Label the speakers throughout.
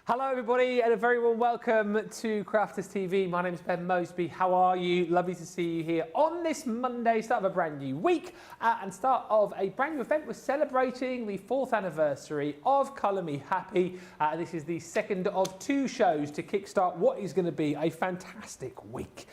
Speaker 1: Hello everybody and a very warm welcome to Crafters TV. My name is Ben Moseby. How are you? Lovely to see you here on this Monday, start of a brand new week and start of a brand new event. We're celebrating the 4th anniversary of Colour Me Happy. This is the second of 2 shows to kickstart what is going to be a fantastic week.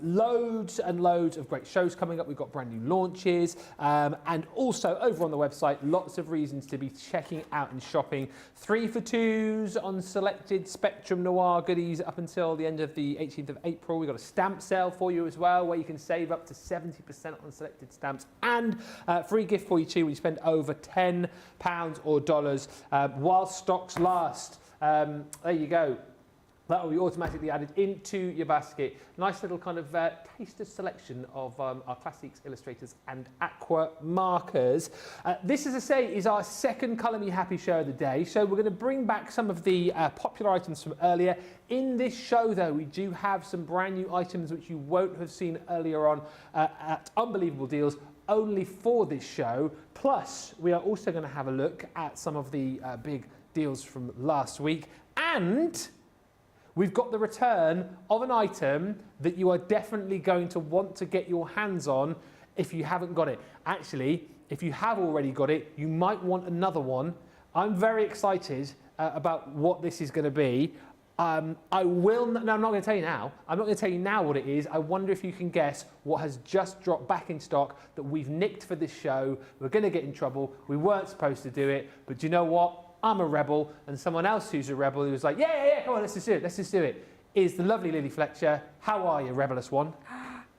Speaker 1: Loads and loads of great shows coming up. We've got brand new launches and also over on the website, lots of reasons to be checking out and shopping. 3 for 2s on selected Spectrum Noir goodies up until the end of the 18th of April. We've got a stamp sale for you as well, where you can save up to 70% on selected stamps, and free gift for you too when you spend over £10 or dollars while stocks last. There you go. That will be automatically added into your basket. Nice little kind of taster selection of our Classiques, illustrators and aqua markers. This, as I say, is our second Colour Me Happy show of the day. So we're going to bring back some of the popular items from earlier. In this show, though, we do have some brand new items which you won't have seen earlier on at unbelievable deals only for this show. Plus, we are also going to have a look at some of the big deals from last week. And we've got the return of an item that you are definitely going to want to get your hands on if you haven't got it. Actually, if you have already got it, you might want another one. I'm very excited about what this is going to be. No, I'm not going to tell you now. I'm not going to tell you now what it is. I wonder if you can guess what has just dropped back in stock that we've nicked for this show. We're going to get in trouble. We weren't supposed to do it, but do you know what? I'm a rebel, and someone else who's a rebel who was like, yeah, come on, let's just do it, is the lovely Lilly Fletcher. How are you, rebellious one?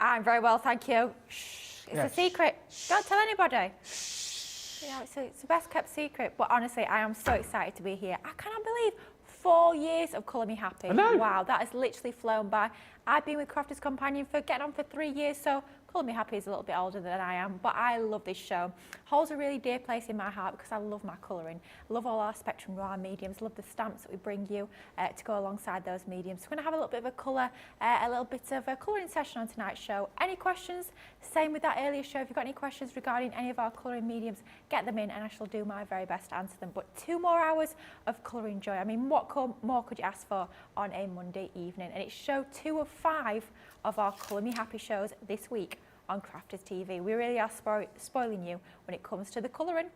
Speaker 2: I'm very well, thank you. Shh, it's a secret. Shh. Don't tell anybody. Shh. You know, it's the best kept secret, but honestly, I am so excited to be here. I cannot believe 4 years of Colour Me Happy.
Speaker 1: I know.
Speaker 2: Wow, that has literally flown by. I've been with Crafters Companion for getting on for 3 years, so Colour Me Happy is a little bit older than I am, but I love this show. Holds a really dear place in my heart because I love my colouring. I love all our Spectrum Noir mediums, love the stamps that we bring you to go alongside those mediums. So we're going to have a little bit of a colour, a little bit of a colouring session on tonight's show. Any questions? Same with that earlier show. If you've got any questions regarding any of our colouring mediums, get them in and I shall do my very best to answer them. But 2 more hours of colouring joy. I mean, what more could you ask for on a Monday evening? And it's show 2 of 5 of our Colour Me Happy shows this week on Crafters TV. We really are spoiling you when it comes to the colouring.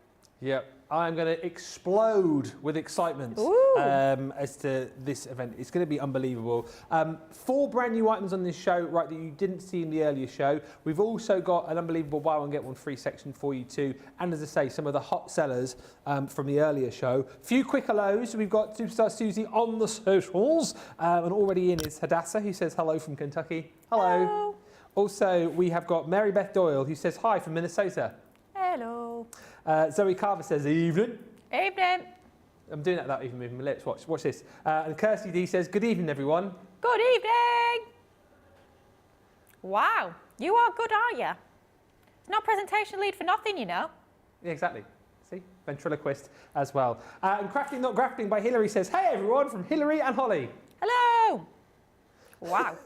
Speaker 1: Yep, I'm going to explode with excitement as to this event. It's going to be unbelievable. 4 brand new items on this show, right, that you didn't see in the earlier show. We've also got an unbelievable buy one get one free section for you too. And as I say, some of the hot sellers from the earlier show. Few quick hellos. We've got Superstar Susie on the socials. And already in is Hadassah, who says hello from Kentucky. Hello. Also, we have got Mary Beth Doyle, who says hi from Minnesota.
Speaker 2: Hello.
Speaker 1: Zoe Carver says evening.
Speaker 2: Evening.
Speaker 1: I'm doing that without even moving my lips. Watch this. And Kirsty D says good evening, everyone.
Speaker 2: Good evening. Wow, you are good, aren't you? It's not presentation lead for nothing, you know.
Speaker 1: Yeah, exactly. See, ventriloquist as well. And Crafting Not Grafting by Hillary says, hey everyone, from Hillary and Holly.
Speaker 2: Hello. Wow.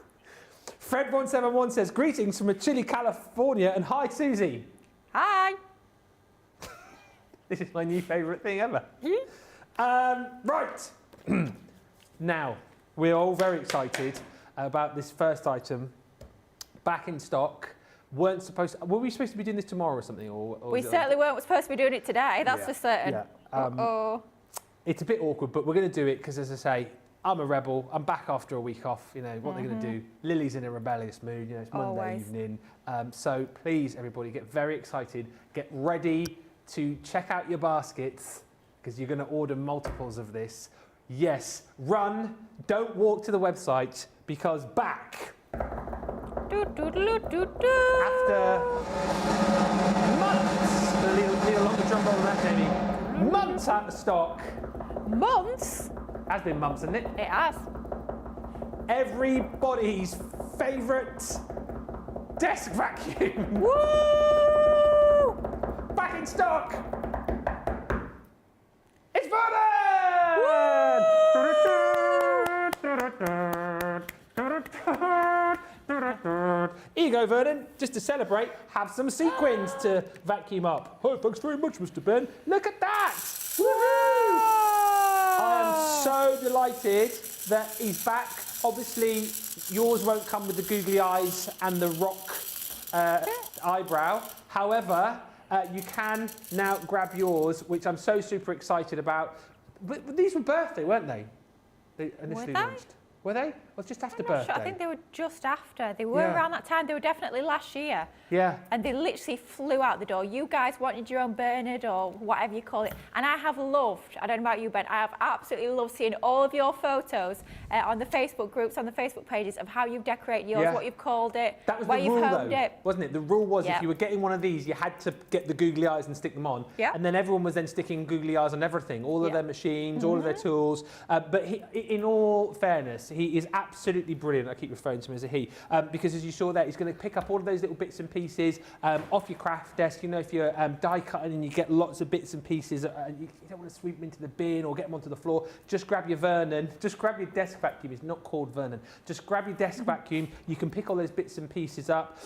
Speaker 1: Fred171 says, greetings from Chile, California, and hi, Susie.
Speaker 2: Hi.
Speaker 1: This is my new favourite thing ever. Right. Now, we're all very excited about this first item. Back in stock. Were we supposed to be doing this tomorrow or something? Or
Speaker 2: we certainly weren't supposed to be doing it today, that's for certain.
Speaker 1: Yeah. It's a bit awkward, but we're going to do it because, as I say, I'm a rebel. I'm back after a week off. You know, what they're going to do. Lily's in a rebellious mood. You know, it's Monday evening. So please, everybody, get very excited. Get ready to check out your baskets because you're going to order multiples of this. Yes, run. Don't walk to the website because back after months, need a longer drum roll than that, Jamie. Months out of stock.
Speaker 2: Months?
Speaker 1: Has been months, hasn't it?
Speaker 2: It has.
Speaker 1: Everybody's favourite desk vacuum.
Speaker 2: Woo!
Speaker 1: Back in stock. It's Vernon! Here you go, Vernon. Just to celebrate, have some sequins to vacuum up. Oh, thanks very much, Mr. Ben. Look at that! Woohoo! I am so delighted that he's back. Obviously, yours won't come with the googly eyes and the rock eyebrow. However, you can now grab yours, which I'm so super excited about. But these were birthday, weren't they? They initially launched. Were they? Or just after birthday?
Speaker 2: Sure. I think they were just after. They were around that time. They were definitely last year.
Speaker 1: Yeah.
Speaker 2: And they literally flew out the door. You guys wanted your own Bernard or whatever you call it. And I have loved, I don't know about you, Ben, I have absolutely loved seeing all of your photos on the Facebook groups, on the Facebook pages of how you've decorated yours, what you've called it,
Speaker 1: that was
Speaker 2: where
Speaker 1: the
Speaker 2: you've
Speaker 1: rule,
Speaker 2: homed it.
Speaker 1: Wasn't it? The rule was if you were getting one of these, you had to get the googly eyes and stick them on.
Speaker 2: Yeah.
Speaker 1: And then everyone was then sticking googly eyes on everything, all of their machines, all of their tools. But in all fairness, he is absolutely brilliant. I keep referring to him as a he, because as you saw there, he's going to pick up all of those little bits and pieces off your craft desk. You know, if you're die cutting and you get lots of bits and pieces, you don't want to sweep them into the bin or get them onto the floor, just grab your Vernon, just grab your desk vacuum. It's not called Vernon. Just grab your desk vacuum. You can pick all those bits and pieces up.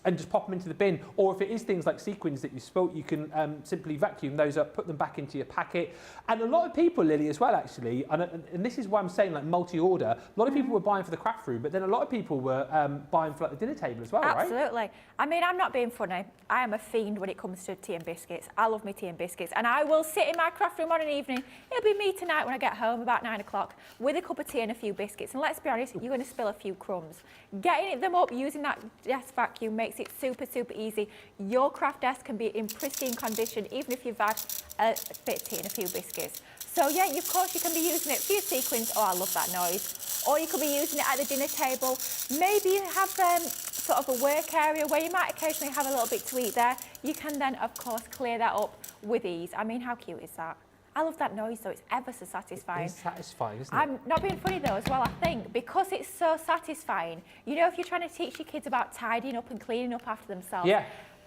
Speaker 1: And just pop them into the bin. Or if it is things like sequins that you spilt, you can simply vacuum those up, put them back into your packet. And a lot of people, Lily, as well, actually, and this is why I'm saying like multi-order, a lot of people were buying for the craft room, but then a lot of people were buying for like the dinner table as well, right?
Speaker 2: Absolutely. I mean, I'm not being funny. I am a fiend when it comes to tea and biscuits. I love my tea and biscuits. And I will sit in my craft room on an evening. It'll be me tonight when I get home about 9 o'clock with a cup of tea and a few biscuits. And let's be honest, you're going to spill a few crumbs. Getting them up using that desk vacuum makes it super, super easy. Your craft desk can be in pristine condition, even if you've had a bit of tea and a few biscuits. So yeah, of course you can be using it for your sequins. Oh, I love that noise. Or you could be using it at the dinner table. Maybe you have sort of a work area where you might occasionally have a little bit to eat there. You can then, of course, clear that up with ease. I mean, how cute is that? I love that noise though, it's ever so satisfying.
Speaker 1: It's satisfying, isn't it?
Speaker 2: I'm not being funny though as well, I think, because it's so satisfying. You know, if you're trying to teach your kids about tidying up and cleaning up after themselves,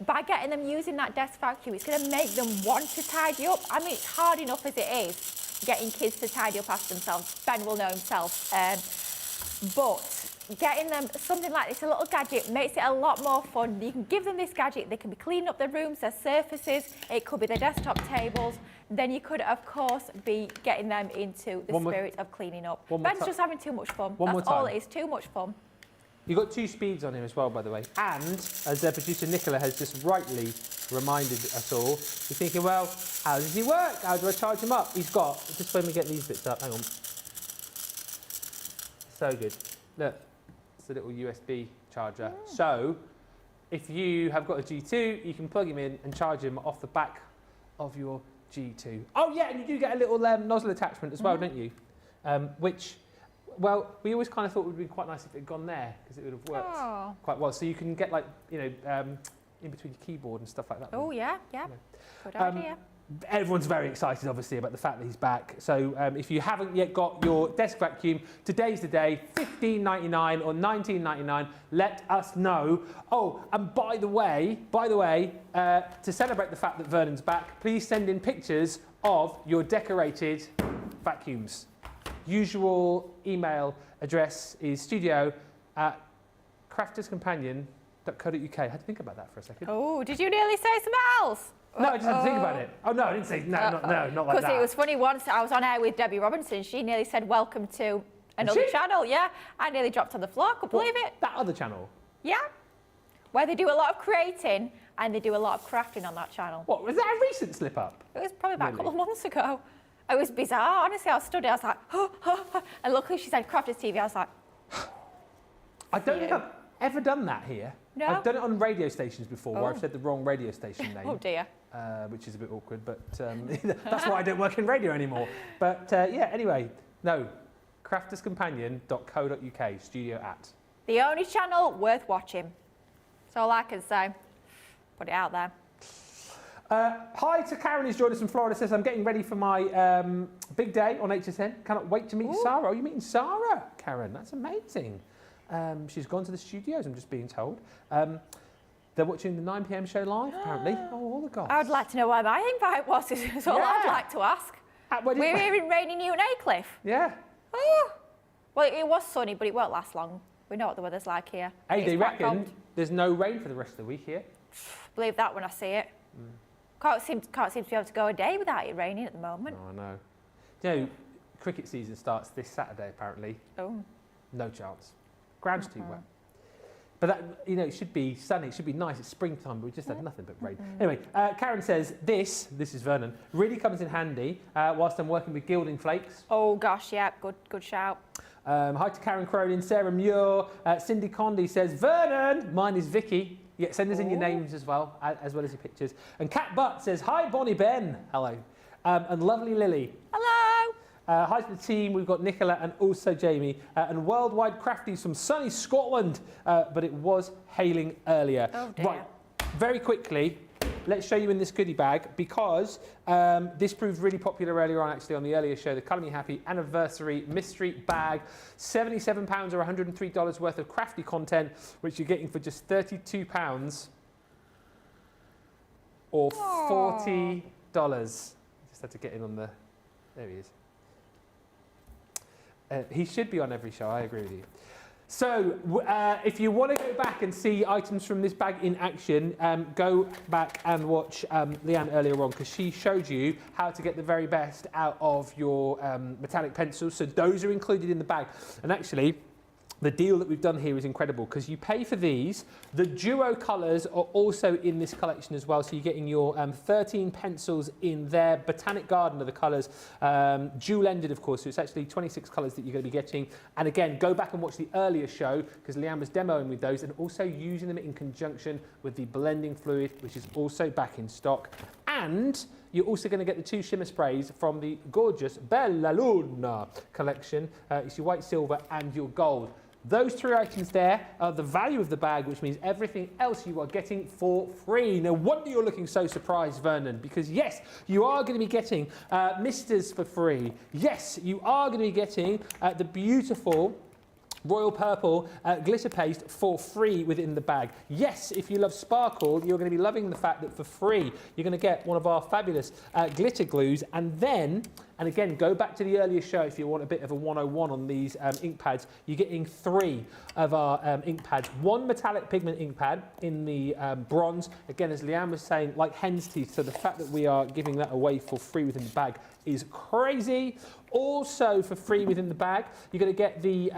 Speaker 2: by getting them using that desk vacuum, it's going to make them want to tidy up. I mean, it's hard enough as it is, getting kids to tidy up after themselves. Ben will know himself. But getting them something like this, a little gadget, makes it a lot more fun. You can give them this gadget, they can be cleaning up their rooms, their surfaces, it could be their desktop tables. Then you could, of course, be getting them into the spirit of cleaning up. Ben's just having too much fun. That's all it is, too much fun.
Speaker 1: You've got 2 speeds on him as well, by the way. And, as producer Nicola has just rightly reminded us all, you're thinking, well, how does he work? How do I charge him up? He's got, just when we get these bits up, hang on. So good. Look, it's a little USB charger. So, if you have got a G2, you can plug him in and charge him off the back of your G2. Oh yeah, and you do get a little nozzle attachment as well, don't you? Which, well, we always kind of thought it would be quite nice if it had gone there, because it would have worked quite well. So you can get like, you know, in between your keyboard and stuff like that.
Speaker 2: Oh yeah, yeah. Good idea.
Speaker 1: Everyone's very excited, obviously, about the fact that he's back. So if you haven't yet got your desk vacuum, today's the day, $15.99 or $19.99. Let us know. Oh, and by the way, to celebrate the fact that Vernon's back, please send in pictures of your decorated vacuums. Usual email address is studio@crafterscompanion.co.uk. I had to think about that for a second.
Speaker 2: Oh, did you nearly say something else?
Speaker 1: No, I just had to think about it. Oh, no, I didn't say, not like that.
Speaker 2: Because it was funny, once I was on air with Debbie Robinson, she nearly said, welcome to another channel. Yeah, I nearly dropped on the floor, couldn't believe it.
Speaker 1: That other channel?
Speaker 2: Yeah, where they do a lot of creating and they do a lot of crafting on that channel.
Speaker 1: What, was that a recent slip up?
Speaker 2: It was probably about a couple of months ago. It was bizarre, honestly. I was stood there, I was like, and luckily she said Crafters TV, I was like,
Speaker 1: I don't think I've ever done that here.
Speaker 2: No?
Speaker 1: I've done it on radio stations before where I've said the wrong radio station name.
Speaker 2: Oh dear.
Speaker 1: Which is a bit awkward, but that's why I don't work in radio anymore. But yeah, anyway, no, crafterscompanion.co.uk, studio @
Speaker 2: The only channel worth watching. That's all I can say. Put it out there.
Speaker 1: Hi to Karen who's joined us from Florida, says I'm getting ready for my big day on HSN. Cannot wait to meet Sarah. Oh, you're meeting Sarah, Karen? That's amazing. She's gone to the studios, I'm just being told. They're watching the 9 p.m. show live, apparently. Oh, all the gods.
Speaker 2: I would like to know where my invite was, is all I'd like to ask. We're here in rainy Newton Aycliffe.
Speaker 1: Yeah.
Speaker 2: Oh. Well, it was sunny, but it won't last long. We know what the weather's like here.
Speaker 1: Hey, they reckon there's no rain for the rest of the week here.
Speaker 2: Believe that when I see it. Can't seem to be able to go a day without it raining at the moment.
Speaker 1: Oh, I know. You know, cricket season starts this Saturday, apparently.
Speaker 2: Oh.
Speaker 1: No chance. Ground's too wet. But that, it should be sunny, it should be nice, it's springtime, but we just had nothing but rain. Anyway, Karen says, this is Vernon, really comes in handy whilst I'm working with gilding flakes.
Speaker 2: Oh gosh, yeah, good shout.
Speaker 1: Hi to Karen Cronin, Sarah Muir, Cindy Condy says, Vernon, mine is Vicky. Yeah, send us in your names as well as your pictures. And Kat Butt says, hi Bonnie Ben, hello. And lovely Lily.
Speaker 2: Hello.
Speaker 1: Hi to the team, we've got Nicola and also Jamie, and Worldwide Crafties from sunny Scotland, but it was hailing earlier.
Speaker 2: Oh dear.
Speaker 1: Right, very quickly, let's show you in this goodie bag, because this proved really popular earlier on, actually, on the earlier show, the Colour Me Happy Anniversary Mystery Bag. £77 or $103 worth of crafty content, which you're getting for just £32 or $40. Just had to get in on the... There he is. He should be on every show, I agree with you. So, if you want to go back and see items from this bag in action, go back and watch Leanne earlier on, because she showed you how to get the very best out of your metallic pencils. So those are included in the bag. And actually, the deal that we've done here is incredible, because you pay for these. The duo colours are also in this collection as well. So you're getting your 13 pencils in there. Botanic Garden are the colours. Dual-ended, of course, so it's actually 26 colours that you're going to be getting. And again, go back and watch the earlier show, because Leanne was demoing with those and also using them in conjunction with the blending fluid, which is also back in stock. And you're also going to get the 2 shimmer sprays from the gorgeous Bella Luna collection. It's your white, silver and your gold. Those 3 items there are the value of the bag, which means everything else you are getting for free. No wonder you're looking so surprised, Vernon, because yes, you are going to be getting misters for free. Yes, you are going to be getting the beautiful Royal Purple glitter paste for free within the bag. Yes, if you love sparkle, you're going to be loving the fact that for free, you're going to get one of our fabulous glitter glues. And then, and again, go back to the earlier show if you want a bit of a 101 on these ink pads. You're getting 3 of our ink pads. 1 metallic pigment ink pad in the bronze. Again, as Leanne was saying, like hen's teeth. So the fact that we are giving that away for free within the bag is crazy. Also for free within the bag, you're going to get the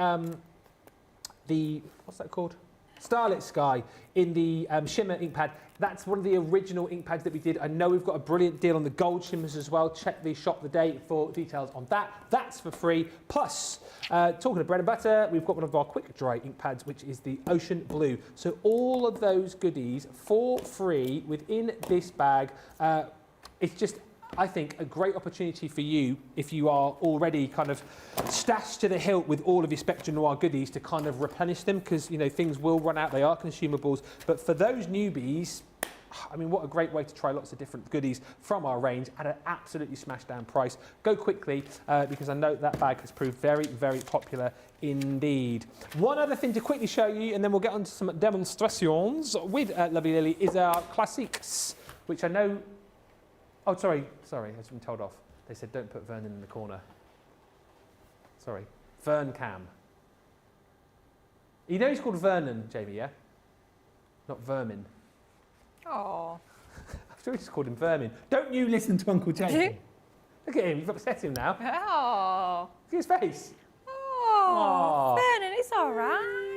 Speaker 1: what's that called? Starlit Sky in the shimmer ink pad. That's one of the original ink pads that we did. I know we've got a brilliant deal on the gold shimmers as well. Check the shop the day for details on that. That's for free. Plus, talking of bread and butter, we've got one of our quick dry ink pads, which is the Ocean Blue. So all of those goodies for free within this bag. It's just, I think, a great opportunity for you, if you are already kind of stashed to the hilt with all of your Spectre Noir goodies, to kind of replenish them, because, things will run out. They are consumables. But for those newbies, I mean, what a great way to try lots of different goodies from our range at an absolutely smashed down price. Go quickly, because I know that bag has proved very, very popular indeed. One other thing to quickly show you, and then we'll get on to some demonstrations with lovely Lily, is our Classiques, which I know... Oh, sorry, I've just been told off. They said don't put Vernon in the corner. Sorry, Vern Cam. You know he's called Vernon, Jamie, yeah? Not Vermin.
Speaker 2: Oh.
Speaker 1: I've always just called him Vermin. Don't you listen to Uncle Jamie. Look at him, you've upset him now.
Speaker 2: Oh.
Speaker 1: Look at his face.
Speaker 2: Oh. Vernon, it's all right.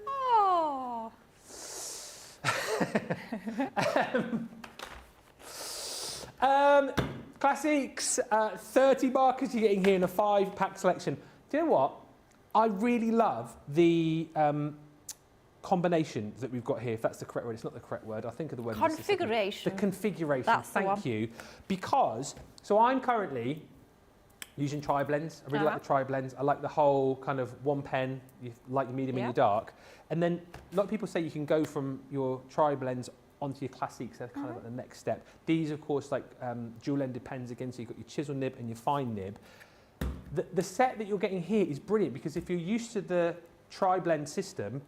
Speaker 2: Oh.
Speaker 1: Classiques, 30 markers you're getting here in a 5-pack selection. Do you know what? I really love the combination that we've got here, if that's the correct word. It's not the correct word. I think of the word.
Speaker 2: Configuration.
Speaker 1: The configuration.
Speaker 2: That's the one.
Speaker 1: Thank you. Because, so I'm currently using tri-blends. I really like the tri-blends. I like the whole kind of one pen, you like your medium and your dark. And then a lot of people say you can go from your tri-blends onto your Classiques. They're kind of like the next step. These, of course, like dual-ended pens again, so you've got your chisel nib and your fine nib. The set that you're getting here is brilliant, because if you're used to the tri-blend system,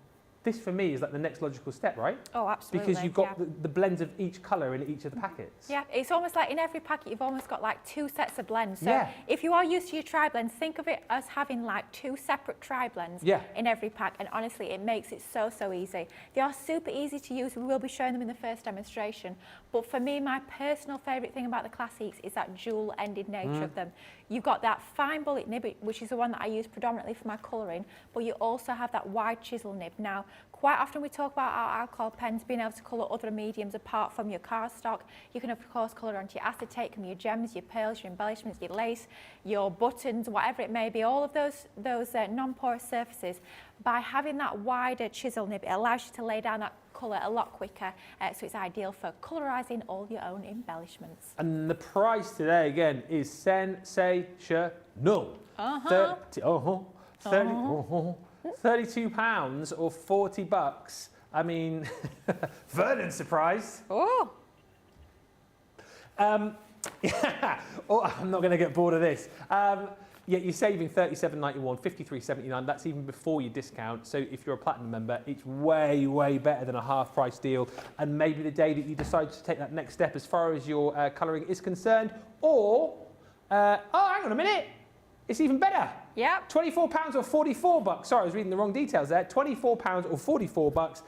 Speaker 1: this for me is like the next logical step, right?
Speaker 2: Oh, absolutely.
Speaker 1: Because you've got the blends of each colour in each of the packets.
Speaker 2: Yeah, it's almost like in every packet you've almost got like 2 sets of blends. So
Speaker 1: Yeah.
Speaker 2: if you are used to your tri-blends, think of it as having like 2 separate tri-blends in every pack. And honestly, it makes it so, so easy. They are super easy to use. We will be showing them in the first demonstration. But for me, my personal favourite thing about the Classiques is that dual-ended nature of them. You've got that fine bullet nib, which is the one that I use predominantly for my colouring, but you also have that wide chisel nib. Now, quite often we talk about our alcohol pens being able to colour other mediums apart from your cardstock. You can, of course, colour onto your acetate, your gems, your pearls, your embellishments, your lace, your buttons, whatever it may be, all of those non-porous surfaces. By having that wider chisel nib, it allows you to lay down that colour a lot quicker, so it's ideal for colourising all your own embellishments.
Speaker 1: And the price today, again, is sensational. £32 or $40. I mean, Vernon's surprised.
Speaker 2: Oh!
Speaker 1: Yeah. Oh, I'm not going to get bored of this. Yeah, you're saving $37.91, $53.79. That's even before your discount. So if you're a platinum member, it's way, way better than a half-price deal. And maybe the day that you decide to take that next step as far as your colouring is concerned, or oh, hang on a minute, it's even better.
Speaker 2: Yeah.
Speaker 1: £24 or $44. Sorry, I was reading the wrong details there. £24 or $44.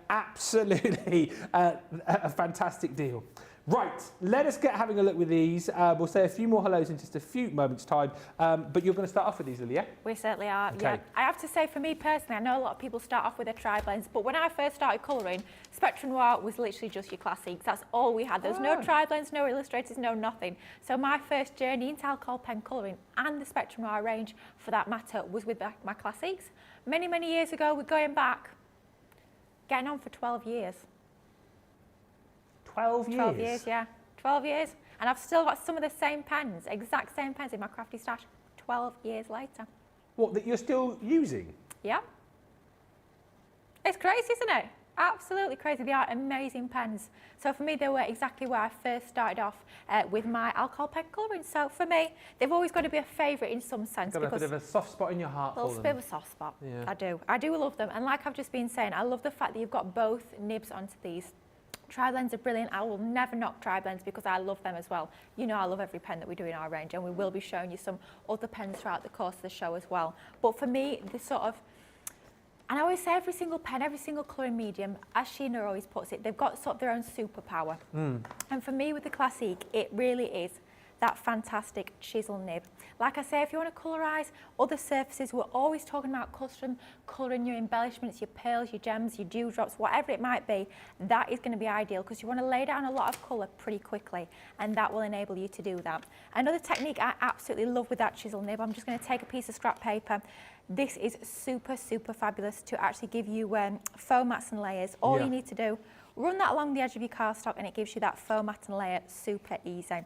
Speaker 1: Absolutely a fantastic deal. Right, let us get having a look with these. We'll say a few more hellos in just a few moments' time. But you're going to start off with these, Lily, yeah?
Speaker 2: We certainly are,
Speaker 1: Okay.
Speaker 2: yeah. I have to say, for me personally, I know a lot of people start off with their tri-blends, but when I first started colouring, Spectrum Noir was literally just your Classiques. That's all we had. There was no tri-blends, no illustrators, no nothing. So my first journey into alcohol pen colouring, and the Spectrum Noir range for that matter, was with my Classiques. Many, many years ago, we're going back, getting on for 12 years.
Speaker 1: 12 years?
Speaker 2: 12 years, yeah. 12 years. And I've still got some of the same pens, exact same pens in my crafty stash 12 years later.
Speaker 1: What, that you're still using?
Speaker 2: Yeah. It's crazy, isn't it? Absolutely crazy. They are amazing pens. So for me, they were exactly where I first started off with my alcohol pen colouring. So for me, they've always got to be a favourite in some sense.
Speaker 1: Got a bit of a soft spot in your heart for them.
Speaker 2: A bit of a soft spot.
Speaker 1: Yeah.
Speaker 2: I do. I do love them. And like I've just been saying, I love the fact that you've got both nibs onto these. Tri-blends are brilliant. I will never knock tri-blends because I love them as well. You know I love every pen that we do in our range, and we will be showing you some other pens throughout the course of the show as well. But for me, the sort of, and I always say every single pen, every single colouring medium, as Sheena always puts it, they've got sort of their own superpower. And for me with the Classique, it really is that fantastic chisel nib. Like I say, if you want to colorise other surfaces, we're always talking about custom colouring your embellishments, your pearls, your gems, your dewdrops, whatever it might be. That is going to be ideal because you want to lay down a lot of colour pretty quickly, and that will enable you to do that. Another technique I absolutely love with that chisel nib, I'm just going to take a piece of scrap paper. This is super, super fabulous to actually give you foam mats and layers. All you need to do, run that along the edge of your cardstock and it gives you that foam mat and layer super easy.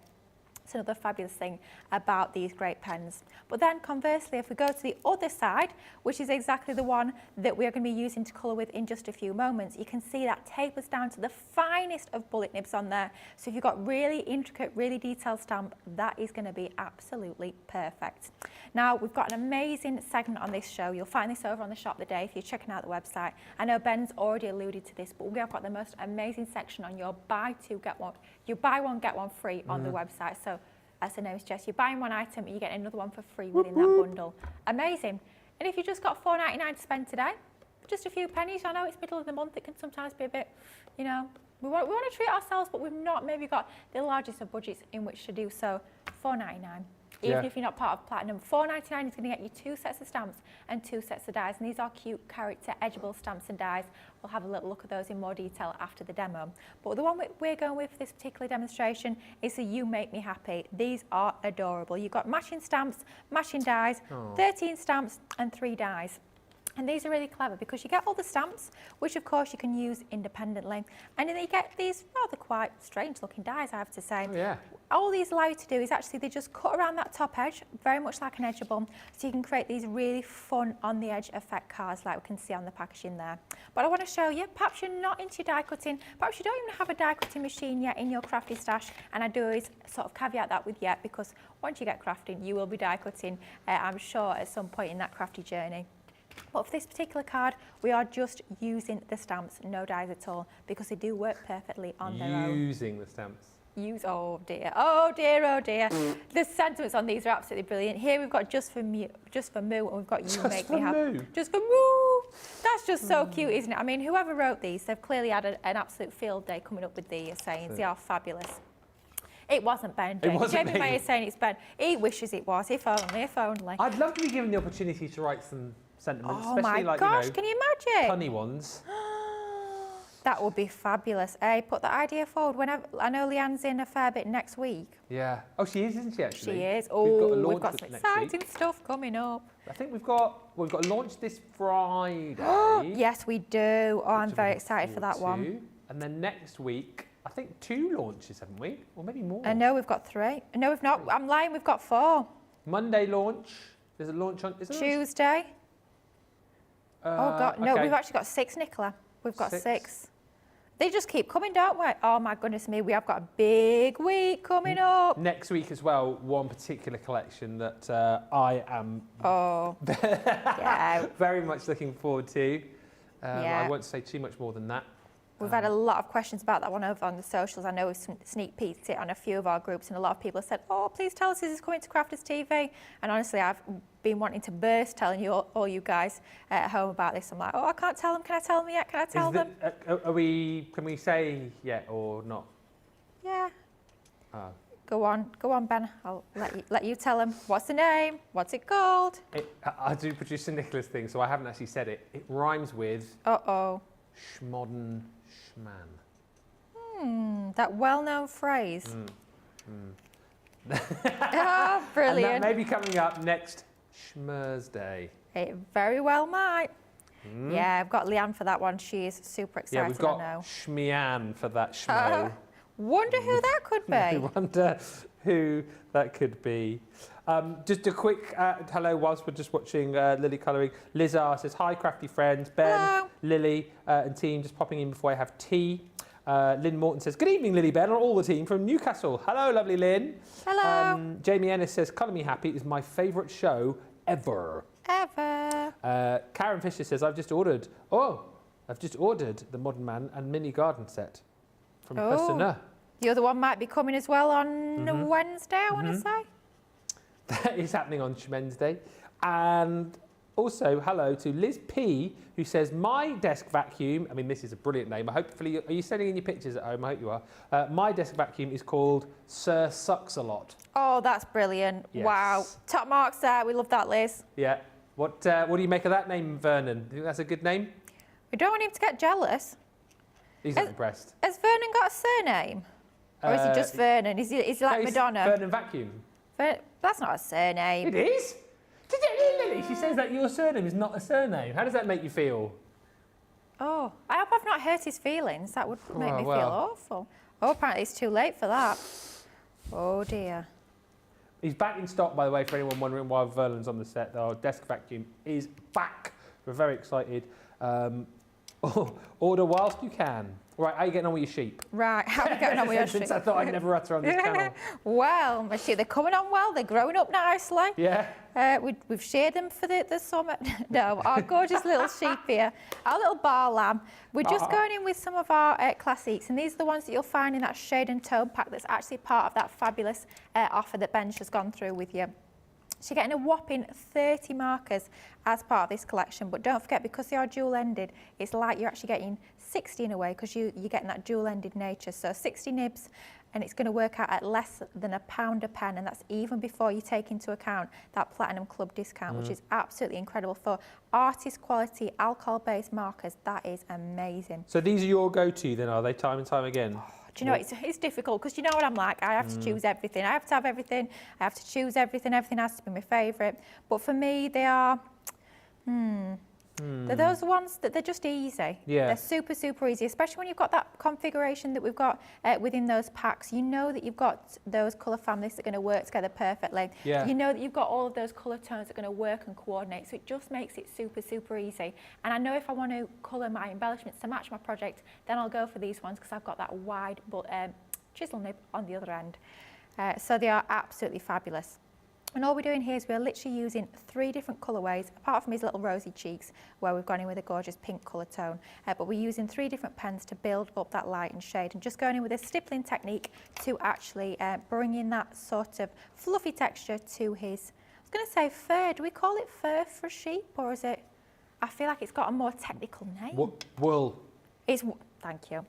Speaker 2: It's another fabulous thing about these great pens. But then conversely, if we go to the other side, which is exactly the one that we're going to be using to colour with in just a few moments, you can see that tapers down to the finest of bullet nibs on there. So if you've got really intricate, really detailed stamp, that is going to be absolutely perfect. Now, we've got an amazing segment on this show. You'll find this over on the Shop of the Day if you're checking out the website. I know Ben's already alluded to this, but we have got the most amazing section on your buy one, get one free on the website. So as the name suggests, you're buying one item and you get another one for free within that bundle. Amazing. And if you just got $4.99 to spend today, just a few pennies, I know it's middle of the month, it can sometimes be a bit, you know, we want to treat ourselves, but we've not maybe got the largest of budgets in which to do so. $4.99. Even if you're not part of Platinum, $4.99 is going to get you 2 sets of stamps and 2 sets of dies. And these are cute character edgeable stamps and dies. We'll have a little look at those in more detail after the demo. But the one we're going with for this particular demonstration is the You Make Me Happy. These are adorable. You've got matching stamps, matching dies, 13 stamps and 3 dies. And these are really clever because you get all the stamps, which of course you can use independently. And then you get these rather quite strange looking dies, I have to say.
Speaker 1: Oh, yeah.
Speaker 2: All these allow you to do is actually they just cut around that top edge, very much like an edgeable, so you can create these really fun on the edge effect cards like we can see on the packaging there. But I want to show you, perhaps you're not into your die cutting, perhaps you don't even have a die cutting machine yet in your crafty stash, and I do always sort of caveat that with yet, because once you get crafting, you will be die cutting, I'm sure, at some point in that crafty journey. But for this particular card, we are just using the stamps, no dies at all, because they do work perfectly on their own.
Speaker 1: Using the stamps.
Speaker 2: Oh dear, oh dear, oh dear. The sentiments on these are absolutely brilliant. Here we've got just for moo, and we've got you
Speaker 1: Just
Speaker 2: make
Speaker 1: for
Speaker 2: me happy.
Speaker 1: moo?
Speaker 2: Just for moo. That's just so cute, isn't it? I mean, whoever wrote these, they've clearly had an absolute field day coming up with the sayings. They are fabulous. It wasn't Ben.
Speaker 1: It wasn't
Speaker 2: Jamie
Speaker 1: me.
Speaker 2: May is saying it's Ben. He wishes it was. If only, if only.
Speaker 1: I'd love to be given the opportunity to write some sentiments,
Speaker 2: Oh
Speaker 1: especially
Speaker 2: my
Speaker 1: like,
Speaker 2: gosh,
Speaker 1: you know,
Speaker 2: can you imagine?
Speaker 1: punny ones.
Speaker 2: That would be fabulous. Hey, put the idea forward. Whenever I know Leanne's in a fair bit next week.
Speaker 1: Yeah. Oh, she is, isn't she, actually?
Speaker 2: She is.
Speaker 1: We've
Speaker 2: Oh,
Speaker 1: got
Speaker 2: we've got some exciting stuff coming up.
Speaker 1: I think we've got a launch this Friday.
Speaker 2: Yes, we do. Oh, I'm
Speaker 1: which
Speaker 2: very
Speaker 1: looking
Speaker 2: excited for that
Speaker 1: forward
Speaker 2: one.
Speaker 1: to. And then next week, I think 2 launches, haven't we? Or maybe more.
Speaker 2: No, we've got 3. No, we've not. I'm lying. We've got 4.
Speaker 1: Monday launch. There's a launch on. Is there a launch?
Speaker 2: Tuesday. Oh God, no,
Speaker 1: okay.
Speaker 2: we've actually got 6, Nicola. We've got
Speaker 1: 6.
Speaker 2: 6. They just keep coming, don't we? Oh my goodness me, we have got a big week coming up.
Speaker 1: Next week as well, one particular collection that I am
Speaker 2: Yeah.
Speaker 1: very much looking forward to.
Speaker 2: Yeah.
Speaker 1: I won't say too much more than that.
Speaker 2: We've had a lot of questions about that one over on the socials. I know we've sneak peeked it on a few of our groups, and a lot of people have said, oh, please tell us, is this coming to Crafters TV? And honestly, I've been wanting to burst telling you all you guys at home about this. I'm like, oh, I can't tell them. Can I tell them yet? Can I tell them?
Speaker 1: Can we say yet or not?
Speaker 2: Yeah.
Speaker 1: Oh.
Speaker 2: Go on, Ben. I'll let you tell them. What's the name? What's it called?
Speaker 1: I do producer Nicholas thing, so I haven't actually said it. It rhymes with
Speaker 2: Uh-oh.
Speaker 1: schmodden schman.
Speaker 2: That well-known phrase. Oh,
Speaker 1: And
Speaker 2: brilliant.
Speaker 1: that may be coming up next Schmersday.
Speaker 2: It very well might. Yeah, I've got Leanne for that one. She is super excited,
Speaker 1: Yeah, we've got
Speaker 2: I know.
Speaker 1: Schmian for that schmo.
Speaker 2: Wonder who that could
Speaker 1: I
Speaker 2: be.
Speaker 1: wonder who that could be. Just a quick hello whilst we're just watching Lily colouring. Liz R says, hi, crafty friends. Ben,
Speaker 2: Hello.
Speaker 1: Lily and team just popping in before I have tea. Lynn Morton says, good evening, Lily, Ben, and all the team from Newcastle. Hello, lovely Lynn.
Speaker 2: Hello.
Speaker 1: Jamie Ennis says, Colour Me Happy is my favourite show ever.
Speaker 2: Ever.
Speaker 1: Karen Fisher says, I've just ordered the Modern Man and Mini Garden set from Persona.
Speaker 2: The other one might be coming as well on Wednesday, I want to say.
Speaker 1: That is happening on Wednesday. And also, hello to Liz P, who says, my desk vacuum, I mean, this is a brilliant name. Hopefully, are you sending in your pictures at home? I hope you are. My desk vacuum is called Sir Sucks a Lot.
Speaker 2: Oh, that's brilliant.
Speaker 1: Yes.
Speaker 2: Wow. Top marks there. We love that, Liz.
Speaker 1: Yeah. What do you make of that name, Vernon? Do you think that's a good name?
Speaker 2: We don't want him to get jealous.
Speaker 1: He's not impressed.
Speaker 2: Has Vernon got a surname? Or is he just Vernon? Is he like
Speaker 1: No, he's
Speaker 2: Madonna?
Speaker 1: Vernon Vacuum.
Speaker 2: That's not a surname.
Speaker 1: It is? Lily, she says that your surname is not a surname. How does that make you feel?
Speaker 2: Oh, I hope I've not hurt his feelings. That would make me feel
Speaker 1: well.
Speaker 2: awful. Oh, apparently it's too late for that. Oh dear.
Speaker 1: He's back in stock, by the way, for anyone wondering why Vernon's on the set. Our desk vacuum is back. We're very excited. Order whilst you can. Right, how are you getting on with your sheep?
Speaker 2: Right, how are we getting on with your
Speaker 1: Since
Speaker 2: sheep?
Speaker 1: I thought I'd never utter on this channel.
Speaker 2: Well, my sheep, they're coming on well. They're growing up nicely.
Speaker 1: Yeah?
Speaker 2: We've sheared them for the summer. No, our gorgeous little sheep here, our little bar lamb. We're just going in with some of our classiques, and these are the ones that you'll find in that shade and tone pack that's actually part of that fabulous offer that Ben's just gone through with you. So you're getting a whopping 30 markers as part of this collection, but don't forget, because they are dual-ended, it's like you're actually getting 60 in a way, because you're getting that dual-ended nature. So 60 nibs, and it's going to work out at less than £1 a pen, and that's even before you take into account that Platinum Club discount, which is absolutely incredible for artist quality, alcohol-based markers. That is amazing.
Speaker 1: So these are your go-to then, are they, time and time again?
Speaker 2: Do you know, it's difficult, because you know what I'm like. I have to choose everything. I have to have everything. I have to choose everything. Everything has to be my favourite. But for me, they are... They're those ones that they're just easy.
Speaker 1: Yeah.
Speaker 2: They're super, super easy, especially when you've got that configuration that we've got within those packs. You know that you've got those colour families that are going to work together perfectly.
Speaker 1: Yeah.
Speaker 2: You know that you've got all of those colour tones that are going to work and coordinate. So it just makes it super, super easy. And I know if I want to colour my embellishments to match my project, then I'll go for these ones, because I've got that wide chisel nib on the other end. So they are absolutely fabulous. And all we're doing here is we're literally using 3 different colourways, apart from his little rosy cheeks, where we've gone in with a gorgeous pink colour tone. But we're using 3 different pens to build up that light and shade, and just going in with a stippling technique to actually bring in that sort of fluffy texture to his, I was going to say fur. Do we call it fur for sheep, or is it? I feel like it's got a more technical name.
Speaker 1: Wool.
Speaker 2: Thank you.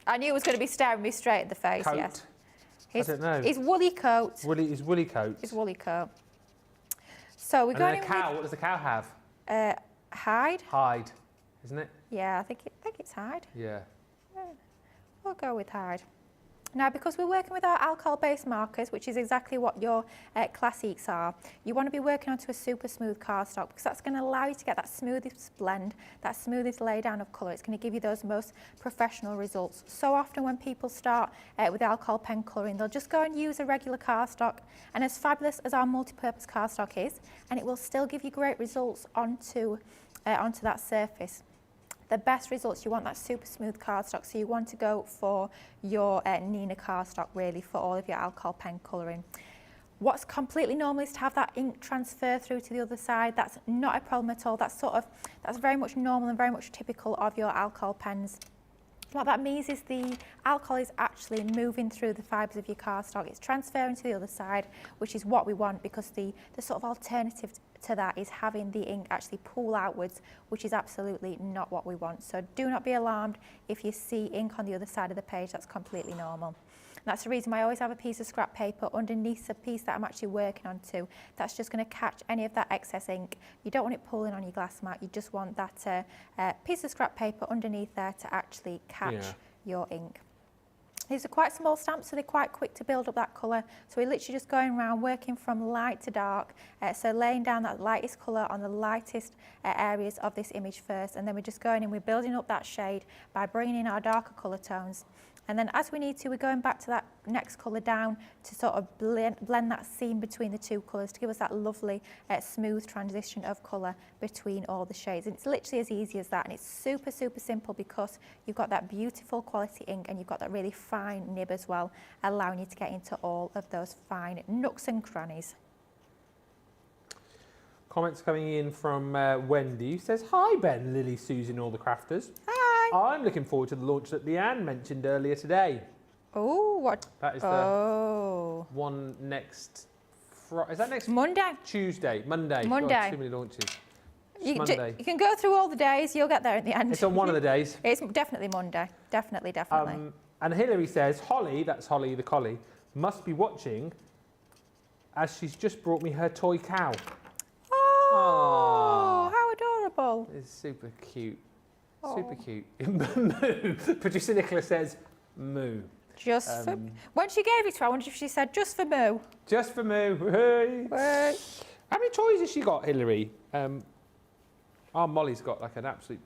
Speaker 2: I knew it was going to be staring me straight in the face.
Speaker 1: Coat.
Speaker 2: Yes.
Speaker 1: I don't know.
Speaker 2: His woolly coat.
Speaker 1: His woolly coat.
Speaker 2: His woolly coat. So we're going
Speaker 1: in a cow. What does the cow have?
Speaker 2: Hide.
Speaker 1: Hide, isn't it?
Speaker 2: Yeah, I think it's hide.
Speaker 1: Yeah.
Speaker 2: We'll go with hide. Now, because we're working with our alcohol-based markers, which is exactly what your Classiques are, you want to be working onto a super smooth cardstock, because that's going to allow you to get that smoothest blend, that smoothest laydown of colour. It's going to give you those most professional results. So often when people start with alcohol pen colouring, they'll just go and use a regular cardstock, and as fabulous as our multi-purpose cardstock is, and it will still give you great results onto that surface. The best results, you want that super smooth cardstock, so you want to go for your Nina cardstock really for all of your alcohol pen colouring. What's completely normal is to have that ink transfer through to the other side. That's not a problem at all. That's very much normal and very much typical of your alcohol pens. What that means is the alcohol is actually moving through the fibres of your cardstock. It's transferring to the other side, which is what we want, because the sort of alternative to that is having the ink actually pool outwards, which is absolutely not what we want. So do not be alarmed if you see ink on the other side of the page. That's completely normal. And that's the reason why I always have a piece of scrap paper underneath the piece that I'm actually working on too. That's just going to catch any of that excess ink. You don't want it pooling on your glass mat. You just want that piece of scrap paper underneath there to actually catch your ink. These are quite small stamps, so they're quite quick to build up that colour. So we're literally just going around working from light to dark. So laying down that lightest colour on the lightest areas of this image first, and then we're just going in, we're building up that shade by bringing in our darker colour tones. And then as we need to, we're going back to that next colour down to sort of blend that seam between the 2 colours to give us that lovely smooth transition of colour between all the shades. And it's literally as easy as that, and it's super, super simple because you've got that beautiful quality ink and you've got that really fine nib as well, allowing you to get into all of those fine nooks and crannies.
Speaker 1: Comments coming in from Wendy, who says, "Hi Ben, Lily, Susan, all the crafters.
Speaker 2: Hi.
Speaker 1: I'm looking forward to the launch that Leanne mentioned earlier today."
Speaker 2: Oh, what?
Speaker 1: That is the one next Friday. Is that next
Speaker 2: Monday?
Speaker 1: Tuesday, Monday.
Speaker 2: Monday.
Speaker 1: God, too many launches. Monday.
Speaker 2: You can go through all the days, you'll get there at the end.
Speaker 1: It's on one of the days.
Speaker 2: It's definitely Monday. Definitely.
Speaker 1: And Hilary says, Holly, that's Holly the collie, must be watching as she's just brought me her toy cow.
Speaker 2: Oh, how adorable.
Speaker 1: It's super cute. Super cute. Moo. Producer Nicola says, moo.
Speaker 2: Just for... When she gave it to her, I wonder if she said, just for moo.
Speaker 1: Just for moo. Hey. How many toys has she got, Hilary? Our Molly's got like an absolute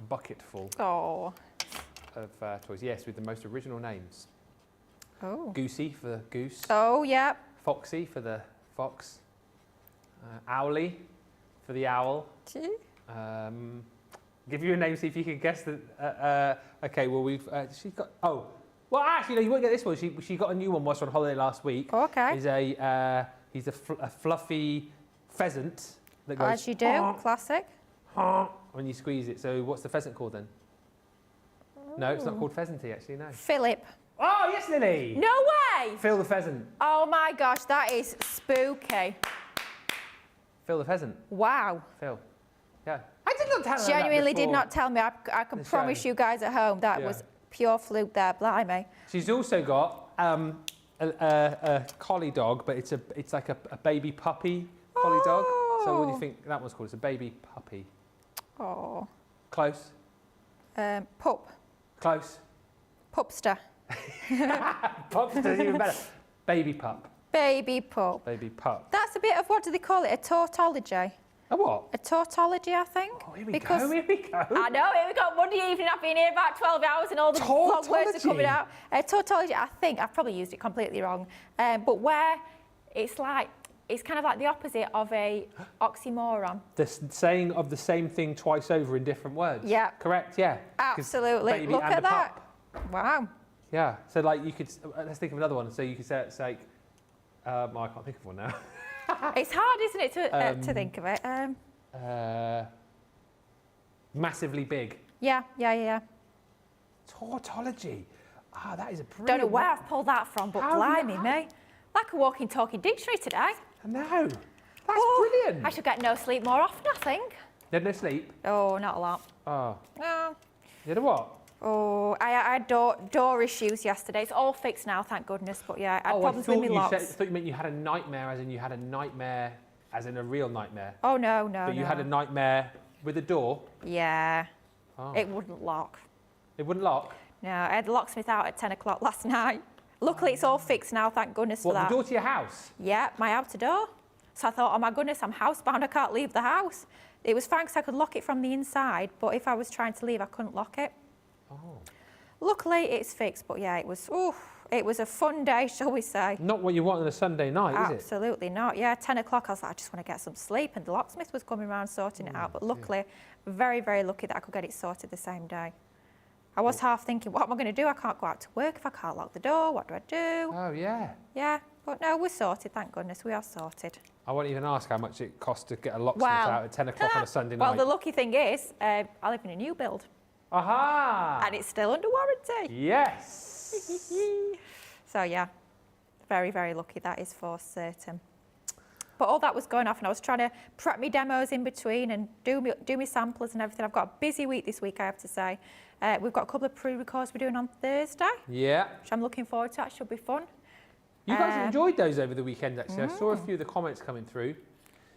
Speaker 1: bucket full of toys. Yes, with the most original names.
Speaker 2: Oh.
Speaker 1: Goosey for the goose.
Speaker 2: Oh, yeah.
Speaker 1: Foxy for the fox. Owly for the owl. Give you a name, see if you can guess the. Okay, well we've. She's got. Oh, well actually no, you won't get this one. She got a new one whilst on holiday last week.
Speaker 2: Okay.
Speaker 1: He's a fluffy pheasant that goes.
Speaker 2: As you do, classic.
Speaker 1: When you squeeze it. So what's the pheasant called then? No, it's not called pheasanty actually. No.
Speaker 2: Philip.
Speaker 1: Oh yes, Lily.
Speaker 2: No way.
Speaker 1: Phil the pheasant.
Speaker 2: Oh my gosh, that is spooky.
Speaker 1: Phil the pheasant.
Speaker 2: Wow.
Speaker 1: Phil. Yeah. I did not tell her
Speaker 2: Genuinely
Speaker 1: that
Speaker 2: did not tell me. I can promise you guys at home that was pure fluke there, blimey.
Speaker 1: She's also got a collie dog, but it's like a baby puppy collie dog. So what do you think that one's called? It's a baby puppy.
Speaker 2: Oh.
Speaker 1: Close.
Speaker 2: Pup.
Speaker 1: Close.
Speaker 2: Pupster.
Speaker 1: Pupster's even better. Baby pup.
Speaker 2: Baby pup.
Speaker 1: Baby pup.
Speaker 2: That's a bit of, what do they call it? A tautology.
Speaker 1: A what?
Speaker 2: A tautology, I think.
Speaker 1: Oh, here we go, here we go.
Speaker 2: I know, here we go. Monday evening, I've been here about 12 hours and all the long words are coming out. Tautology, I think, I've probably used it completely wrong. But where it's kind of like the opposite of a oxymoron.
Speaker 1: The saying of the same thing twice over in different words.
Speaker 2: Yeah.
Speaker 1: Correct, yeah.
Speaker 2: Absolutely. Look at that.
Speaker 1: Pup.
Speaker 2: Wow.
Speaker 1: Yeah, so like you could, let's think of another one. So you could say it's like, well, I can't think of one now.
Speaker 2: It's hard, isn't it, to think of it?
Speaker 1: Massively big.
Speaker 2: Yeah.
Speaker 1: Tautology. Ah, that is a brilliant.
Speaker 2: Don't know where I've pulled that from, but blimey, me. Like a walking, talking dictionary today.
Speaker 1: I know. That's brilliant.
Speaker 2: I should get no sleep more often, I think.
Speaker 1: You had no sleep?
Speaker 2: Oh, not a lot.
Speaker 1: Oh.
Speaker 2: No.
Speaker 1: You had a what?
Speaker 2: Oh, I had door issues yesterday. It's all fixed now, thank goodness. But yeah, I had problems with my locks.
Speaker 1: I thought you meant you had a nightmare, as in you had a nightmare, as in a real nightmare.
Speaker 2: Oh, no.
Speaker 1: But you had a nightmare with a door?
Speaker 2: Yeah.
Speaker 1: Oh.
Speaker 2: It wouldn't lock.
Speaker 1: It wouldn't lock?
Speaker 2: No, I had the locksmith out at 10 o'clock last night. Luckily, it's all fixed now, thank goodness for that.
Speaker 1: What, the door to your house?
Speaker 2: Yeah, my outer door. So I thought, oh my goodness, I'm housebound, I can't leave the house. It was fine because I could lock it from the inside, but if I was trying to leave, I couldn't lock it.
Speaker 1: Oh.
Speaker 2: Luckily, it's fixed, but yeah, it was a fun day, shall we say.
Speaker 1: Not what you want on a Sunday night, is it?
Speaker 2: Absolutely not. Yeah, 10 o'clock, I was like, I just want to get some sleep, and the locksmith was coming around sorting it out, but luckily, very, very lucky that I could get it sorted the same day. I was half thinking, what am I going to do? I can't go out to work if I can't lock the door. What do I do?
Speaker 1: Oh, yeah.
Speaker 2: Yeah, but no, we're sorted, thank goodness. We are sorted.
Speaker 1: I won't even ask how much it costs to get a locksmith out at 10 o'clock on a Sunday night.
Speaker 2: Well, the lucky thing is, I live in a new build.
Speaker 1: Aha!
Speaker 2: And it's still under warranty.
Speaker 1: Yes!
Speaker 2: So, yeah, very, very lucky, that is for certain. But all that was going off, and I was trying to prep me demos in between and do me samplers and everything. I've got a busy week this week, I have to say. We've got a couple of pre-records we're doing on Thursday. Yeah. Which I'm looking forward to. That should be fun.
Speaker 1: You guys enjoyed those over the weekend, actually. I saw a few of the comments coming through.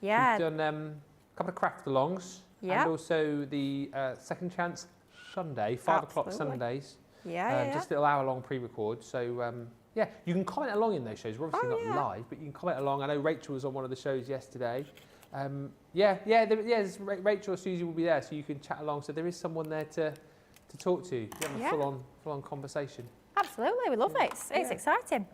Speaker 2: Yeah.
Speaker 1: We've done a couple of craft-alongs.
Speaker 2: Yeah.
Speaker 1: And also the Second Chance Sunday, 5 o'clock Sundays.
Speaker 2: Yeah,
Speaker 1: Just a little hour-long pre-record. So, yeah, you can comment along in those shows. We're obviously not live, but you can comment along. I know Rachel was on one of the shows yesterday. Rachel or Susie will be there, so you can chat along. So there is someone there to talk to. You have a full-on conversation.
Speaker 2: Absolutely, we love it. It's exciting.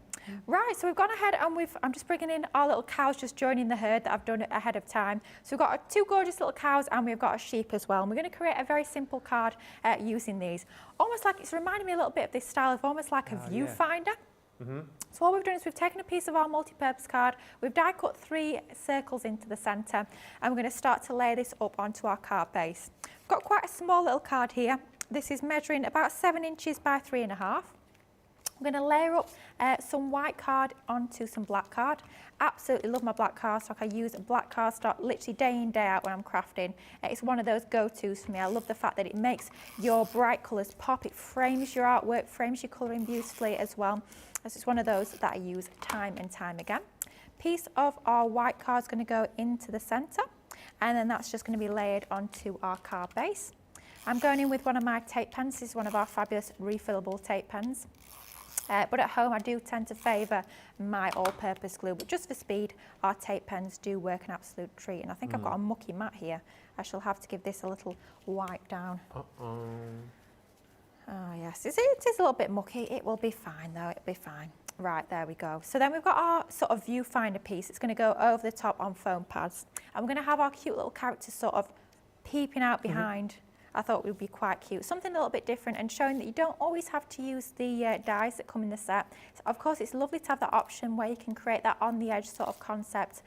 Speaker 2: Right, so we've gone ahead and I'm just bringing in our little cows, just joining the herd that I've done ahead of time. So we've got two gorgeous little cows and we've got a sheep as well. And we're going to create a very simple card using these. Almost like, it's reminding me a little bit of this style of almost like a viewfinder. Mm-hmm. So what we've done is we've taken a piece of our multi-purpose card, we've die cut 3 circles into the centre, and we're going to start to lay this up onto our card base. We've got quite a small little card here. This is measuring about 7 inches by 3.5. I'm going to layer up some white card onto some black card. Absolutely love my black cardstock. I use black cardstock literally day in, day out when I'm crafting. It's one of those go-tos for me. I love the fact that it makes your bright colours pop. It frames your artwork, frames your colouring beautifully as well. This is one of those that I use time and time again. Piece of our white card is going to go into the centre, and then that's just going to be layered onto our card base. I'm going in with one of my tape pens. This is one of our fabulous refillable tape pens. But at home I do tend to favour my all-purpose glue, but just for speed our tape pens do work an absolute treat. And I think I've got a mucky mat here. I shall have to give this a little wipe down. Oh yes, it is a little bit mucky. It will be fine though, it'll be fine. Right, there we go. So then we've got our sort of viewfinder piece. It's going to go over the top on foam pads. And we're going to have our cute little characters sort of peeping out behind. I thought it would be quite cute. Something a little bit different and showing that you don't always have to use the dies that come in the set. So of course, it's lovely to have that option where you can create that on the edge sort of concept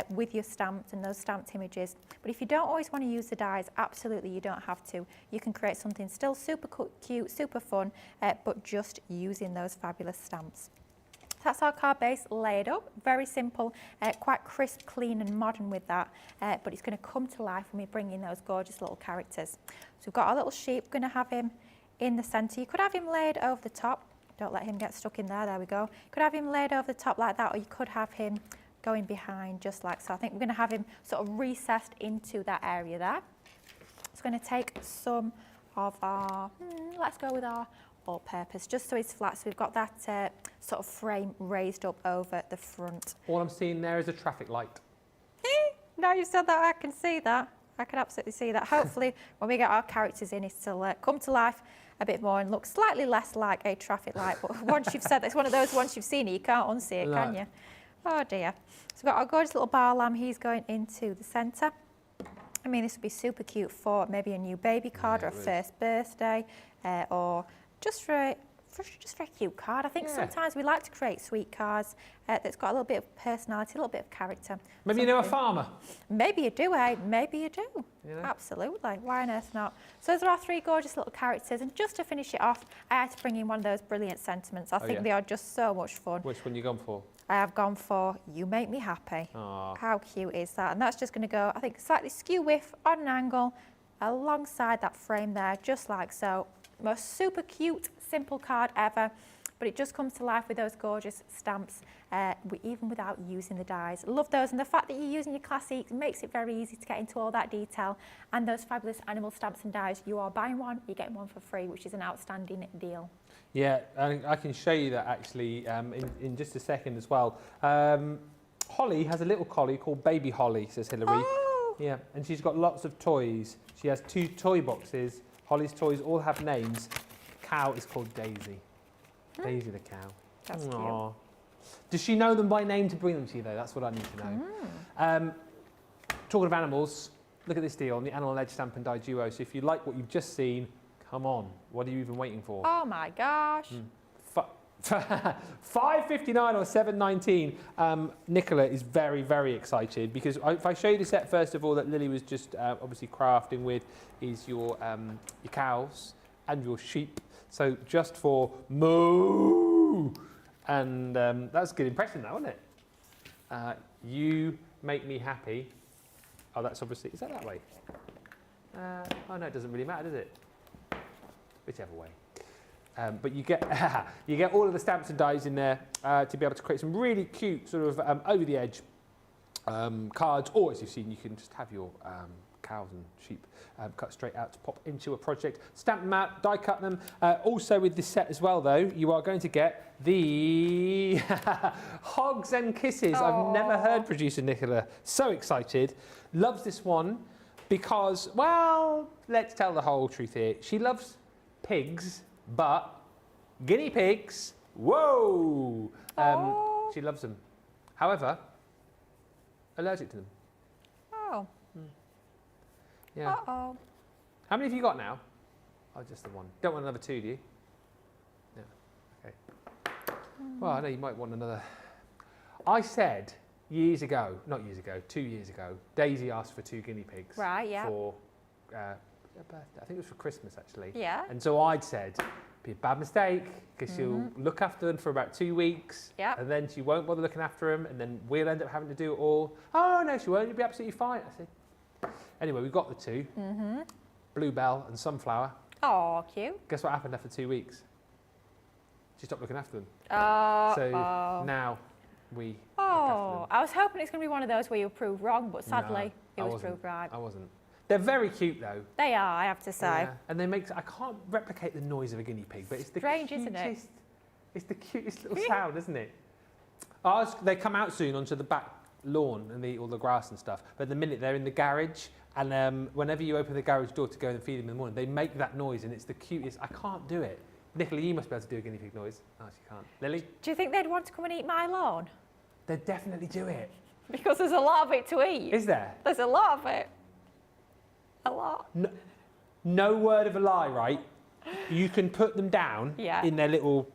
Speaker 2: with your stamps and those stamped images. But if you don't always want to use the dies, absolutely you don't have to. You can create something still super cute, super fun, but just using those fabulous stamps. That's our card base laid up, very simple, quite crisp, clean and modern with that, but it's going to come to life when we bring in those gorgeous little characters. So we've got our little sheep, going to have him in the centre. You could have him laid over the top, don't let him get stuck in there, there we go. You could have him laid over the top like that, or you could have him going behind just like so. I think we're going to have him sort of recessed into that area there. It's going to take some of our, let's go with our all-purpose, just so it's flat, so we've got that sort of frame raised up over the front.
Speaker 1: All I'm seeing there is a traffic light.
Speaker 2: Now you've said that, I can see that. I can absolutely see that. Hopefully, when we get our characters in, it'll come to life a bit more and look slightly less like a traffic light. But once you've said that, it's one of those, once you've seen it, you can't unsee it, can you? Oh dear. So we've got our gorgeous little bar lamb. He's going into the centre. I mean, this would be super cute for maybe a new baby card or a first birthday, or just for just for a cute card. I think
Speaker 1: Yeah.
Speaker 2: sometimes we like to create sweet cards that's got a little bit of personality, a little bit of character.
Speaker 1: Maybe you know a farmer.
Speaker 2: Maybe you do, eh? Maybe you do.
Speaker 1: You know?
Speaker 2: Absolutely. Why on earth not? So there are 3 gorgeous little characters, and just to finish it off, I had to bring in one of those brilliant sentiments. I think they are just so much fun.
Speaker 1: Which one you gone for?
Speaker 2: I have gone for "You Make Me Happy."
Speaker 1: Aww.
Speaker 2: How cute is that? And that's just going to go, I think, slightly skew width on an angle alongside that frame there, just like so. Most super cute, simple card ever, but it just comes to life with those gorgeous stamps, even without using the dies. Love those, and the fact that you're using your Classiques makes it very easy to get into all that detail. And those fabulous animal stamps and dies, you are buying one, you're getting one for free, which is an outstanding deal.
Speaker 1: Yeah, I can show you that actually in just a second as well. Holly has a little collie called Baby Holly, says Hilary.
Speaker 2: Oh.
Speaker 1: Yeah, and she's got lots of toys. She has 2 toy boxes. Holly's toys all have names. Cow is called Daisy. Daisy the cow.
Speaker 2: That's
Speaker 1: Aww. Does she know them by name to bring them to you though? That's what I need to know. Talking of animals, look at this deal on the Animal Edge Stamp and Die Duo. So if you like what you've just seen, come on. What are you even waiting for?
Speaker 2: Oh my gosh.
Speaker 1: $5.59 or $7.19. Nicola is very, very excited because if I show you the set first of all that Lily was just obviously crafting with is your cows and your sheep. So just for moo, and that's a good impression, that, wasn't it? You make me happy. Oh, that's obviously, is that way? Oh no, it doesn't really matter, does it? Whichever way. But you get you get all of the stamps and dies in there to be able to create some really cute sort of over the edge cards. Or as you've seen, you can just have your cows and sheep cut straight out to pop into a project. Stamp them out, die cut them. Also with this set as well, though, you are going to get the Hogs and Kisses.
Speaker 2: Aww.
Speaker 1: I've never heard producer Nicola so excited. Loves this one because, well, let's tell the whole truth here. She loves pigs, but guinea pigs, whoa! She loves them. However, allergic to them.
Speaker 2: Oh.
Speaker 1: Yeah.
Speaker 2: Uh-oh.
Speaker 1: How many have you got now? Oh, just the one. Don't want another 2, do you? No. Okay. Well, I know you might want another. I said years ago, not years ago, 2 years ago, Daisy asked for 2 guinea pigs.
Speaker 2: Right, yeah.
Speaker 1: For her birthday. I think it was for Christmas, actually.
Speaker 2: Yeah.
Speaker 1: And so I'd said, be a bad mistake, because she'll look after them for about 2 weeks.
Speaker 2: Yeah.
Speaker 1: And then she won't bother looking after them, and then we'll end up having to do it all. Oh, no, she won't. You'll be absolutely fine. I said, anyway, we got the 2, Bluebell and Sunflower.
Speaker 2: Oh, cute.
Speaker 1: Guess what happened after 2 weeks? She stopped looking after them.
Speaker 2: Oh.
Speaker 1: So now we look after
Speaker 2: Oh,
Speaker 1: them.
Speaker 2: I was hoping it's going to be one of those where you were proved wrong, but sadly,
Speaker 1: No,
Speaker 2: it
Speaker 1: I
Speaker 2: was
Speaker 1: wasn't.
Speaker 2: proved right.
Speaker 1: I wasn't. They're very cute though.
Speaker 2: They are, I have to say.
Speaker 1: Yeah. And they make, I can't replicate the noise of a guinea pig, but it's the
Speaker 2: Strange,
Speaker 1: cutest,
Speaker 2: isn't it?
Speaker 1: It's the cutest little sound, isn't it? They come out soon onto the back lawn and they eat all the grass and stuff. But at the minute they're in the garage, and whenever you open the garage door to go and feed them in the morning, they make that noise, and it's the cutest. I can't do it. Nicola, you must be able to do a guinea pig noise. Oh, she can't. Lily?
Speaker 2: Do you think they'd want to come and eat my lawn?
Speaker 1: They'd definitely do it.
Speaker 2: Because there's a lot of it to eat.
Speaker 1: Is there?
Speaker 2: There's a lot of it. A lot.
Speaker 1: No word of a lie, right? You can put them down
Speaker 2: Yeah.
Speaker 1: in their little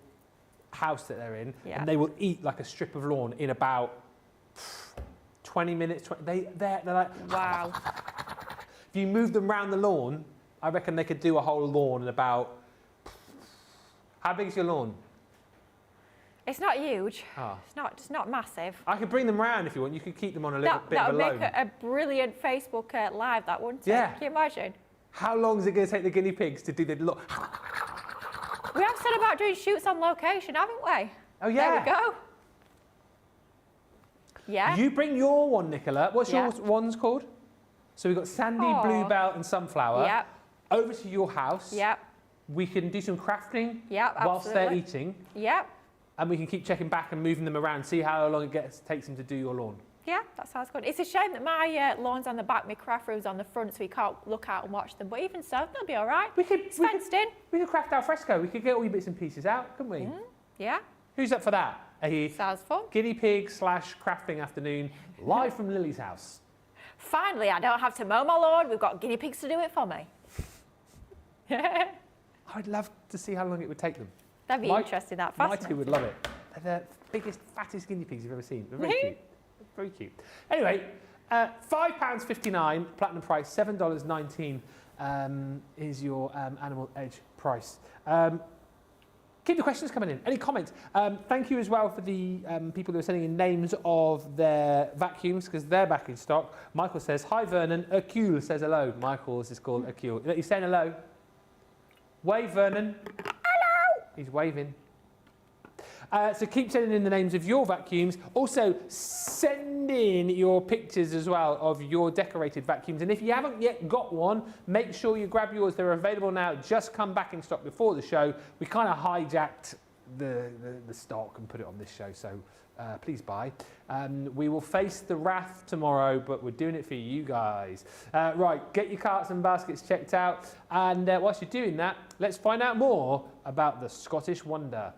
Speaker 1: house that they're in,
Speaker 2: Yeah.
Speaker 1: and they will eat like a strip of lawn in about 20 minutes. They're like,
Speaker 2: Wow.
Speaker 1: if you move them round the lawn, I reckon they could do a whole lawn in about. How big is your lawn?
Speaker 2: It's not huge.
Speaker 1: Oh.
Speaker 2: It's not massive.
Speaker 1: I could bring them round if you want. You could keep them on a little bit
Speaker 2: That
Speaker 1: of
Speaker 2: would
Speaker 1: a
Speaker 2: make
Speaker 1: loan.
Speaker 2: a brilliant Facebook Live, that wouldn't it?
Speaker 1: Yeah.
Speaker 2: Can you imagine?
Speaker 1: How long is it going to take the guinea pigs to do the look?
Speaker 2: We have said about doing shoots on location, haven't we?
Speaker 1: Oh yeah.
Speaker 2: There we go. Yeah.
Speaker 1: You bring your one, Nicola. What's
Speaker 2: Yeah.
Speaker 1: your one's called? So we've got Sandy,
Speaker 2: Aw.
Speaker 1: Bluebell and Sunflower.
Speaker 2: Yep.
Speaker 1: Over to your house.
Speaker 2: Yep.
Speaker 1: We can do some crafting
Speaker 2: Yep.
Speaker 1: whilst they're
Speaker 2: Absolutely.
Speaker 1: eating.
Speaker 2: Yep.
Speaker 1: And we can keep checking back and moving them around, see how long it takes them to do your lawn.
Speaker 2: Yeah, that sounds good. It's a shame that my lawn's on the back, my craft room's on the front, so we can't look out and watch them. But even so, they'll be all right. It's fenced in.
Speaker 1: We could craft al fresco. We could get all your bits and pieces out, couldn't we?
Speaker 2: Yeah,
Speaker 1: Who's up for that? A
Speaker 2: sounds fun.
Speaker 1: guinea pig / crafting afternoon live from Lily's house.
Speaker 2: Finally, I don't have to mow my lawn. We've got guinea pigs to do it for me.
Speaker 1: I'd love to see how long it would take them.
Speaker 2: That'd be interesting, that.
Speaker 1: My two would love it. They're the biggest, fattest guinea pigs you've ever seen. They're very cute. Very cute. Anyway, £5.59 platinum price, $7.19 is your Animal Edge price. Keep the questions coming in. Any comments? Thank you as well for the people who are sending in names of their vacuums, because they're back in stock. Michael says, hi Vernon. Hercule says hello. Michael's is called Hercule. He's saying hello. Wave, Vernon. Hello. He's waving. So keep sending in the names of your vacuums. Also, send in your pictures as well of your decorated vacuums. And if you haven't yet got one, make sure you grab yours. They're available now. Just come back in stock before the show. We kind of hijacked the stock and put it on this show, so please buy. We will face the wrath tomorrow, but we're doing it for you guys. Right, get your carts and baskets checked out. And whilst you're doing that, let's find out more about the Scottish Wonder.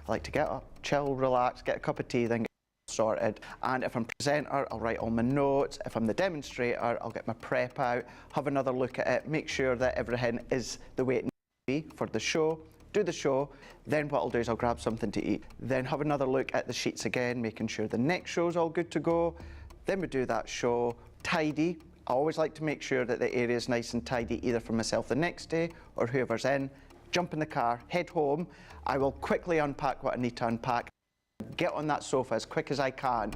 Speaker 3: I like to get up, chill, relax, get a cup of tea, then get sorted. And if I'm presenter, I'll write all my notes. If I'm the demonstrator, I'll get my prep out, have another look at it, make sure that everything is the way it needs to be for the show, do the show. Then what I'll do is I'll grab something to eat. Then have another look at the sheets again, making sure the next show's all good to go. Then we do that show, tidy. I always like to make sure that the area is nice and tidy, either for myself the next day or whoever's in. Jump in the car, head home. I will quickly unpack what I need to unpack, get on that sofa as quick as I can.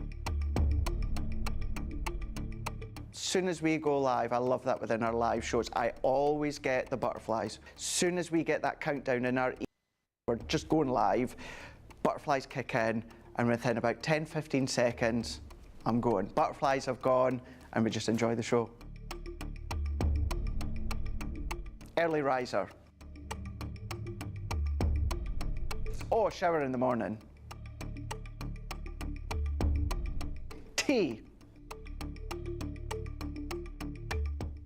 Speaker 3: As soon as we go live, I love that within our live shows, I always get the butterflies. As soon as we get that countdown in our we're just going live, butterflies kick in, and within about 10-15 seconds, I'm going. Butterflies have gone, and we just enjoy the show. Early riser. Oh, shower in the morning. Tea.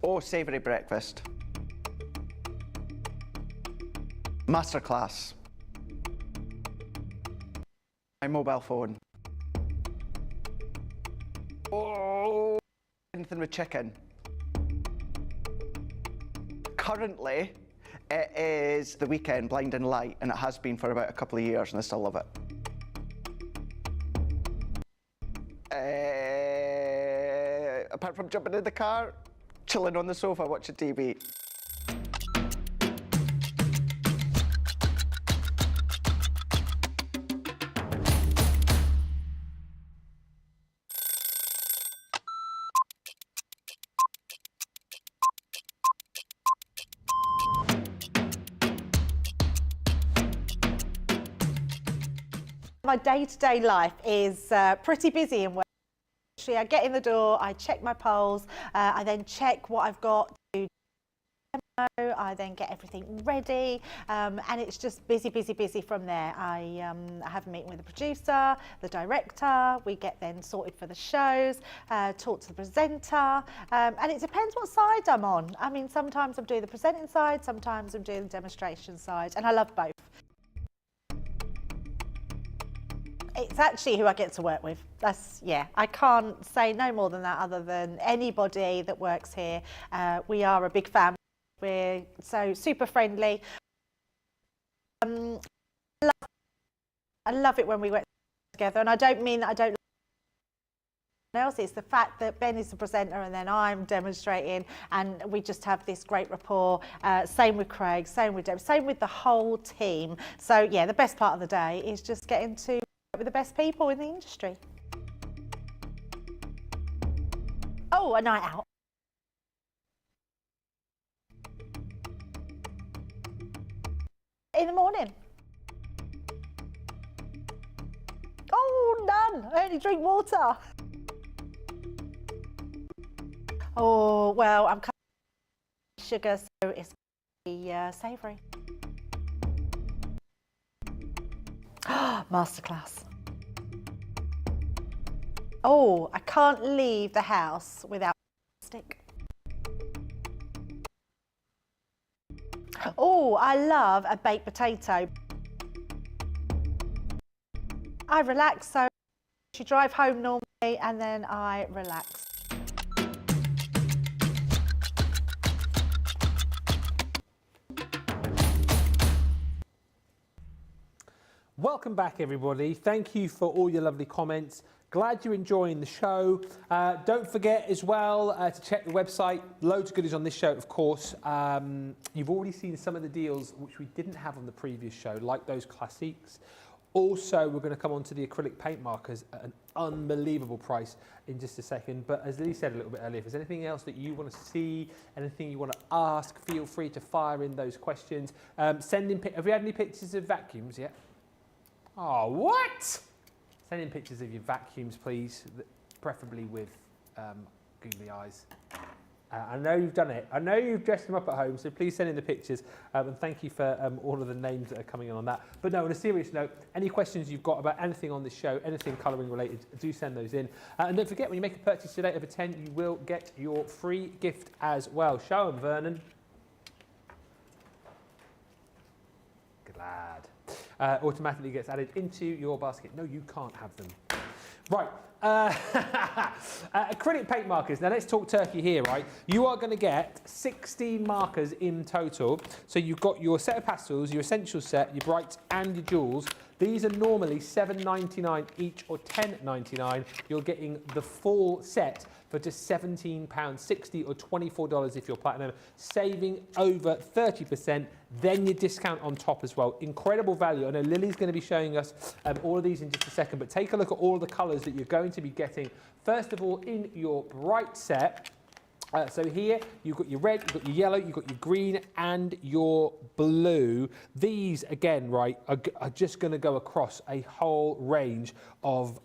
Speaker 3: Oh, savoury breakfast. Masterclass. My mobile phone. Oh, anything with chicken. Currently, it is the weekend, Blinding Light, and it has been for about a couple of years, and I still love it. Apart from jumping in the car, chilling on the sofa, watching TV.
Speaker 4: My day-to-day life is pretty busy in work. I get in the door, I check my polls, I then check what I've got to demo, I then get everything ready, and it's just busy from there. I have a meeting with the producer, the director, we get then sorted for the shows, talk to the presenter, and it depends what side I'm on. I mean, sometimes I'm doing the presenting side, sometimes I'm doing the demonstration side, and I love both. It's actually who I get to work with. Yeah, I can't say no more than that other than anybody that works here. We are a big family. We're so super friendly. I love it when we work together, and I don't mean that I don't love anyone else. It's the fact that Ben is the presenter and then I'm demonstrating, and we just have this great rapport. Same with Craig, same with Deb, same with the whole team. So yeah, the best part of the day is just getting to with the best people in the industry. Oh, a night out. In the morning. Oh, none. I only drink water. Oh, well, I'm cutting sugar, so it's going to be savoury. Masterclass. Oh, I can't leave the house without a stick. Oh, I love a baked potato. I relax so You drive home normally and then I relax.
Speaker 1: Welcome back, everybody. Thank you for all your lovely comments. Glad you're enjoying the show. Don't forget as well to check the website. Loads of goodies on this show, of course. You've already seen some of the deals which we didn't have on the previous show, like those Classiques. Also, we're going to come on to the acrylic paint markers at an unbelievable price in just a second. But as Lily said a little bit earlier, if there's anything else that you want to see, anything you want to ask, feel free to fire in those questions. Have you had any pictures of vacuums yet? Oh, what? Send in pictures of your vacuums, please, preferably with googly eyes. I know you've done it. I know you've dressed them up at home, so please send in the pictures. And thank you for all of the names that are coming in on that. But no, on a serious note, any questions you've got about anything on this show, anything colouring related, do send those in. And don't forget, when you make a purchase today over 10, you will get your free gift as well. Show them, Vernon. Glad. Automatically gets added into your basket. No, you can't have them. Right. Acrylic paint markers. Now let's talk turkey here, right? You are going to get 16 markers in total. So you've got your set of pastels, your essentials set, your brights and your jewels. These are normally $7.99 each or $10.99. You're getting the full set for just £17.60 or $24 if you're platinum, saving over 30%, then your discount on top as well. Incredible value. I know Lily's going to be showing us all of these in just a second, but take a look at all the colours that you're going to be getting. First of all, in your bright set, so here you've got your red, you've got your yellow, you've got your green and your blue. These again, right, are just going to go across a whole range of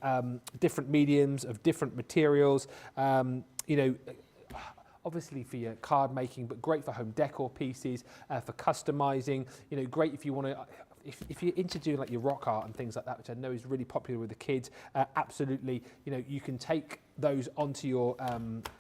Speaker 1: different mediums, of different materials. You know, obviously for your card making, but great for home decor pieces, for customizing. You know, great if you want to. If you're into doing like your rock art and things like that, which I know is really popular with the kids, absolutely, you know, you can take those onto your,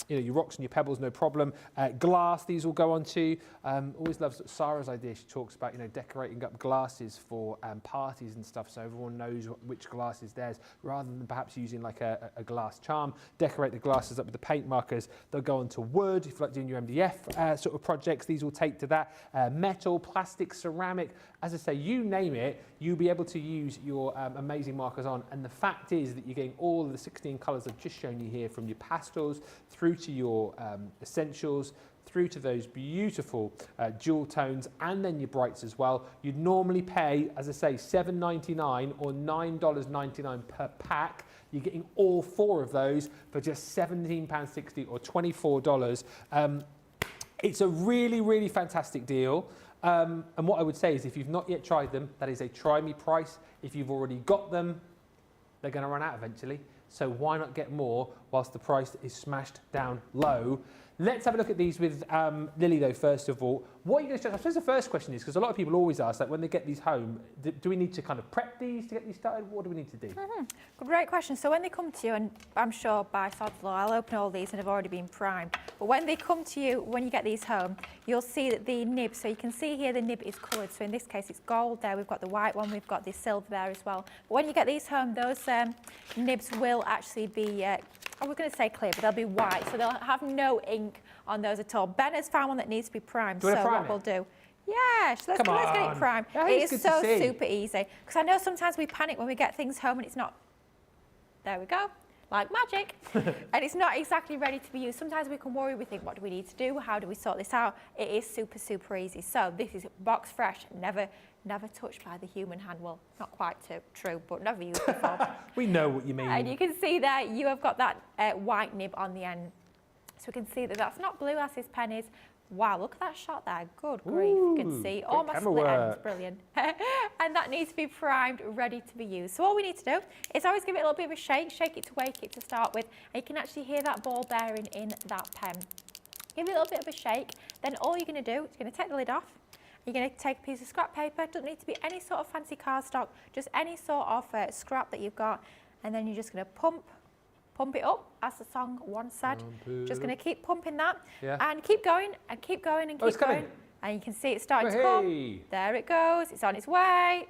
Speaker 1: you know, your rocks and your pebbles, no problem. Glass, these will go onto. Always loves Sarah's idea. She talks about, you know, decorating up glasses for parties and stuff, so everyone knows which glass is theirs, rather than perhaps using like a glass charm. Decorate the glasses up with the paint markers. They'll go onto wood. If you like doing your MDF sort of projects, these will take to that. Metal, plastic, ceramic. As I say, you name it, you'll be able to use your amazing markers on. And the fact is that you're getting all of the 16 colours I've just shown you here, from your pastels through to your essentials, through to those beautiful jewel tones, and then your brights as well. You'd normally pay, as I say, $7.99 or $9.99 per pack. You're getting all four of those for just £17.60 or $24. It's a really, really fantastic deal. And what I would say is, if you've not yet tried them, that is a try me price. If you've already got them, they're going to run out eventually. So why not get more whilst the price is smashed down low? Let's have a look at these with Lily, though, first of all. What are you going to, I suppose the first question is, because a lot of people always ask, like, when they get these home, do we need to kind of prep these to get these started? What do we need to do?
Speaker 2: Great question. So when they come to you, and I'm sure by sod's law, I'll open all these and have already been primed. But when they come to you, when you get these home, you'll see that the nib, so you can see here the nib is coloured. So in this case, it's gold there. We've got the white one. We've got the silver there as well. But when you get these home, those nibs will actually be, I was going to say clear, but they'll be white. So they'll have no ink on those at all. Ben has found one that needs to be primed. So what we'll do. Yeah, so let's get it primed. It is so super easy. Because I know sometimes we panic when we get things home and it's not, there we go, like magic. And it's not exactly ready to be used. Sometimes we can worry, we think, what do we need to do? How do we sort this out? It is super, super easy. So this is box fresh, never touched by the human hand. Well, not quite true, but never used before.
Speaker 1: We know what you mean.
Speaker 2: And you can see there, you have got that white nib on the end. So we can see that that's not blue as this pen is. Wow, look at that shot there. Good grief. You can see all my split ends. Brilliant. And that needs to be primed, ready to be used. So all we need to do is always give it a little bit of a shake it to wake it to start with. And you can actually hear that ball bearing in that pen. Give it a little bit of a shake. Then all you're going to do is you're going to take the lid off. You're going to take a piece of scrap paper. It doesn't need to be any sort of fancy cardstock, just any sort of scrap that you've got. And then you're just going to pump it up, as the song once said. Just going to keep pumping that and keep going and keep going and keep going. And you can see it starting to come. There it goes. It's on its way.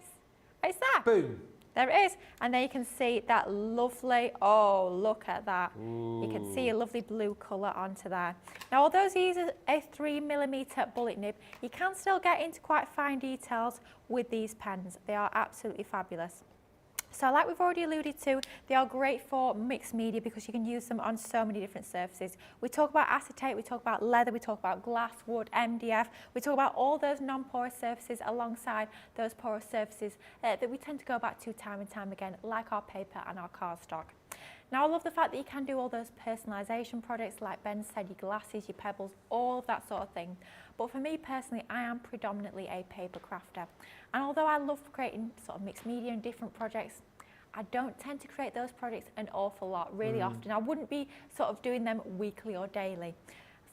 Speaker 2: It's there.
Speaker 1: Boom.
Speaker 2: There it is. And there you can see that lovely, oh, look at that.
Speaker 1: Ooh.
Speaker 2: You can see a lovely blue colour onto there. Now, although you use a 3mm bullet nib, you can still get into quite fine details with these pens. They are absolutely fabulous. So like we've already alluded to, they are great for mixed media because you can use them on so many different surfaces. We talk about acetate, we talk about leather, we talk about glass, wood, MDF. We talk about all those non-porous surfaces alongside those porous surfaces that we tend to go back to time and time again, like our paper and our cardstock. Now, I love the fact that you can do all those personalisation products like Ben said, your glasses, your pebbles, all of that sort of thing. But for me personally, I am predominantly a paper crafter. And although I love creating sort of mixed media and different projects, I don't tend to create those projects an awful lot, really often. I wouldn't be sort of doing them weekly or daily.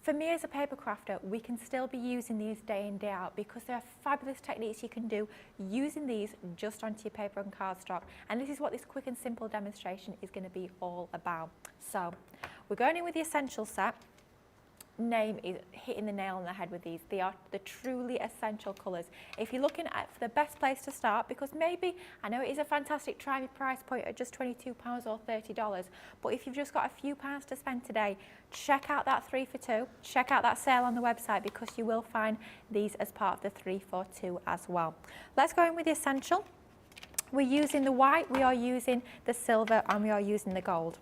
Speaker 2: For me as a paper crafter, we can still be using these day in, day out because there are fabulous techniques you can do using these just onto your paper and cardstock. And this is what this quick and simple demonstration is going to be all about. So we're going in with the essential set. Name is hitting the nail on the head with these. They are the truly essential colours. If you're looking at the best place to start, because maybe, I know it is a fantastic try me price point at just £22 or $30, but if you've just got a few pounds to spend today, check out that 3 for 2, check out that sale on the website because you will find these as part of the 3 for 2 as well. Let's go in with the essential. We're using the white, we are using the silver, and we are using the gold.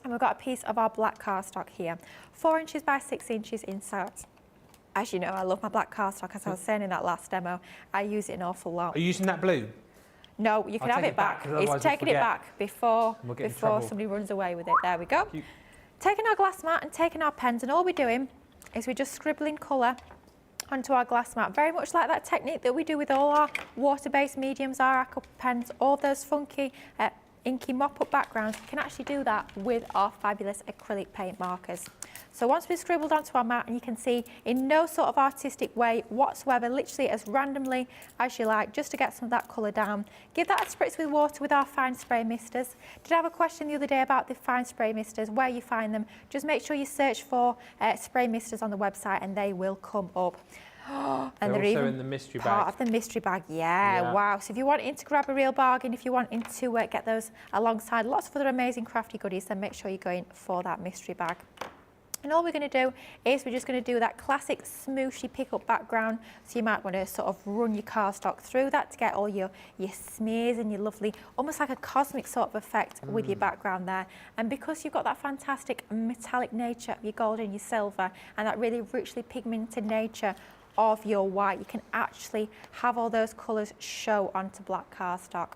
Speaker 2: And we've got a piece of our black cardstock here, 4 inches by 6 inches inside. As you know, I love my black cardstock, as I was saying in that last demo. I use it an awful lot.
Speaker 1: Are you using that blue?
Speaker 2: No, you can have it back. It's taking it back before somebody runs away with it. There we go.
Speaker 1: Cute.
Speaker 2: Taking our glass mat and taking our pens, and all we're doing is we're just scribbling colour onto our glass mat, very much like that technique that we do with all our water-based mediums, our aqua pens, all those funky inky mop-up backgrounds. We can actually do that with our fabulous acrylic paint markers. So once we've scribbled onto our mat, and you can see in no sort of artistic way whatsoever, literally as randomly as you like, just to get some of that colour down. Give that a spritz with water with our fine spray misters. Did I have a question the other day about the fine spray misters, where you find them? Just make sure you search for spray misters on the website and they will come up. And
Speaker 1: they're
Speaker 2: even
Speaker 1: also in the mystery bag.
Speaker 2: Part of the mystery bag, yeah, wow. So if you're wanting to grab a real bargain, if you're wanting to get those alongside lots of other amazing crafty goodies, then make sure you're going for that mystery bag. And all we're going to do is we're just going to do that classic smooshy pick-up background. So you might want to sort of run your cardstock through that to get all your smears and your lovely, almost like a cosmic sort of effect with your background there. And because you've got that fantastic metallic nature of your gold and your silver and that really richly pigmented nature of your white, you can actually have all those colours show onto black cardstock.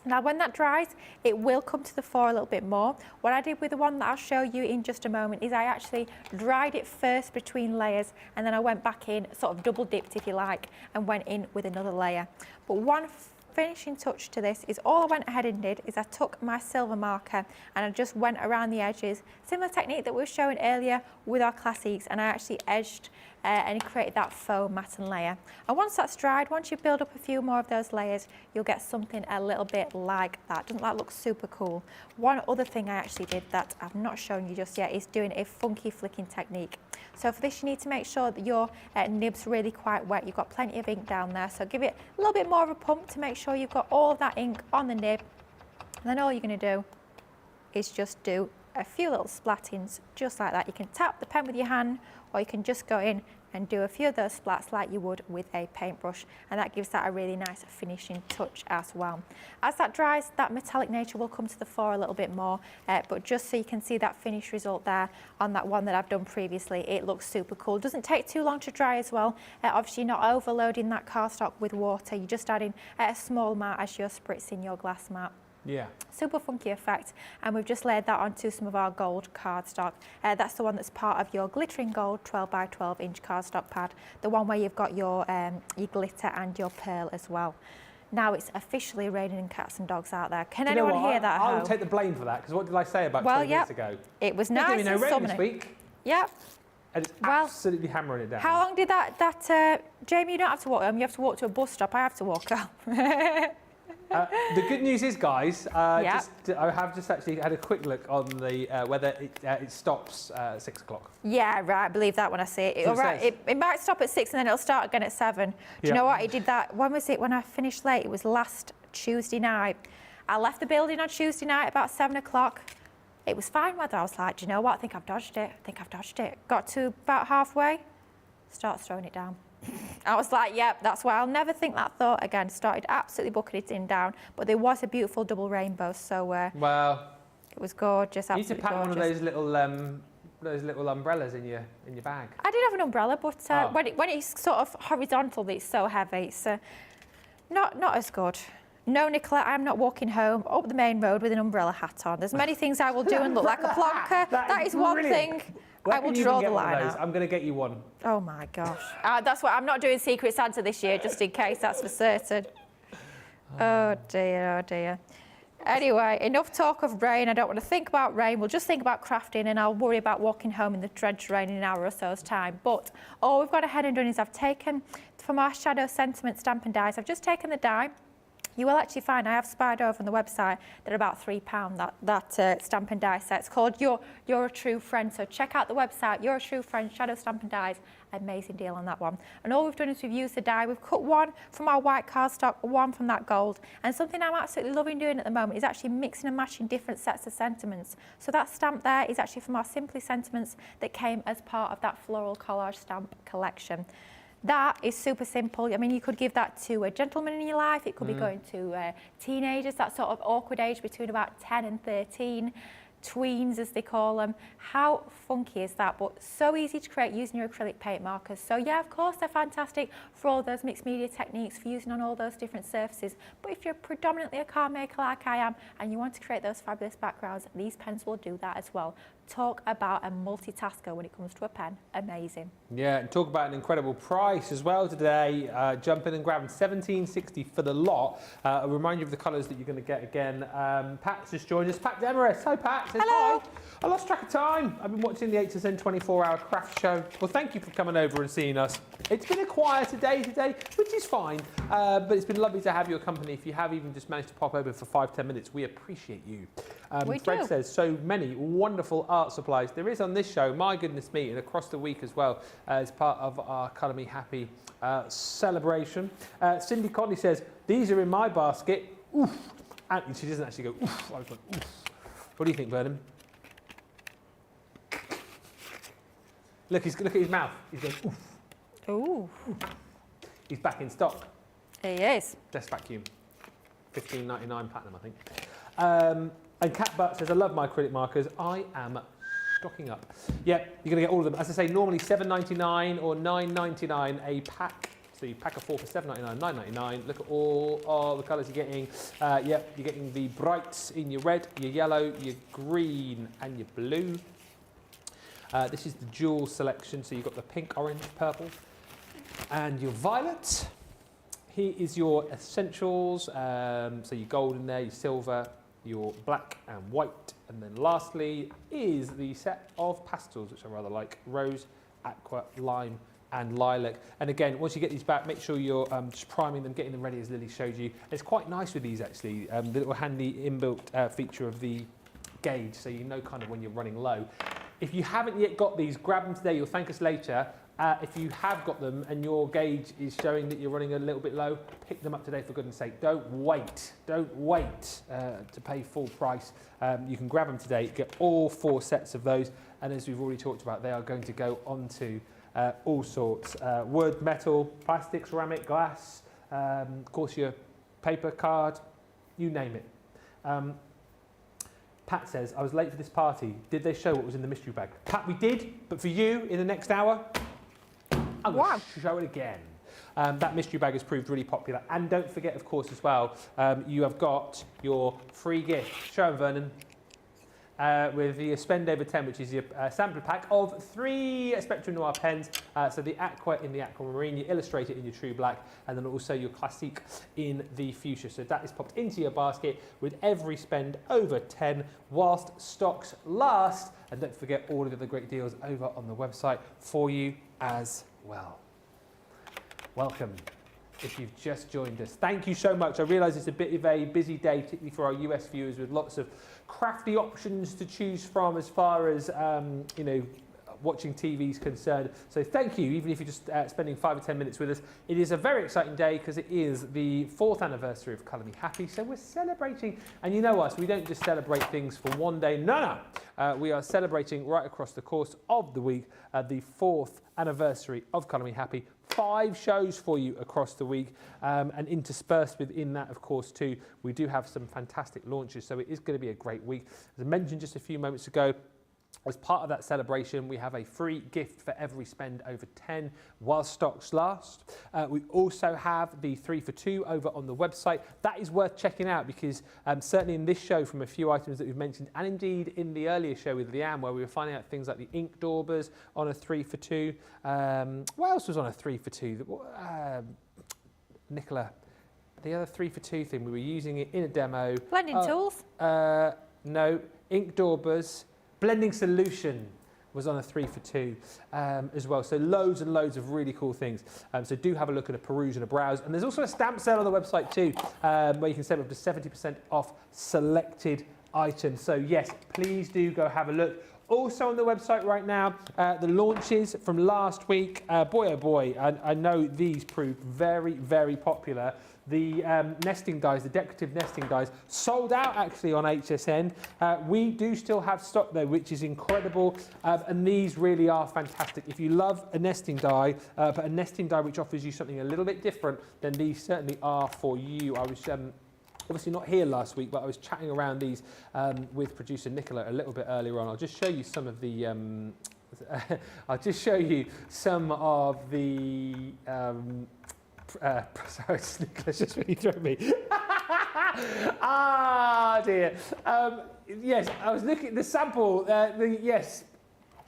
Speaker 2: Now when that dries, it will come to the fore a little bit more. What I did with the one that I'll show you in just a moment is I actually dried it first between layers, and then I went back in, sort of double dipped if you like, and went in with another layer. But one finishing touch to this is all I went ahead and did is I took my silver marker and I just went around the edges, similar technique that we were showing earlier with our Classiques, and I actually edged and created that faux matten layer. And once that's dried, once you build up a few more of those layers, you'll get something a little bit like that. Doesn't that look super cool? One other thing I actually did that I've not shown you just yet is doing a funky flicking technique. So for this, you need to make sure that your nib's really quite wet. You've got plenty of ink down there, so give it a little bit more of a pump to make sure you've got all of that ink on the nib. And then all you're going to do is just do a few little splattings just like that. You can tap the pen with your hand, or you can just go in and do a few of those splats like you would with a paintbrush, and that gives that a really nice finishing touch as well. As that dries, that metallic nature will come to the fore a little bit more, but just so you can see that finished result there on that one that I've done previously, it looks super cool. Doesn't take too long to dry as well. Obviously you're not overloading that cardstock with water, you're just adding a small amount as you're spritzing your glass mat.
Speaker 1: Yeah.
Speaker 2: Super funky effect, and we've just laid that onto some of our gold cardstock. That's the one that's part of your glittering gold 12 by 12 inch cardstock pad, the one where you've got your glitter and your pearl as well. Now it's officially raining cats and dogs out there. Can anyone hear that at home?
Speaker 1: I'll take the blame for that, because what did I say about 20 minutes ago?
Speaker 2: It was nice and
Speaker 1: rain this week.
Speaker 2: Yep.
Speaker 1: And it's absolutely hammering it down.
Speaker 2: How long did that Jamie, you don't have to walk home, you have to walk to a bus stop. I have to walk home.
Speaker 1: The good news is, guys, I have just actually had a quick look on the whether it stops at 6 o'clock.
Speaker 2: Yeah, right. I believe that when I see it. It might stop at 6 and then it'll start again at 7. Do you know what? It did that. When was it? When I finished late? It was last Tuesday night. I left the building on Tuesday night about 7 o'clock. It was fine weather. I was like, do you know what? I think I've dodged it. Got to about halfway, started throwing it down. I was like, yep, that's why I'll never think that thought again. Started absolutely bucketing it down, but there was a beautiful double rainbow, so
Speaker 1: wow,
Speaker 2: it was gorgeous.
Speaker 1: You need to
Speaker 2: Absolutely
Speaker 1: pack
Speaker 2: gorgeous.
Speaker 1: one of those little umbrellas in your bag.
Speaker 2: I did have an umbrella, but when it's sort of horizontal, it's so heavy. It's not as good. No, Nicola, I'm not walking home up the main road with an umbrella hat on. There's many things I will do and look like a plonker. that is one thing. I will draw the line out.
Speaker 1: I'm going to get you one.
Speaker 2: Oh my gosh. That's what I'm not doing Secret Santa this year, just in case, that's for certain. Oh dear, oh dear. Anyway, enough talk of rain. I don't want to think about rain. We'll just think about crafting, and I'll worry about walking home in the drenched rain in an hour or so's time. But all we've got ahead and done is I've taken, from our Shadow Sentiment stamp and dies, I've just taken the die. You will actually find, I have spied over on the website, they're about £3, that stamp and die set. It's called You're a True Friend. So check out the website, You're a True Friend, Shadow Stamp and Dies. Amazing deal on that one. And all we've done is we've used the die. We've cut one from our white cardstock, one from that gold. And something I'm absolutely loving doing at the moment is actually mixing and matching different sets of sentiments. So that stamp there is actually from our Simply Sentiments that came as part of that floral collage stamp collection. That is super simple. I mean, you could give that to a gentleman in your life. It could be going to teenagers, that sort of awkward age between about 10 and 13. Tweens, as they call them. How funky is that? But so easy to create using your acrylic paint markers. So yeah, of course, they're fantastic for all those mixed media techniques, for using on all those different surfaces. But if you're predominantly a card maker like I am, and you want to create those fabulous backgrounds, these pens will do that as well. Talk about a multitasker when it comes to a pen. Amazing.
Speaker 1: Yeah, and talk about an incredible price as well today. Jump in and grab them, $17.60 for the lot. I'll remind you of the colours that you're going to get again. Pat's just joined us. Pat Demarest. Hi, Pat. Says
Speaker 2: hello.
Speaker 1: Hi. I lost track of time. I've been watching the 8 to 10 24-hour craft show. Well, thank you for coming over and seeing us. It's been a quieter day today, which is fine, but it's been lovely to have your company. If you have even just managed to pop over for 5-10 minutes, we appreciate you. Fred says, so many wonderful art supplies there is on this show, my goodness me, and across the week as well, as part of our Colour Me Happy celebration. Cindy Conley says, these are in my basket. Oof. And she doesn't actually go, oof. I was like, oof. What do you think, Vernon? Look at his mouth. He's going, oof.
Speaker 2: Ooh.
Speaker 1: He's back in stock.
Speaker 2: He is.
Speaker 1: Desk vacuum. $15.99 platinum, I think. And Cat Butt says, I love my acrylic markers. I am stocking up. Yeah, you're going to get all of them. As I say, normally $7.99 or $9.99 a pack. So you pack of 4 for $7.99, $9.99. Look at all the colours you're getting. You're getting the brights in your red, your yellow, your green and your blue. This is the jewel selection. So you've got the pink, orange, purple and your violet. Here is your essentials. So your gold in there, your silver, your black and white. And then lastly is the set of pastels, which I rather like. Rose, aqua, lime and lilac. And again, once you get these back, make sure you're just priming them, getting them ready as Lily showed you. It's quite nice with these actually, the little handy inbuilt feature of the gauge, so you know kind of when you're running low. If you haven't yet got these, grab them today, you'll thank us later. If you have got them and your gauge is showing that you're running a little bit low, pick them up today for goodness sake. Don't wait to pay full price. You can grab them today, get all 4 sets of those, and as we've already talked about, they are going to go onto all sorts. Wood, metal, plastic, ceramic, glass, of course your paper, card, you name it. Pat says, I was late for this party. Did they show what was in the mystery bag? Pat, we did, but for you, in the next hour, I'm going to show it again. That mystery bag has proved really popular. And don't forget, of course, as well, you have got your free gift. Show them, Vernon. With the Spend Over 10, which is your sampler pack of 3 Spectrum Noir pens. So the Aqua in the Aquamarine, your Illustrator in your True Black, and then also your Classique in the Fuchsia. So that is popped into your basket with every spend over 10 whilst stocks last. And don't forget all of the other great deals over on the website for you as well. Welcome. If you've just joined us, thank you so much. I realise it's a bit of a busy day, particularly for our US viewers, with lots of crafty options to choose from as far as, watching TV is concerned. So thank you, even if you're just spending 5 or 10 minutes with us. It is a very exciting day because it is the 4th anniversary of Colour Me Happy. So we're celebrating, and you know us, we don't just celebrate things for one day. No. We are celebrating right across the course of the week the 4th anniversary of Colour Me Happy. 5 shows for you across the week, and interspersed within that, of course, too, we do have some fantastic launches. So it is going to be a great week. As I mentioned just a few moments ago, as part of that celebration, we have a free gift for every spend over 10 while stocks last. We also have the 3 for 2 over on the website. That is worth checking out because certainly in this show, from a few items that we've mentioned, and indeed in the earlier show with Leanne, where we were finding out things like the ink daubers on a 3 for 2. What else was on a 3 for 2? Nicola, the other 3 for 2 thing, we were using it in a demo.
Speaker 2: Blending tools?
Speaker 1: No, ink daubers. Blending solution was on a 3 for 2 as well. So loads and loads of really cool things. So do have a look at a peruse and a browse. And there's also a stamp sale on the website too, where you can save up to 70% off selected items. So yes, please do go have a look. Also on the website right now, the launches from last week. Boy, oh boy, I know these proved very, very popular. The nesting dies, the decorative nesting dies, sold out actually on HSN. We do still have stock though, which is incredible. And these really are fantastic. If you love a nesting die, but a nesting die which offers you something a little bit different, then these certainly are for you. I was obviously not here last week, but I was chatting around these with producer Nicola a little bit earlier on. I'll just show you some of the sorry, Nicholas just really threw me. Ah, dear. Yes, I was looking at the sample. Yes,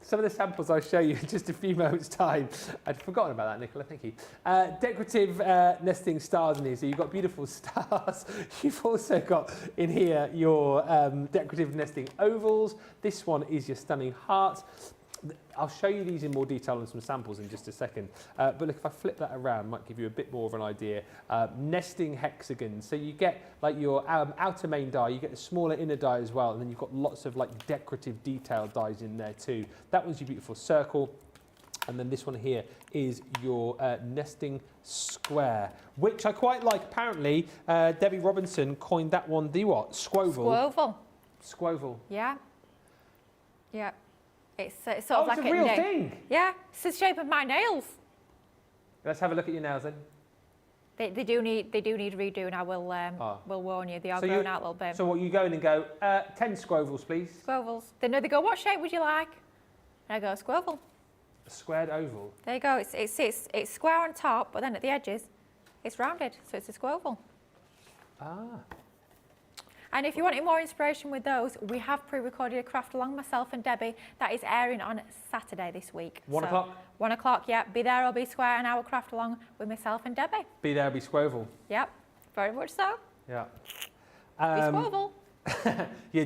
Speaker 1: some of the samples I'll show you in just a few moments' time. I'd forgotten about that, Nicola. Thank you. Decorative nesting stars in here. So you've got beautiful stars. You've also got in here your decorative nesting ovals. This one is your stunning heart. I'll show you these in more detail on some samples in just a second. But look, if I flip that around, might give you a bit more of an idea. Nesting hexagons. So you get like your outer main die, you get the smaller inner die as well, and then you've got lots of like decorative detailed dies in there too. That one's your beautiful circle. And then this one here is your nesting square, which I quite like. Apparently, Debbie Robinson coined that one the what? Squoval.
Speaker 2: Squoval.
Speaker 1: Squoval.
Speaker 2: Yeah. Yeah. It's sort of like
Speaker 1: it's a real thing.
Speaker 2: Yeah, it's the shape of my nails.
Speaker 1: Let's have a look at your nails then.
Speaker 2: They do need redoing. I will warn you. They are grown out a little bit.
Speaker 1: So what, you go in and go 10 squovals, please.
Speaker 2: Squovals. They go, what shape would you like? And I go, squoval.
Speaker 1: A squared oval.
Speaker 2: There you go. It's square on top, but then at the edges, it's rounded. So it's a squoval.
Speaker 1: Ah.
Speaker 2: And if you wanted more inspiration with those, we have pre-recorded a craft along, myself and Debbie, that is airing on Saturday this week.
Speaker 1: 1 o'clock?
Speaker 2: 1 o'clock, yeah. Be there or be square, an hour craft along with myself and Debbie.
Speaker 1: Be there, be squoval.
Speaker 2: Yep, very much so.
Speaker 1: Yeah.
Speaker 2: Be squoval.
Speaker 1: Yeah,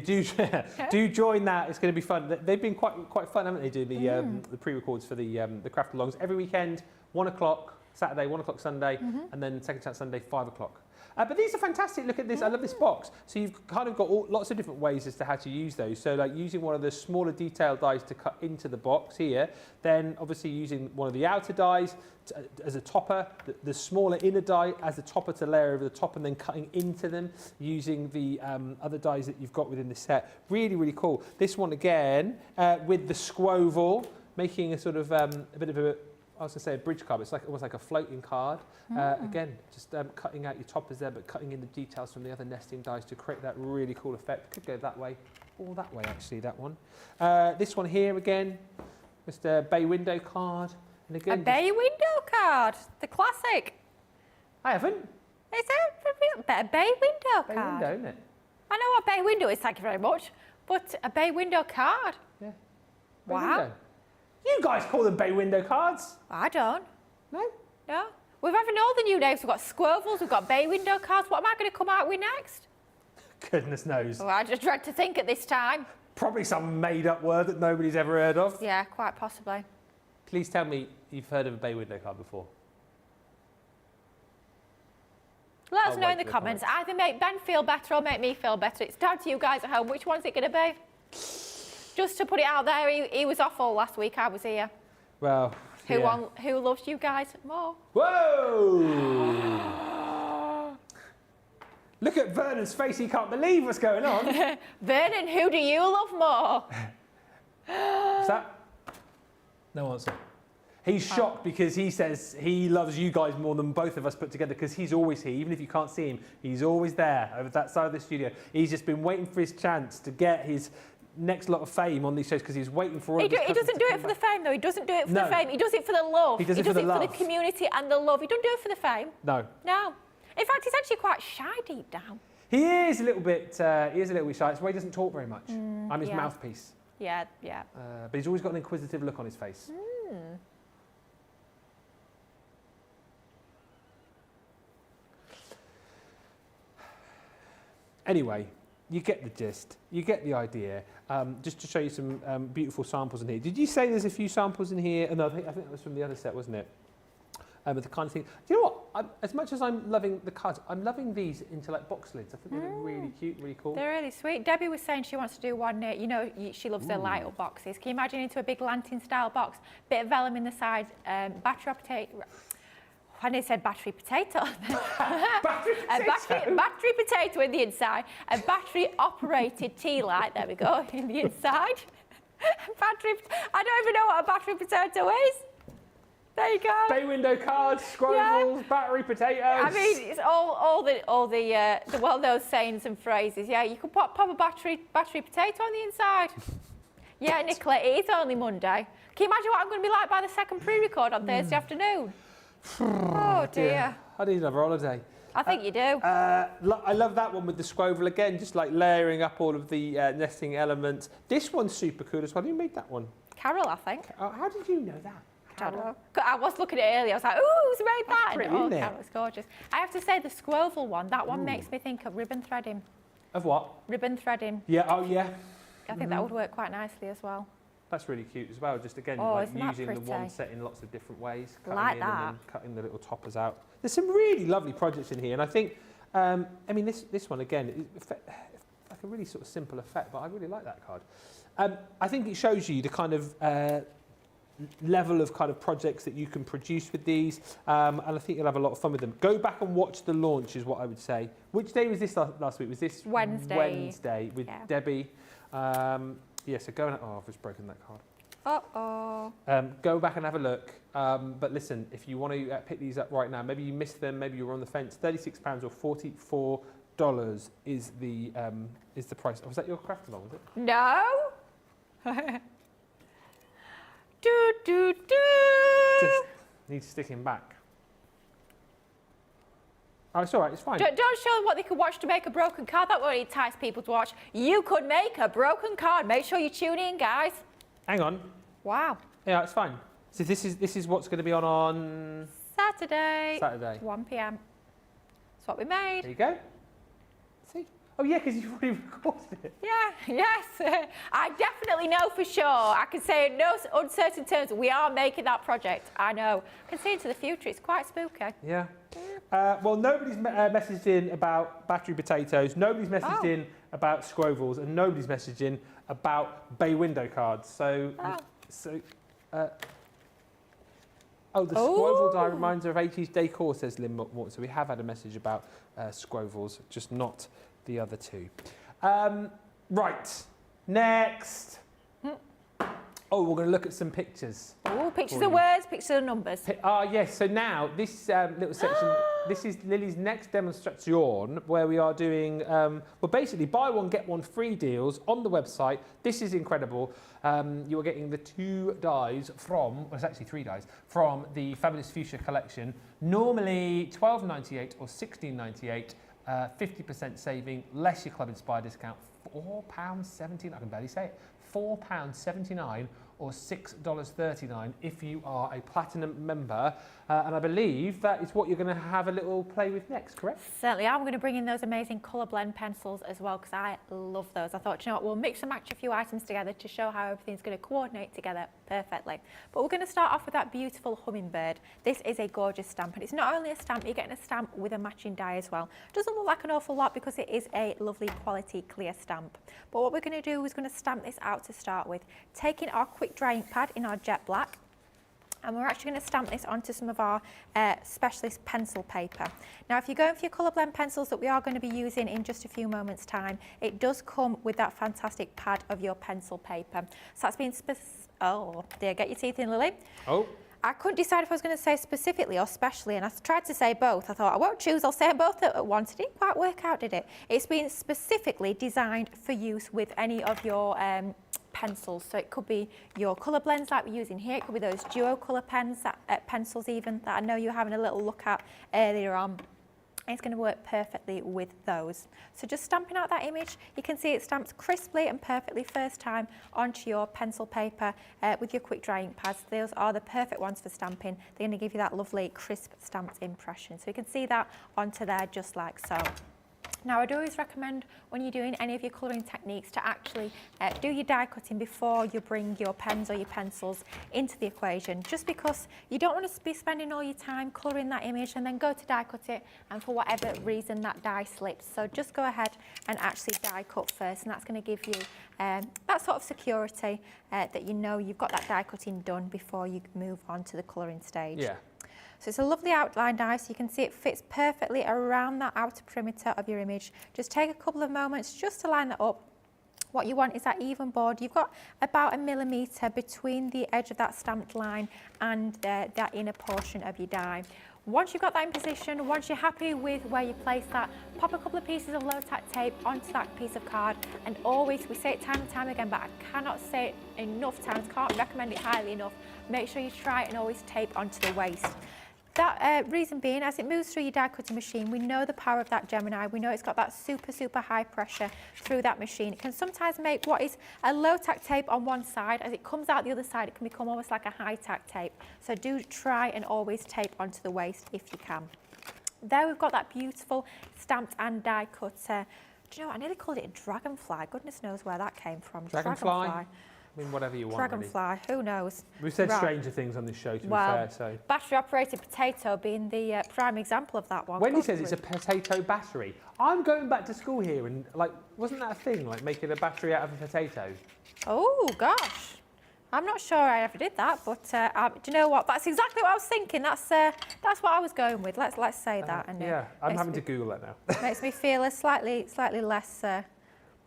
Speaker 1: do join that. It's going to be fun. They've been quite fun, haven't they, doing the pre-records for the craft alongs every weekend, 1 o'clock Saturday, 1 o'clock Sunday, and then second chance Sunday, 5 o'clock. But these are fantastic. Look at this. I love this box. So you've kind of got lots of different ways as to how to use those. So like using one of the smaller detailed dies to cut into the box here, then obviously using one of the outer dies as a topper, the smaller inner die as a topper to layer over the top, and then cutting into them using the other dies that you've got within the set. Really, really cool. This one again with the squoval, making a sort of a bit of a, I was going to say a bridge card, but it's like almost like a floating card. Again, just cutting out your toppers there, but cutting in the details from the other nesting dies to create that really cool effect. Could go that way, or that way actually, that one. This one here again, just a bay window card. And again,
Speaker 2: a bay window card, the classic.
Speaker 1: I haven't.
Speaker 2: Is it a bay window
Speaker 1: Bay
Speaker 2: card?
Speaker 1: window, isn't it?
Speaker 2: I know what bay window is, thank you very much, but a bay window card?
Speaker 1: Yeah. Bay
Speaker 2: Wow.
Speaker 1: window. You guys call them bay window cards?
Speaker 2: I don't.
Speaker 1: No?
Speaker 2: No. We've having all the new names. We've got squovals, we've got bay window cards. What am I going to come out with next?
Speaker 1: Goodness knows.
Speaker 2: Oh, I just dread to think at this time.
Speaker 1: Probably some made-up word that nobody's ever heard of.
Speaker 2: Yeah, quite possibly.
Speaker 1: Please tell me you've heard of a bay window card before.
Speaker 2: Let us
Speaker 1: I'll
Speaker 2: know
Speaker 1: wait
Speaker 2: in the
Speaker 1: for the
Speaker 2: comments. Either make Ben feel better or make me feel better. It's down to you guys at home. Which one's it going to be? Just to put it out there, he was off all last week. I was here.
Speaker 1: Well,
Speaker 2: Who loves you guys more?
Speaker 1: Whoa! Look at Vernon's face. He can't believe what's going on.
Speaker 2: Vernon, who do you love more?
Speaker 1: Is that? No answer. He's shocked because he says he loves you guys more than both of us put together because he's always here. Even if you can't see him, he's always there over that side of the studio. He's just been waiting for his chance to get his next lot of fame on these shows because he's waiting for all
Speaker 2: He
Speaker 1: of his
Speaker 2: doesn't do it for the fame, though. He doesn't do it for the fame. He does it for the love.
Speaker 1: He does it for the
Speaker 2: community and the love. He doesn't do it for the fame.
Speaker 1: No.
Speaker 2: No. In fact, he's actually quite shy deep down.
Speaker 1: He is a little bit. Shy. It's why he doesn't talk very much. I'm his mouthpiece.
Speaker 2: Yeah.
Speaker 1: But he's always got an inquisitive look on his face. Anyway, you get the gist. You get the idea. Just to show you some beautiful samples in here. Did you say there's a few samples in here? No, I think that was from the other set, wasn't it? With the kind of thing. Do you know what? As much as I'm loving the cards, I'm loving these into like box lids. I think they're really cute, really cool.
Speaker 2: They're really sweet. Debbie was saying she wants to do one. She loves the light up boxes. Can you imagine into a big lantern style box? Bit of vellum in the side. Battery potato. When they said battery potato, battery potato in the inside, a battery-operated tea light. There we go in the inside. I don't even know what a battery potato is. There you go.
Speaker 1: Bay window cards, scrolls, battery potatoes.
Speaker 2: I mean, it's all the well-known sayings and phrases. Yeah, you could pop a battery potato on the inside. Yeah, Nicola, it is only Monday. Can you imagine what I'm going to be like by the second pre-record on Thursday afternoon? Oh dear.
Speaker 1: I need another holiday.
Speaker 2: I think you do.
Speaker 1: I love that one with the scroval again, just like layering up all of the nesting elements. This one's super cool as well. Who made that one?
Speaker 2: Carol, I think.
Speaker 1: How did you know that?
Speaker 2: I don't know. I was looking at it earlier. I was like, ooh, who's made that?
Speaker 1: Pretty,
Speaker 2: Carol,
Speaker 1: isn't
Speaker 2: it's gorgeous. I have to say, the scroval one, that one makes me think of ribbon threading.
Speaker 1: Of what?
Speaker 2: Ribbon threading.
Speaker 1: Yeah, oh yeah.
Speaker 2: I think that would work quite nicely as well.
Speaker 1: That's really cute as well. Just again, using the one set in lots of different ways.
Speaker 2: Like that.
Speaker 1: And then cutting the little toppers out. There's some really lovely projects in here. And I think, I mean, this one again, it's like a really sort of simple effect, but I really like that card. I think it shows you the kind of level of kind of projects that you can produce with these. And I think you'll have a lot of fun with them. Go back and watch the launch is what I would say. Which day was this last week? Was this
Speaker 2: Wednesday?
Speaker 1: Wednesday with Debbie. Yeah, so go and... Oh, I've just broken that card.
Speaker 2: Uh-oh.
Speaker 1: Go back and have a look. But listen, if you want to pick these up right now, maybe you missed them, maybe you were on the fence, £36 or $44 is the price. Oh, was that your craft along, was it?
Speaker 2: No. Do.
Speaker 1: Just need sticking back. Oh, it's all right, it's fine.
Speaker 2: Don't show them what they could watch to make a broken card. That won't entice people to watch. You could make a broken card. Make sure you tune in, guys.
Speaker 1: Hang on.
Speaker 2: Wow.
Speaker 1: Yeah, it's fine. So this is what's going to be on
Speaker 2: Saturday.
Speaker 1: 1
Speaker 2: p.m. That's what we made.
Speaker 1: There you go. See? Oh yeah, because you've already recorded it.
Speaker 2: Yeah, yes. I definitely know for sure. I can say in no uncertain terms we are making that project. I know. I can see into the future. It's quite spooky.
Speaker 1: Yeah. Well, nobody's messaged in about battery potatoes. Nobody's messaged in about scrovels, and nobody's messaged in about bay window cards. So, the scroval die reminds her of 80s decor, says Lynn Morton. So we have had a message about scrovels, just not the other two. Right, next. Oh, we're going to look at some pictures.
Speaker 2: Oh, pictures of words, pictures of numbers.
Speaker 1: Yes, so now this little section, this is Lily's next demonstration where we are doing, well, basically buy one, get one free deals on the website. This is incredible. You are getting the 2 dies from, well, it's actually 3 dies, from the Fabulous Fuchsia collection. Normally $12.98 or $16.98, 50% saving, less your Club Inspired discount, £4.79, I can barely say it, £4.79 or $6.39 if you are a platinum member. And I believe that is what you're going to have a little play with next, correct?
Speaker 2: Certainly, I'm going to bring in those amazing colour blend pencils as well because I love those. I thought, you know what, we'll mix and match a few items together to show how everything's going to coordinate together perfectly. But we're going to start off with that beautiful hummingbird. This is a gorgeous stamp, and it's not only a stamp, you're getting a stamp with a matching die as well. It doesn't look like an awful lot because it is a lovely quality clear stamp. But what we're going to do is going to stamp this out to start with, taking our quick dry ink pad in our jet black. And we're actually going to stamp this onto some of our specialist pencil paper. Now, if you're going for your colour blend pencils that we are going to be using in just a few moments' time, it does come with that fantastic pad of your pencil paper. So that's been oh, dear, get your teeth in, Lily.
Speaker 1: Oh.
Speaker 2: I couldn't decide if I was going to say specifically or specially, and I tried to say both. I thought, I won't choose, I'll say them both at once. It didn't quite work out, did it? It's been specifically designed for use with any of your pencils. So it could be your colour blends like we're using here. It could be those duo colour pens, pencils even, that I know you're having a little look at earlier on. It's going to work perfectly with those. So just stamping out that image, you can see it stamps crisply and perfectly first time onto your pencil paper with your quick dry ink pads. Those are the perfect ones for stamping. They're going to give you that lovely crisp stamped impression. So you can see that onto there just like so. Now, I'd always recommend when you're doing any of your colouring techniques to actually do your die cutting before you bring your pens or your pencils into the equation, just because you don't want to be spending all your time colouring that image and then go to die cut it and for whatever reason that die slips. So just go ahead and actually die cut first, and that's going to give you that sort of security that you know you've got that die cutting done before you move on to the colouring stage.
Speaker 1: Yeah.
Speaker 2: So it's a lovely outline die, so you can see it fits perfectly around that outer perimeter of your image. Just take a couple of moments just to line that up. What you want is that even board. You've got about 1 millimetre between the edge of that stamped line and that inner portion of your die. Once you've got that in position, once you're happy with where you place that, pop a couple of pieces of low-tack tape onto that piece of card, and always, we say it time and time again, but I cannot say it enough times, can't recommend it highly enough, make sure you try and always tape onto the waist. That reason being, as it moves through your die cutting machine, we know the power of that Gemini. We know it's got that super, super high pressure through that machine. It can sometimes make what is a low tack tape on one side, as it comes out the other side, it can become almost like a high tack tape. So do try and always tape onto the waist if you can. There we've got that beautiful stamped and die cut. Do you know what? I nearly called it a dragonfly. Goodness knows where that came from.
Speaker 1: Dragonfly? I mean, whatever you want.
Speaker 2: Dragonfly,
Speaker 1: really.
Speaker 2: who knows?
Speaker 1: We've said stranger things on this show, to be fair. So
Speaker 2: battery-operated potato being the prime example of that one.
Speaker 1: Wendy says it's a potato battery. I'm going back to school here, and like, wasn't that a thing, like making a battery out of a potato?
Speaker 2: Oh gosh, I'm not sure I ever did that, but do you know what? That's exactly what I was thinking. That's what I was going with. Let's say that. And
Speaker 1: yeah, I'm having to Google that now.
Speaker 2: Makes me feel a slightly less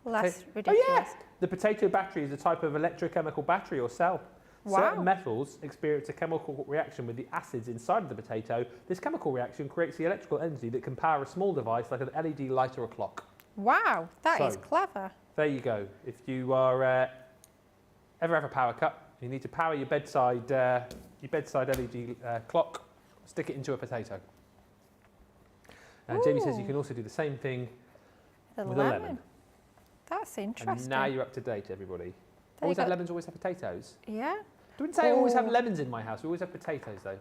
Speaker 2: ridiculous.
Speaker 1: Oh yeah. The potato battery is a type of electrochemical battery or cell.
Speaker 2: Wow.
Speaker 1: Certain metals experience a chemical reaction with the acids inside of the potato. This chemical reaction creates the electrical energy that can power a small device like an LED light or a clock.
Speaker 2: Wow, that is clever.
Speaker 1: There you go. If you are ever have a power cut, you need to power your bedside LED clock, stick it into a potato. Jamie says you can also do the same thing with a lemon.
Speaker 2: That's interesting.
Speaker 1: And now you're up to date, everybody. Always have lemons, always have potatoes.
Speaker 2: Yeah.
Speaker 1: I wouldn't say I always have lemons in my house. We always have potatoes, though.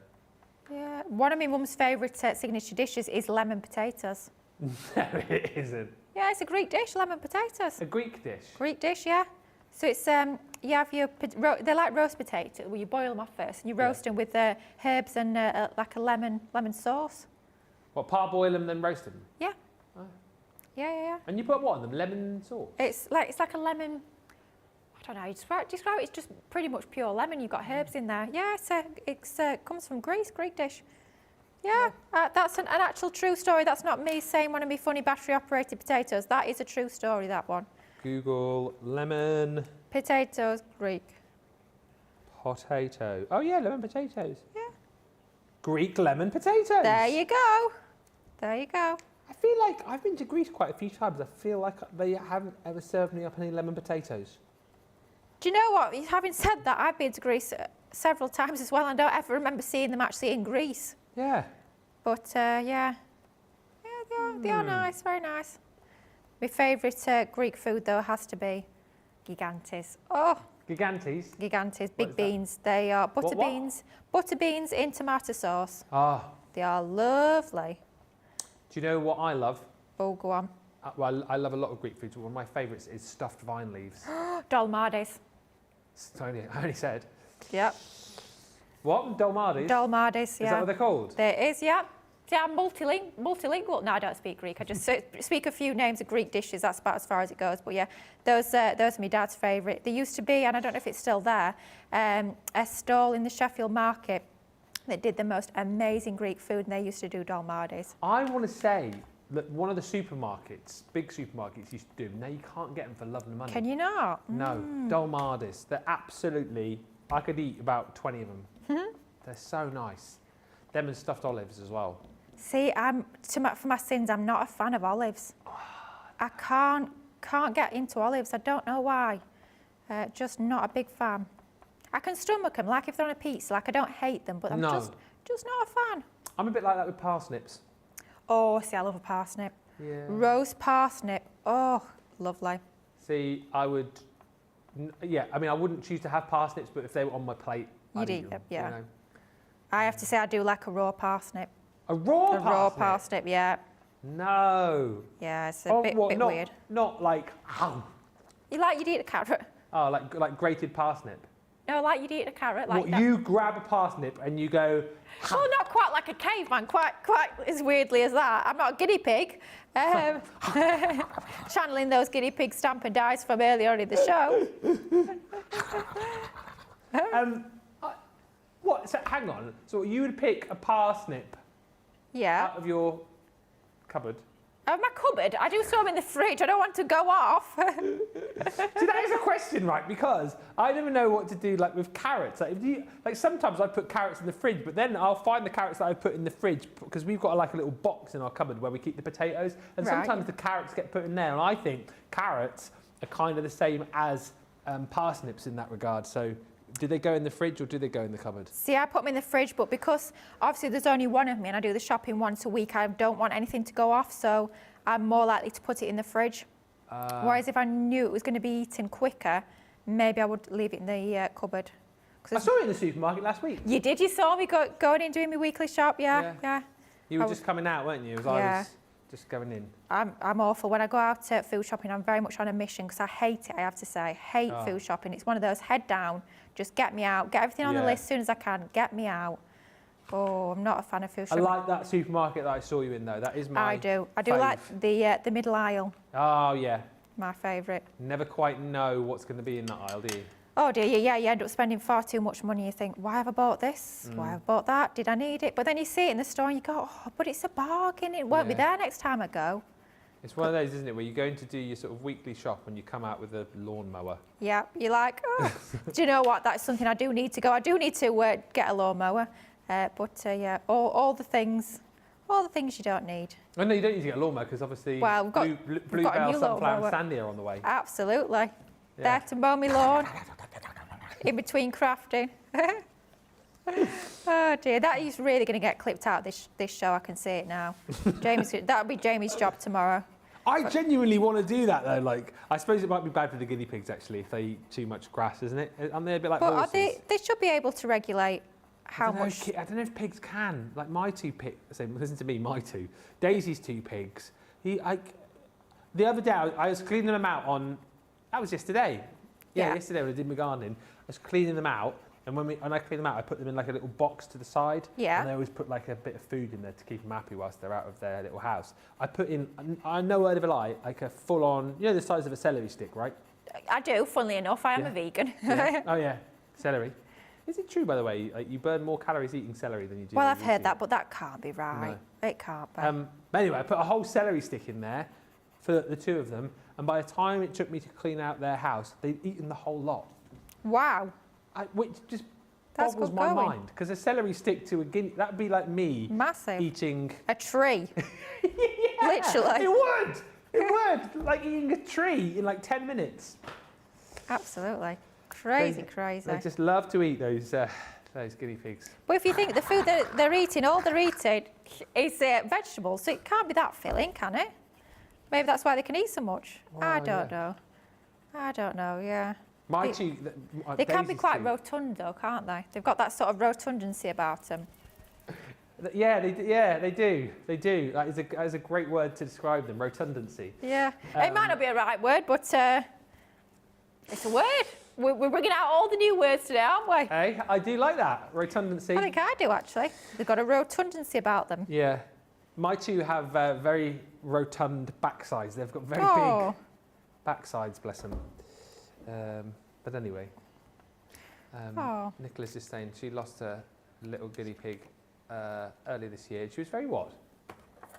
Speaker 2: Yeah. One of my mum's favourite signature dishes is lemon potatoes.
Speaker 1: No, it isn't.
Speaker 2: Yeah, it's a Greek dish, lemon potatoes.
Speaker 1: A Greek dish?
Speaker 2: Greek dish, yeah. So it's, you have your, they're like roast potatoes. Well, you boil them off first and you roast them with herbs and like a lemon sauce.
Speaker 1: What, parboil them, then roast them?
Speaker 2: Yeah.
Speaker 1: Oh.
Speaker 2: Yeah.
Speaker 1: And you put what on them? Lemon sauce?
Speaker 2: It's like a lemon, I don't know, describe it, it's just pretty much pure lemon. You've got herbs in there. Yeah, it comes from Greece, Greek dish. Yeah, that's an actual true story. That's not me saying one of my funny battery-operated potatoes. That is a true story, that one.
Speaker 1: Google lemon...
Speaker 2: Potatoes, Greek.
Speaker 1: Potato. Oh yeah, lemon potatoes.
Speaker 2: Yeah.
Speaker 1: Greek lemon potatoes.
Speaker 2: There you go. There you go.
Speaker 1: I feel like I've been to Greece quite a few times. I feel like they haven't ever served me up any lemon potatoes.
Speaker 2: Do you know what? Having said that, I've been to Greece several times as well and don't ever remember seeing them actually in Greece.
Speaker 1: Yeah.
Speaker 2: But yeah, they are nice, very nice. My favourite Greek food though has to be gigantes. Oh,
Speaker 1: Gigantes?
Speaker 2: Gigantes,
Speaker 1: What
Speaker 2: big
Speaker 1: is that?
Speaker 2: beans. They are butter
Speaker 1: What?
Speaker 2: beans. Butter beans in tomato sauce.
Speaker 1: Ah,
Speaker 2: They are lovely.
Speaker 1: do you know what I love?
Speaker 2: Oh, go on.
Speaker 1: Well, I love a lot of Greek foods. One of my favourites is stuffed vine leaves.
Speaker 2: Dolmades.
Speaker 1: I only said.
Speaker 2: Yep.
Speaker 1: What? Dolmades?
Speaker 2: Dolmades,
Speaker 1: Is that
Speaker 2: yeah.
Speaker 1: what they're called?
Speaker 2: There is, yeah. Yeah, I'm multilingual. No, I don't speak Greek. I just speak a few names of Greek dishes. That's about as far as it goes. But yeah, those are my dad's favourite. There used to be, and I don't know if it's still there, a stall in the Sheffield market that did the most amazing Greek food, and they used to do dolmades.
Speaker 1: I want to say that one of the supermarkets, big supermarkets, used to do. Now you can't get them for love and money.
Speaker 2: Can you not?
Speaker 1: No, dolmades. They're absolutely. I could eat about 20 of them. They're so nice. Them and stuffed olives as well.
Speaker 2: See, for my sins, I'm not a fan of olives. I can't get into olives. I don't know why. Just not a big fan. I can stomach them, like if they're on a pizza. Like I don't hate them, but I'm just not a fan.
Speaker 1: I'm a bit like that with parsnips.
Speaker 2: Oh, see, I love a parsnip.
Speaker 1: Yeah.
Speaker 2: Roast parsnip. Oh, lovely.
Speaker 1: See, I would. Yeah, I mean, I wouldn't choose to have parsnips, but if they were on my plate, I'd eat them.
Speaker 2: them, yeah.
Speaker 1: You know?
Speaker 2: I have to say, I do like a raw parsnip.
Speaker 1: A raw
Speaker 2: A
Speaker 1: parsnip?
Speaker 2: raw parsnip, yeah.
Speaker 1: No.
Speaker 2: Yeah, it's a bit
Speaker 1: not,
Speaker 2: weird.
Speaker 1: Not like,
Speaker 2: You'd eat a carrot.
Speaker 1: oh, like grated parsnip.
Speaker 2: No, like you'd eat a carrot like
Speaker 1: What,
Speaker 2: that.
Speaker 1: you grab a parsnip and you go,
Speaker 2: Well, not quite like a caveman, quite as weirdly as that. I'm not a guinea pig. Channeling those guinea pig stamp and dies from earlier on in the show.
Speaker 1: what? So, hang on. So you would pick a parsnip
Speaker 2: Yeah.
Speaker 1: out of your cupboard?
Speaker 2: Oh, my cupboard. I do store them in the fridge. I don't want to go off.
Speaker 1: See, that is a question, right? Because I never know what to do, like with carrots. Like sometimes I put carrots in the fridge, but then I'll find the carrots that I put in the fridge because we've got like a little box in our cupboard where we keep the potatoes, and
Speaker 2: Right.
Speaker 1: sometimes the carrots get put in there. And I think carrots are kind of the same as parsnips in that regard. So, do they go in the fridge or do they go in the cupboard?
Speaker 2: See, I put them in the fridge, but because obviously there's only one of me and I do the shopping once a week, I don't want anything to go off, so I'm more likely to put it in the fridge. Whereas if I knew it was going to be eaten quicker, maybe I would leave it in the cupboard.
Speaker 1: I saw it in the supermarket last week.
Speaker 2: You did? You saw me going in doing my weekly shop? Yeah.
Speaker 1: You were just coming out, weren't you? I was just going in.
Speaker 2: I'm awful. When I go out food shopping, I'm very much on a mission because I hate it, I have to say. I hate food shopping. It's one of those head down, just get me out, get everything on the list as soon as I can, get me out. Oh, I'm not a fan of food shopping.
Speaker 1: I like that supermarket that I saw you in though. That is my
Speaker 2: I do
Speaker 1: fave.
Speaker 2: like the middle aisle,
Speaker 1: Oh yeah.
Speaker 2: my favourite.
Speaker 1: Never quite know what's going to be in that aisle, do you?
Speaker 2: Oh dear, yeah, you end up spending far too much money. You think, why have I bought this? Why have I bought that? Did I need it? But then you see it in the store and you go, oh, but it's a bargain. It won't be there next time I go.
Speaker 1: It's one of those, isn't it, where you're going to do your sort of weekly shop and you come out with a lawnmower.
Speaker 2: Yeah, you're like, oh, do you know what? That's something I do need to go. I do need to get a lawnmower. Yeah, all the things you don't need.
Speaker 1: Oh, no, you don't need to get a lawnmower because obviously
Speaker 2: Well, we've got a
Speaker 1: Bluebell,
Speaker 2: new
Speaker 1: Sunflower
Speaker 2: lawnmower.
Speaker 1: and Sandy are on the way.
Speaker 2: Absolutely.
Speaker 1: Yeah.
Speaker 2: There to mow my lawn, in between crafting. Oh dear, that is really going to get clipped out this show. I can see it now. That'll be Jamie's job tomorrow.
Speaker 1: I genuinely want to do that though. Like, I suppose it might be bad for the guinea pigs actually if they eat too much grass, isn't it? Aren't they a bit like
Speaker 2: But
Speaker 1: horses?
Speaker 2: they should be able to regulate how much.
Speaker 1: I don't know if pigs can. Like my two pigs. Listen to me, my two. Daisy's two pigs. The other day I was cleaning them out on. That was yesterday. Yeah, yesterday when I did my gardening, I was cleaning them out. And when I clean them out, I put them in like a little box to the side. Yeah. And I always put like a bit of food in there to keep them happy whilst they're out of their little house. I put in, no word of a lie, like a full-on, you know the size of a celery stick, right?
Speaker 2: I do, funnily enough. I am a vegan.
Speaker 1: Yeah. Oh yeah, celery. Is it true, by the way, like you burn more calories eating celery than you do?
Speaker 2: Well, I've heard that, but that can't be right. No. It can't be.
Speaker 1: But anyway, I put a whole celery stick in there for the two of them. And by the time it took me to clean out their house, they'd eaten the whole lot.
Speaker 2: Wow.
Speaker 1: Which just boggles my mind, because a celery stick to a guinea, that'd be like me eating
Speaker 2: a tree. Literally.
Speaker 1: It would, like eating a tree in like 10 minutes.
Speaker 2: Absolutely. Crazy.
Speaker 1: They just love to eat those guinea pigs.
Speaker 2: But if you think the food that they're eating, all they're eating is vegetables, so it can't be that filling, can it? Maybe that's why they can eat so much.
Speaker 1: Well,
Speaker 2: I don't know, yeah.
Speaker 1: My
Speaker 2: They-
Speaker 1: two...
Speaker 2: They can be
Speaker 1: Daisy's
Speaker 2: quite
Speaker 1: two.
Speaker 2: rotund though, can't they? They've got that sort of rotundancy about them.
Speaker 1: Yeah, they do. They do. That is a great word to describe them, rotundancy.
Speaker 2: Yeah, it might not be a right word, but it's a word. We're bringing out all the new words today, aren't we?
Speaker 1: Hey, I do like that, rotundancy.
Speaker 2: I think I do actually. They've got a rotundancy about them.
Speaker 1: Yeah. My two have very rotund backsides. They've got very
Speaker 2: Oh.
Speaker 1: big backsides, bless them. But anyway,
Speaker 2: Oh.
Speaker 1: Nicola's is saying she lost her little guinea pig earlier this year. She was very what?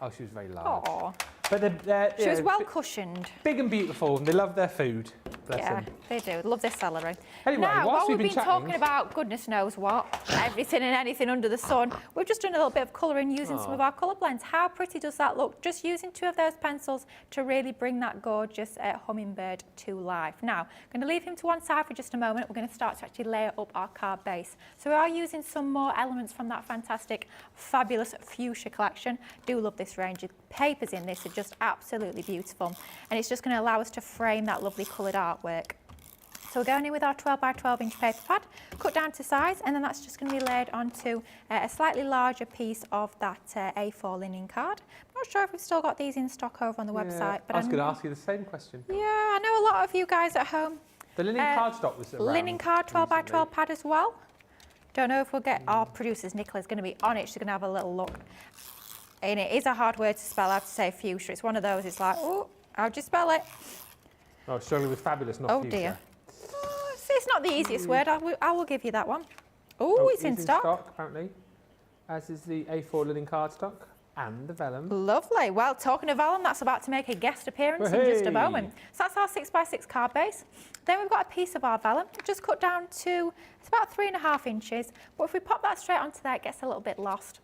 Speaker 1: Oh, she was very large.
Speaker 2: Oh.
Speaker 1: But they're
Speaker 2: She
Speaker 1: you
Speaker 2: was
Speaker 1: know,
Speaker 2: well cushioned.
Speaker 1: big and beautiful, and they love their food. Bless
Speaker 2: Yeah,
Speaker 1: them.
Speaker 2: they do. Love their celery.
Speaker 1: Anyway,
Speaker 2: now,
Speaker 1: whilst
Speaker 2: while
Speaker 1: we've
Speaker 2: we've
Speaker 1: been
Speaker 2: been
Speaker 1: chatting-
Speaker 2: talking about goodness knows what, everything and anything under the sun, we've just done a little bit of colouring using some of our colour blends. How pretty does that look? Just using two of those pencils to really bring that gorgeous hummingbird to life. Now, I'm going to leave him to one side for just a moment. We're going to start to actually layer up our card base. So we are using some more elements from that fantastic, fabulous Fuchsia collection. Do love this range. The papers in this are just absolutely beautiful. And it's just going to allow us to frame that lovely coloured artwork. So we're going in with our 12 by 12 inch paper pad, cut down to size, and then that's just going to be layered onto a slightly larger piece of that A4 linen card. I'm not sure if we've still got these in stock over on the website. But
Speaker 1: I was going to ask you the same question.
Speaker 2: Yeah, I know a lot of you guys at home.
Speaker 1: The linen cardstock was around
Speaker 2: Linen card 12 by
Speaker 1: recently.
Speaker 2: 12 pad as well. Don't know if we'll get our producers, Nicola's going to be on it. She's going to have a little look. And it is a hard word to spell. I have to say Fuchsia. It's one of those. It's like, oh, how'd you spell it?
Speaker 1: Oh, struggling with fabulous, not
Speaker 2: Oh
Speaker 1: Fuchsia.
Speaker 2: dear. It's not the easiest word. I will give you that one. Oh, it's in stock.
Speaker 1: apparently, as is the A4 linen cardstock and the vellum.
Speaker 2: Lovely. Well, talking of vellum, that's about to make a guest appearance in just a moment. So that's our 6 by 6 card base. Then we've got a piece of our vellum, just cut down to, it's about 3.5 inches. But if we pop that straight onto there, it gets a little bit lost.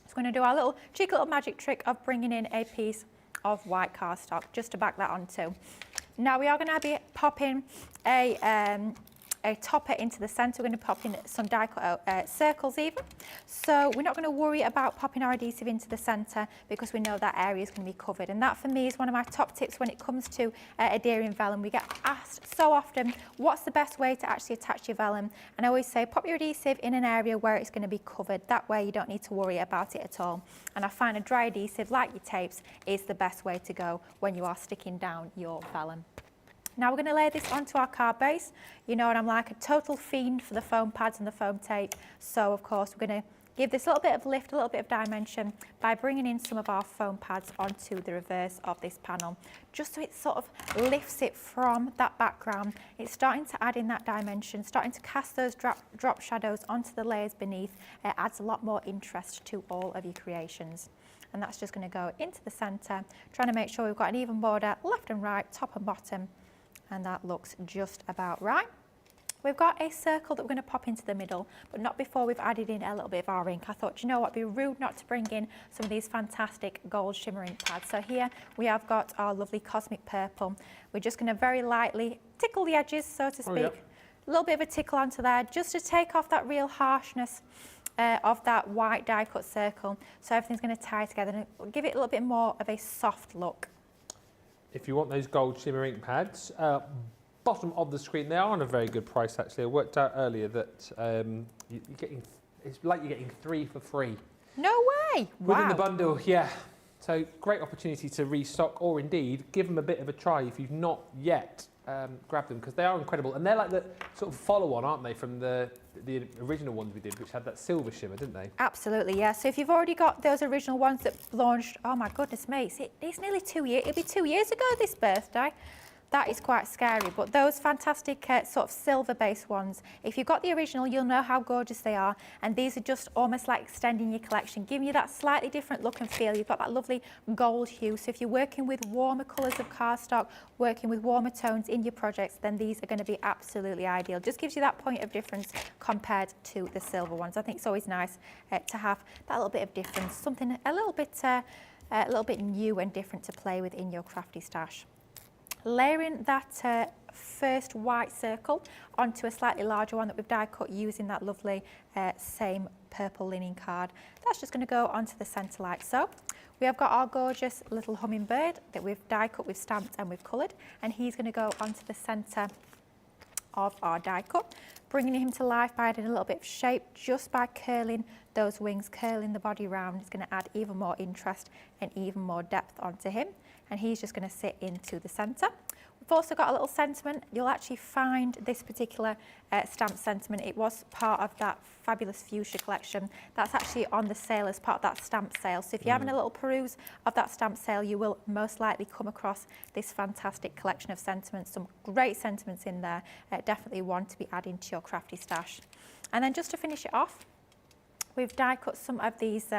Speaker 2: So we're going to do our cheeky little magic trick of bringing in a piece of white cardstock just to back that onto. Now we are going to be popping a topper into the centre. We're going to pop in some die cut circles even. So we're not going to worry about popping our adhesive into the centre because we know that area is going to be covered. And that for me is one of my top tips when it comes to adhering vellum. We get asked so often, what's the best way to actually attach your vellum? And I always say, pop your adhesive in an area where it's going to be covered. That way you don't need to worry about it at all. And I find a dry adhesive, like your tapes, is the best way to go when you are sticking down your vellum. Now we're going to lay this onto our card base. You know, and I'm like a total fiend for the foam pads and the foam tape. So of course we're going to give this a little bit of lift, a little bit of dimension by bringing in some of our foam pads onto the reverse of this panel. Just so it sort of lifts it from that background. It's starting to add in that dimension, starting to cast those drop shadows onto the layers beneath. It adds a lot more interest to all of your creations. And that's just going to go into the centre, trying to make sure we've got an even border left and right, top and bottom. And that looks just about right. We've got a circle that we're going to pop into the middle, but not before we've added in a little bit of our ink. I thought, you know what, it'd be rude not to bring in some of these fantastic gold shimmer ink pads. So here we have got our lovely cosmic purple. We're just going to very lightly tickle the edges, so to speak.
Speaker 1: yep.
Speaker 2: A little bit of a tickle onto there, just to take off that real harshness of that white die cut circle. So everything's going to tie together and give it a little bit more of a soft look.
Speaker 1: If you want those gold shimmer ink pads, bottom of the screen, they are on a very good price actually. I worked out earlier that you're getting, it's like you're getting 3 for free.
Speaker 2: No way! Wow.
Speaker 1: Within the bundle, yeah. So great opportunity to restock or indeed give them a bit of a try if you've not yet grabbed them because they are incredible. And they're like the sort of follow-on, aren't they, from the original ones we did, which had that silver shimmer, didn't they?
Speaker 2: Absolutely, yeah. So if you've already got those original ones that launched, oh my goodness me, it's nearly 2 years, it'll be 2 years ago this birthday. That is quite scary, but those fantastic sort of silver-based ones, if you've got the original, you'll know how gorgeous they are, and these are just almost like extending your collection, giving you that slightly different look and feel. You've got that lovely gold hue, so if you're working with warmer colours of cardstock, working with warmer tones in your projects, then these are going to be absolutely ideal. Just gives you that point of difference compared to the silver ones. I think it's always nice to have that little bit of difference, something a little bit new and different to play with in your crafty stash. Layering that first white circle onto a slightly larger one that we've die cut using that lovely same purple linen card. That's just going to go onto the centre like so. We have got our gorgeous little hummingbird that we've die cut, we've stamped and we've coloured, and he's going to go onto the centre of our die cut, bringing him to life by adding a little bit of shape just by curling those wings, curling the body round. It's going to add even more interest and even more depth onto him, and he's just going to sit into the centre. We've also got a little sentiment. You'll actually find this particular stamp sentiment. It was part of that fabulous Fuchsia collection. That's actually on the sale as part of that stamp sale. So if you're having a little peruse of that stamp sale, you will most likely come across this fantastic collection of sentiments. Some great sentiments in there. Definitely one to be adding to your crafty stash. And then just to finish it off, we've die cut some of these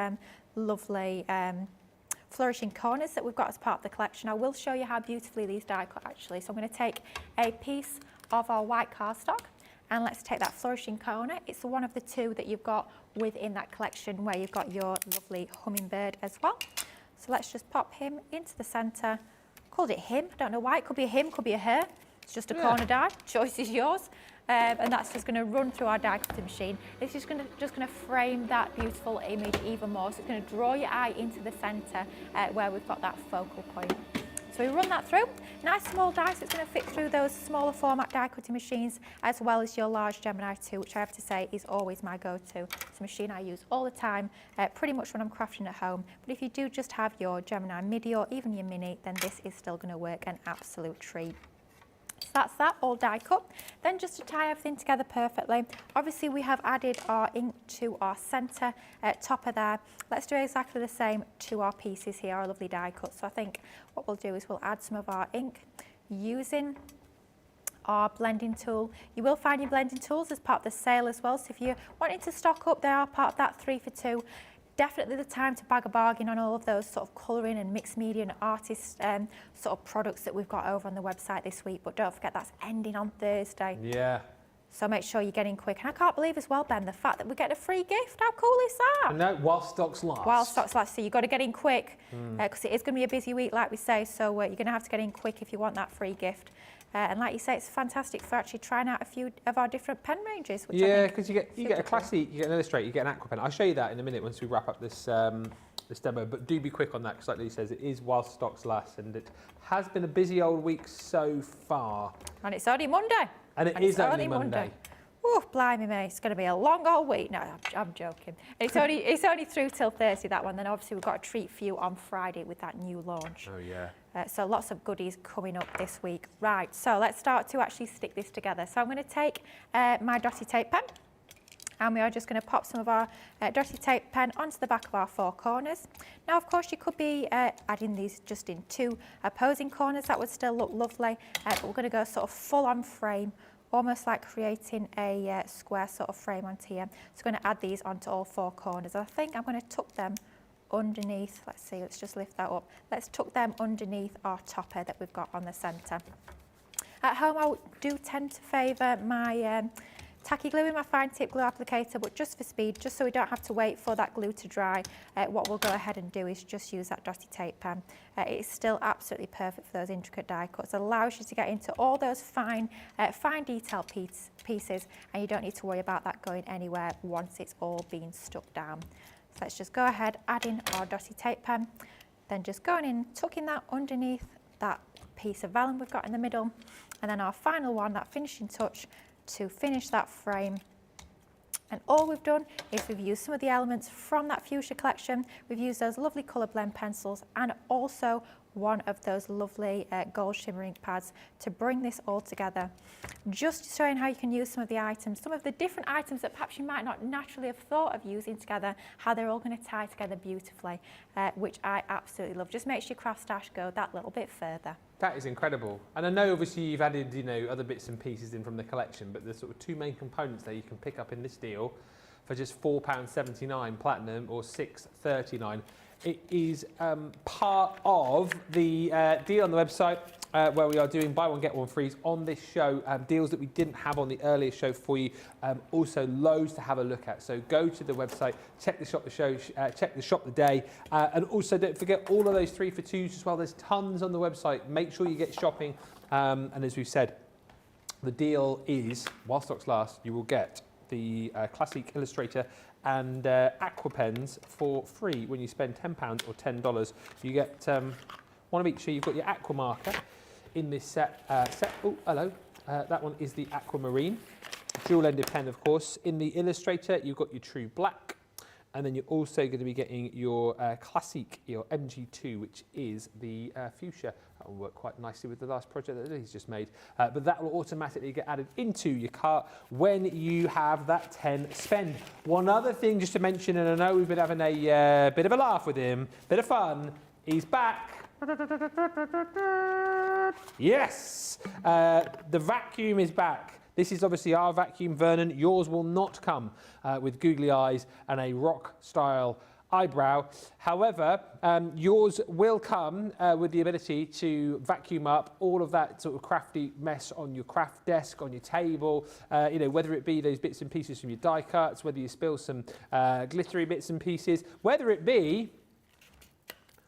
Speaker 2: lovely flourishing corners that we've got as part of the collection. I will show you how beautifully these die cut actually. So I'm going to take a piece of our white cardstock and let's take that flourishing corner. It's one of the two that you've got within that collection where you've got your lovely hummingbird as well. So let's just pop him into the centre. Called it him, I don't know why. It could be a him, could be a her. It's just a corner die, choice is yours. And that's just going to run through our die cutting machine. It's just going to frame that beautiful image even more. So it's going to draw your eye into the centre where we've got that focal point. So we run that through. Nice small dice. It's going to fit through those smaller format die cutting machines as well as your large Gemini 2, which I have to say is always my go-to. It's a machine I use all the time, pretty much when I'm crafting at home. But if you do just have your Gemini Midi or even your Mini, then this is still going to work an absolute treat. So that's that all die cut. Then just to tie everything together perfectly, obviously we have added our ink to our centre topper there. Let's do exactly the same to our pieces here, our lovely die cut. So I think what we'll do is we'll add some of our ink using our blending tool. You will find your blending tools as part of the sale as well. So if you're wanting to stock up, they are part of that 3 for 2. Definitely the time to bag a bargain on all of those sort of colouring and mixed media and artist sort of products that we've got over on the website this week. But don't forget that's ending on Thursday.
Speaker 1: Yeah.
Speaker 2: So make sure you're getting quick. And I can't believe as well, Ben, the fact that we get a free gift. How cool is that?
Speaker 1: No, while stocks last.
Speaker 2: While stocks last. So you've got to get in quick because it is going to be a busy week, like we say. So you're going to have to get in quick if you want that free gift. And like you say, it's fantastic for actually trying out a few of our different pen ranges. Which
Speaker 1: Yeah, because you get a Classique, you get an Illustrator, you get an Aqua pen. I'll show you that in a minute once we wrap up this this demo. But do be quick on that because, like Lee says, it is while stocks last, and it has been a busy old week so far.
Speaker 2: And it's only Monday.
Speaker 1: And it is only Monday.
Speaker 2: Oh, blimey me, it's going to be a long old week. No, I'm joking. It's only through till Thursday, that one. Then obviously we've got a treat for you on Friday with that new launch.
Speaker 1: Oh, yeah.
Speaker 2: So lots of goodies coming up this week. Right, so let's start to actually stick this together. So I'm going to take my dotty tape pen, and we are just going to pop some of our dotty tape pen onto the back of our 4 corners. Now, of course, you could be adding these just in 2 opposing corners. That would still look lovely, but we're going to go sort of full on frame, almost like creating a square sort of frame onto here. So I'm going to add these onto all 4 corners. I think I'm going to tuck them underneath. Let's see, let's just lift that up. Let's tuck them underneath our topper that we've got on the centre. At home, I do tend to favour my tacky glue in my fine tip glue applicator, but just for speed, just so we don't have to wait for that glue to dry, what we'll go ahead and do is just use that dotty tape pen. It is still absolutely perfect for those intricate die cuts. It allows you to get into all those fine detail pieces, and you don't need to worry about that going anywhere once it's all been stuck down. So let's just go ahead, add in our dotty tape pen, then just going in, tucking that underneath that piece of vellum we've got in the middle, and then our final one, that finishing touch, to finish that frame. And all we've done is we've used some of the elements from that Fuchsia collection. We've used those lovely colour blend pencils and also one of those lovely gold shimmer ink pads to bring this all together. Just showing how you can use some of the items, some of the different items that perhaps you might not naturally have thought of using together, how they're all going to tie together beautifully, which I absolutely love. Just makes your craft stash go that little bit further.
Speaker 1: That is incredible. And I know obviously you've added, other bits and pieces in from the collection, but the sort of 2 main components that you can pick up in this deal for just £4.79 platinum or $6.39. It is part of the deal on the website where we are doing buy one get one frees on this show, deals that we didn't have on the earlier show for you. Also loads to have a look at. So go to the website, check the shop the show, check the shop the day, and also don't forget all of those 3 for 2s as well. There's tons on the website. Make sure you get shopping. And as we've said, the deal is while stocks last, you will get the Classique Illustrator and Aqua pens for free when you spend £10 or $10. You get one of each. So you've got your Aqua marker in this set. Oh, hello. That one is the Aquamarine. Dual-ended pen, of course. In the Illustrator, you've got your True Black. And then you're also going to be getting your Classique, your MG2, which is the Fuchsia. That will work quite nicely with the last project that Lily's just made. But that will automatically get added into your cart when you have that 10 spend. One other thing just to mention, and I know we've been having a bit of a laugh with him, bit of fun, he's back. Yes! The vacuum is back. This is obviously our vacuum, Vernon. Yours will not come with googly eyes and a rock-style eyebrow. However, yours will come with the ability to vacuum up all of that sort of crafty mess on your craft desk, on your table, you know, whether it be those bits and pieces from your die cuts, whether you spill some glittery bits and pieces, whether it be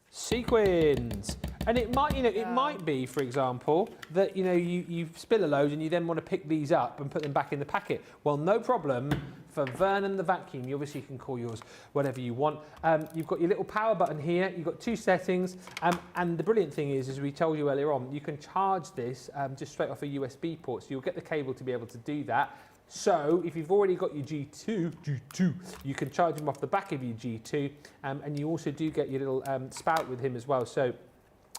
Speaker 1: sequins. And it might, you know, it might be, for example, that, you know, you spill a load and you then want to pick these up and put them back in the packet. Well, no problem. For Vernon the vacuum, you obviously can call yours whatever you want. You've got your little power button here. You've got 2 settings. And the brilliant thing is, as we told you earlier on, you can charge this just straight off a USB port. So you'll get the cable to be able to do that. So if you've already got your G2, you can charge them off the back of your G2. And you also do get your little spout with him as well. So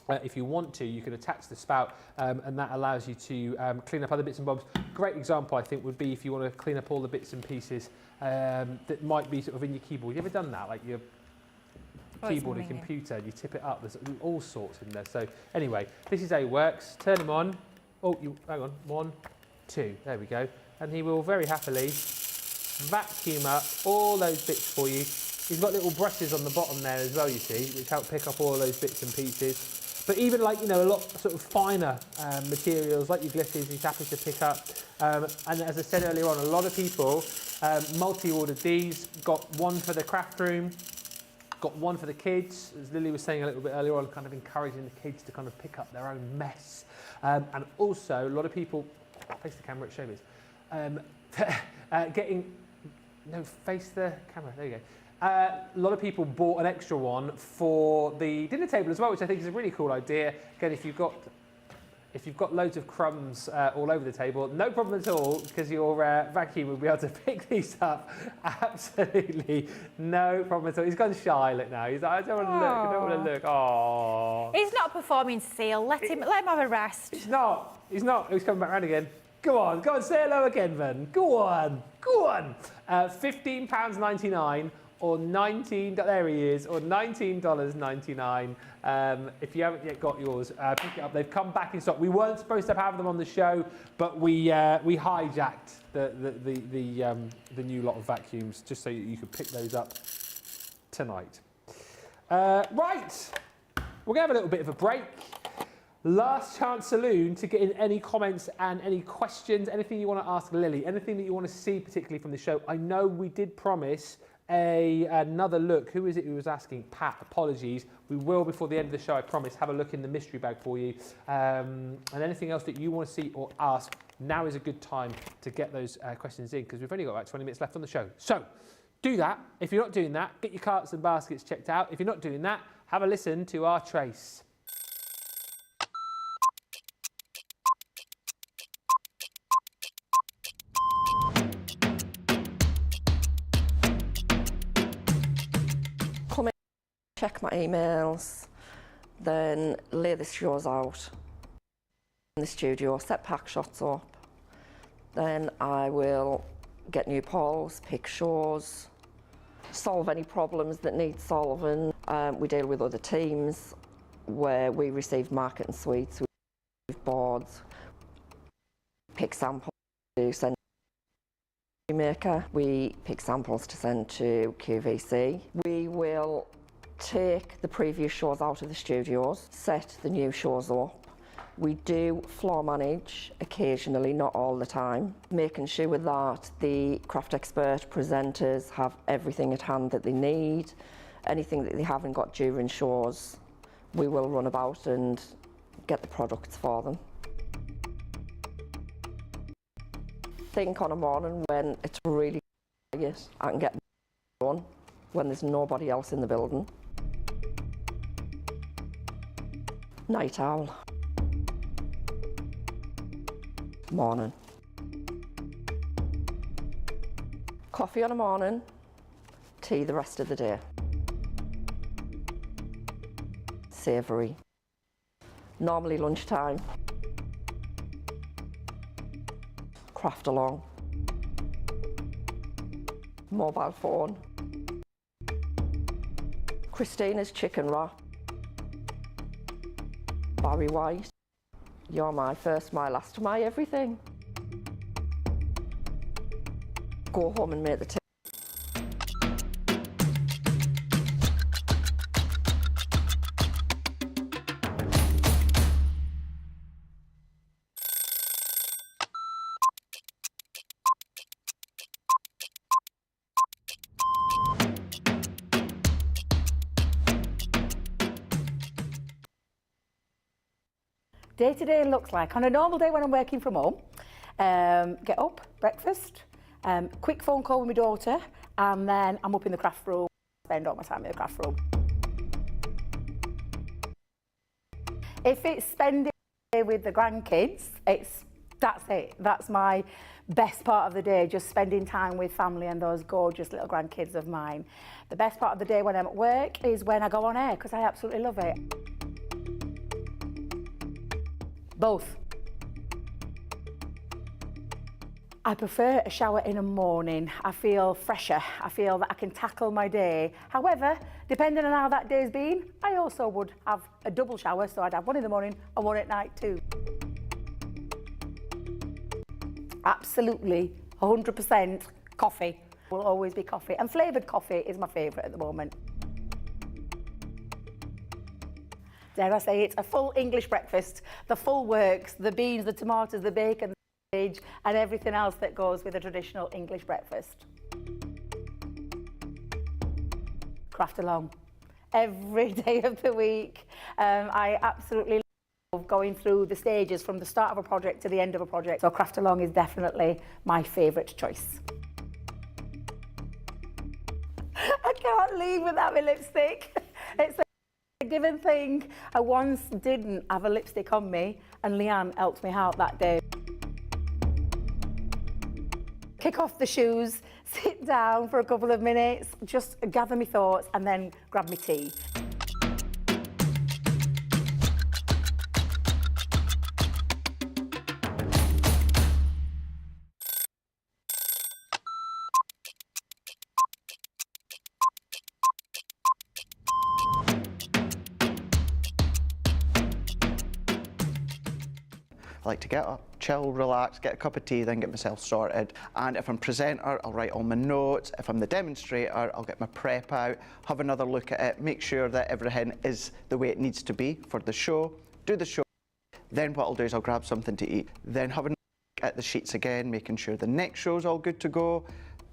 Speaker 1: if you want to, you can attach the spout and that allows you to clean up other bits and bobs. Great example, I think, would be if you want to clean up all the bits and pieces that might be sort of in your keyboard. You ever done that? Like your keyboard and computer, and you tip it up. There's all sorts in there. So anyway, this is how it works. Turn them on. Oh, hang on. 1, 2. There we go. And he will very happily vacuum up all those bits for you. He's got little brushes on the bottom there as well, you see, which help pick up all those bits and pieces. But even like, you know, a lot sort of finer materials like your glitters, he's happy to pick up. And as I said earlier on, a lot of people multi-ordered these, got one for the craft room, got one for the kids, as Lily was saying a little bit earlier on, kind of encouraging the kids to kind of pick up their own mess. And also, a lot of people, face the camera, show me face the camera, there you go. A lot of people bought an extra one for the dinner table as well, which I think is a really cool idea. Again, if you've got loads of crumbs all over the table, no problem at all, because your vacuum will be able to pick these up. Absolutely no problem at all. He's gone shy, look now. He's like, I don't want to look, I don't want to look. Oh.
Speaker 2: He's not a performing seal. Let him have a rest.
Speaker 1: He's not. He's coming back round again. Go on, say hello again, then. Go on. £15.99. Or there he is, or $19.99. If you haven't yet got yours, pick it up. They've come back in stock. We weren't supposed to have them on the show, but we hijacked the new lot of vacuums just so you could pick those up tonight. Right, we're gonna have a little bit of a break. Last chance saloon to get in any comments and any questions, anything you want to ask Lily, anything that you want to see particularly from the show. I know we did promise another look. Who is it who was asking? Pat, apologies. We will, before the end of the show, I promise, have a look in the mystery bag for you. And anything else that you want to see or ask, now is a good time to get those questions in, because we've only got about 20 minutes left on the show. So do that. If you're not doing that, get your carts and baskets checked out. If you're not doing that, have a listen to our trace.
Speaker 5: Check my emails, then lay the shows out in the studio, set pack shots up. Then I will get new polls, pick shows, solve any problems that need solving. We deal with other teams where we receive market and suites, we receive boards, pick samples to send to maker. We pick samples to send to QVC. We will take the previous shows out of the studios, set the new shows up. We do floor manage occasionally, not all the time, making sure that the craft expert presenters have everything at hand that they need. Anything that they haven't got during shows, we will run about and get the products for them. Think on a morning when it's really quiet, I can get done when there's nobody else in the building. Night owl. morning. Coffee on a morning, tea the rest of the day. Savoury. Normally lunchtime. Craft along. Mobile phone. Christina's chicken wrap. Barry White. You're my first, my last, my everything. Go home and make the tea.
Speaker 6: Day to day looks like, on a normal day when I'm working from home, get up, breakfast, quick phone call with my daughter, and then I'm up in the craft room, spend all my time in the craft room. If it's spending the day with the grandkids, that's it. That's my best part of the day, just spending time with family and those gorgeous little grandkids of mine. The best part of the day when I'm at work is when I go on air, because I absolutely love it. Both. I prefer a shower in the morning. I feel fresher. I feel that I can tackle my day. However, depending on how that day's been, I also would have a double shower, so I'd have one in the morning and one at night too. Absolutely, 100% coffee. Will always be coffee. And flavoured coffee is my favourite at the moment. Dare I say it's a full English breakfast, the full works, the beans, the tomatoes, the bacon, the sausage, and everything else that goes with a traditional English breakfast. Craft along every day of the week. I absolutely love going through the stages from the start of a project to the end of a project. So craft along is definitely my favourite choice. I can't leave without my lipstick. It's a given thing. I once didn't have a lipstick on me and Leanne helped me out that day. Kick off the shoes, sit down for a couple of minutes, just gather my thoughts and then grab my tea.
Speaker 3: I like to get up, chill, relax, get a cup of tea, then get myself sorted. And if I'm presenter, I'll write all my notes. If I'm the demonstrator, I'll get my prep out, have another look at it, make sure that everything is the way it needs to be for the show, do the show. Then what I'll do is I'll grab something to eat, then have a look at the sheets again, making sure the next show's all good to go.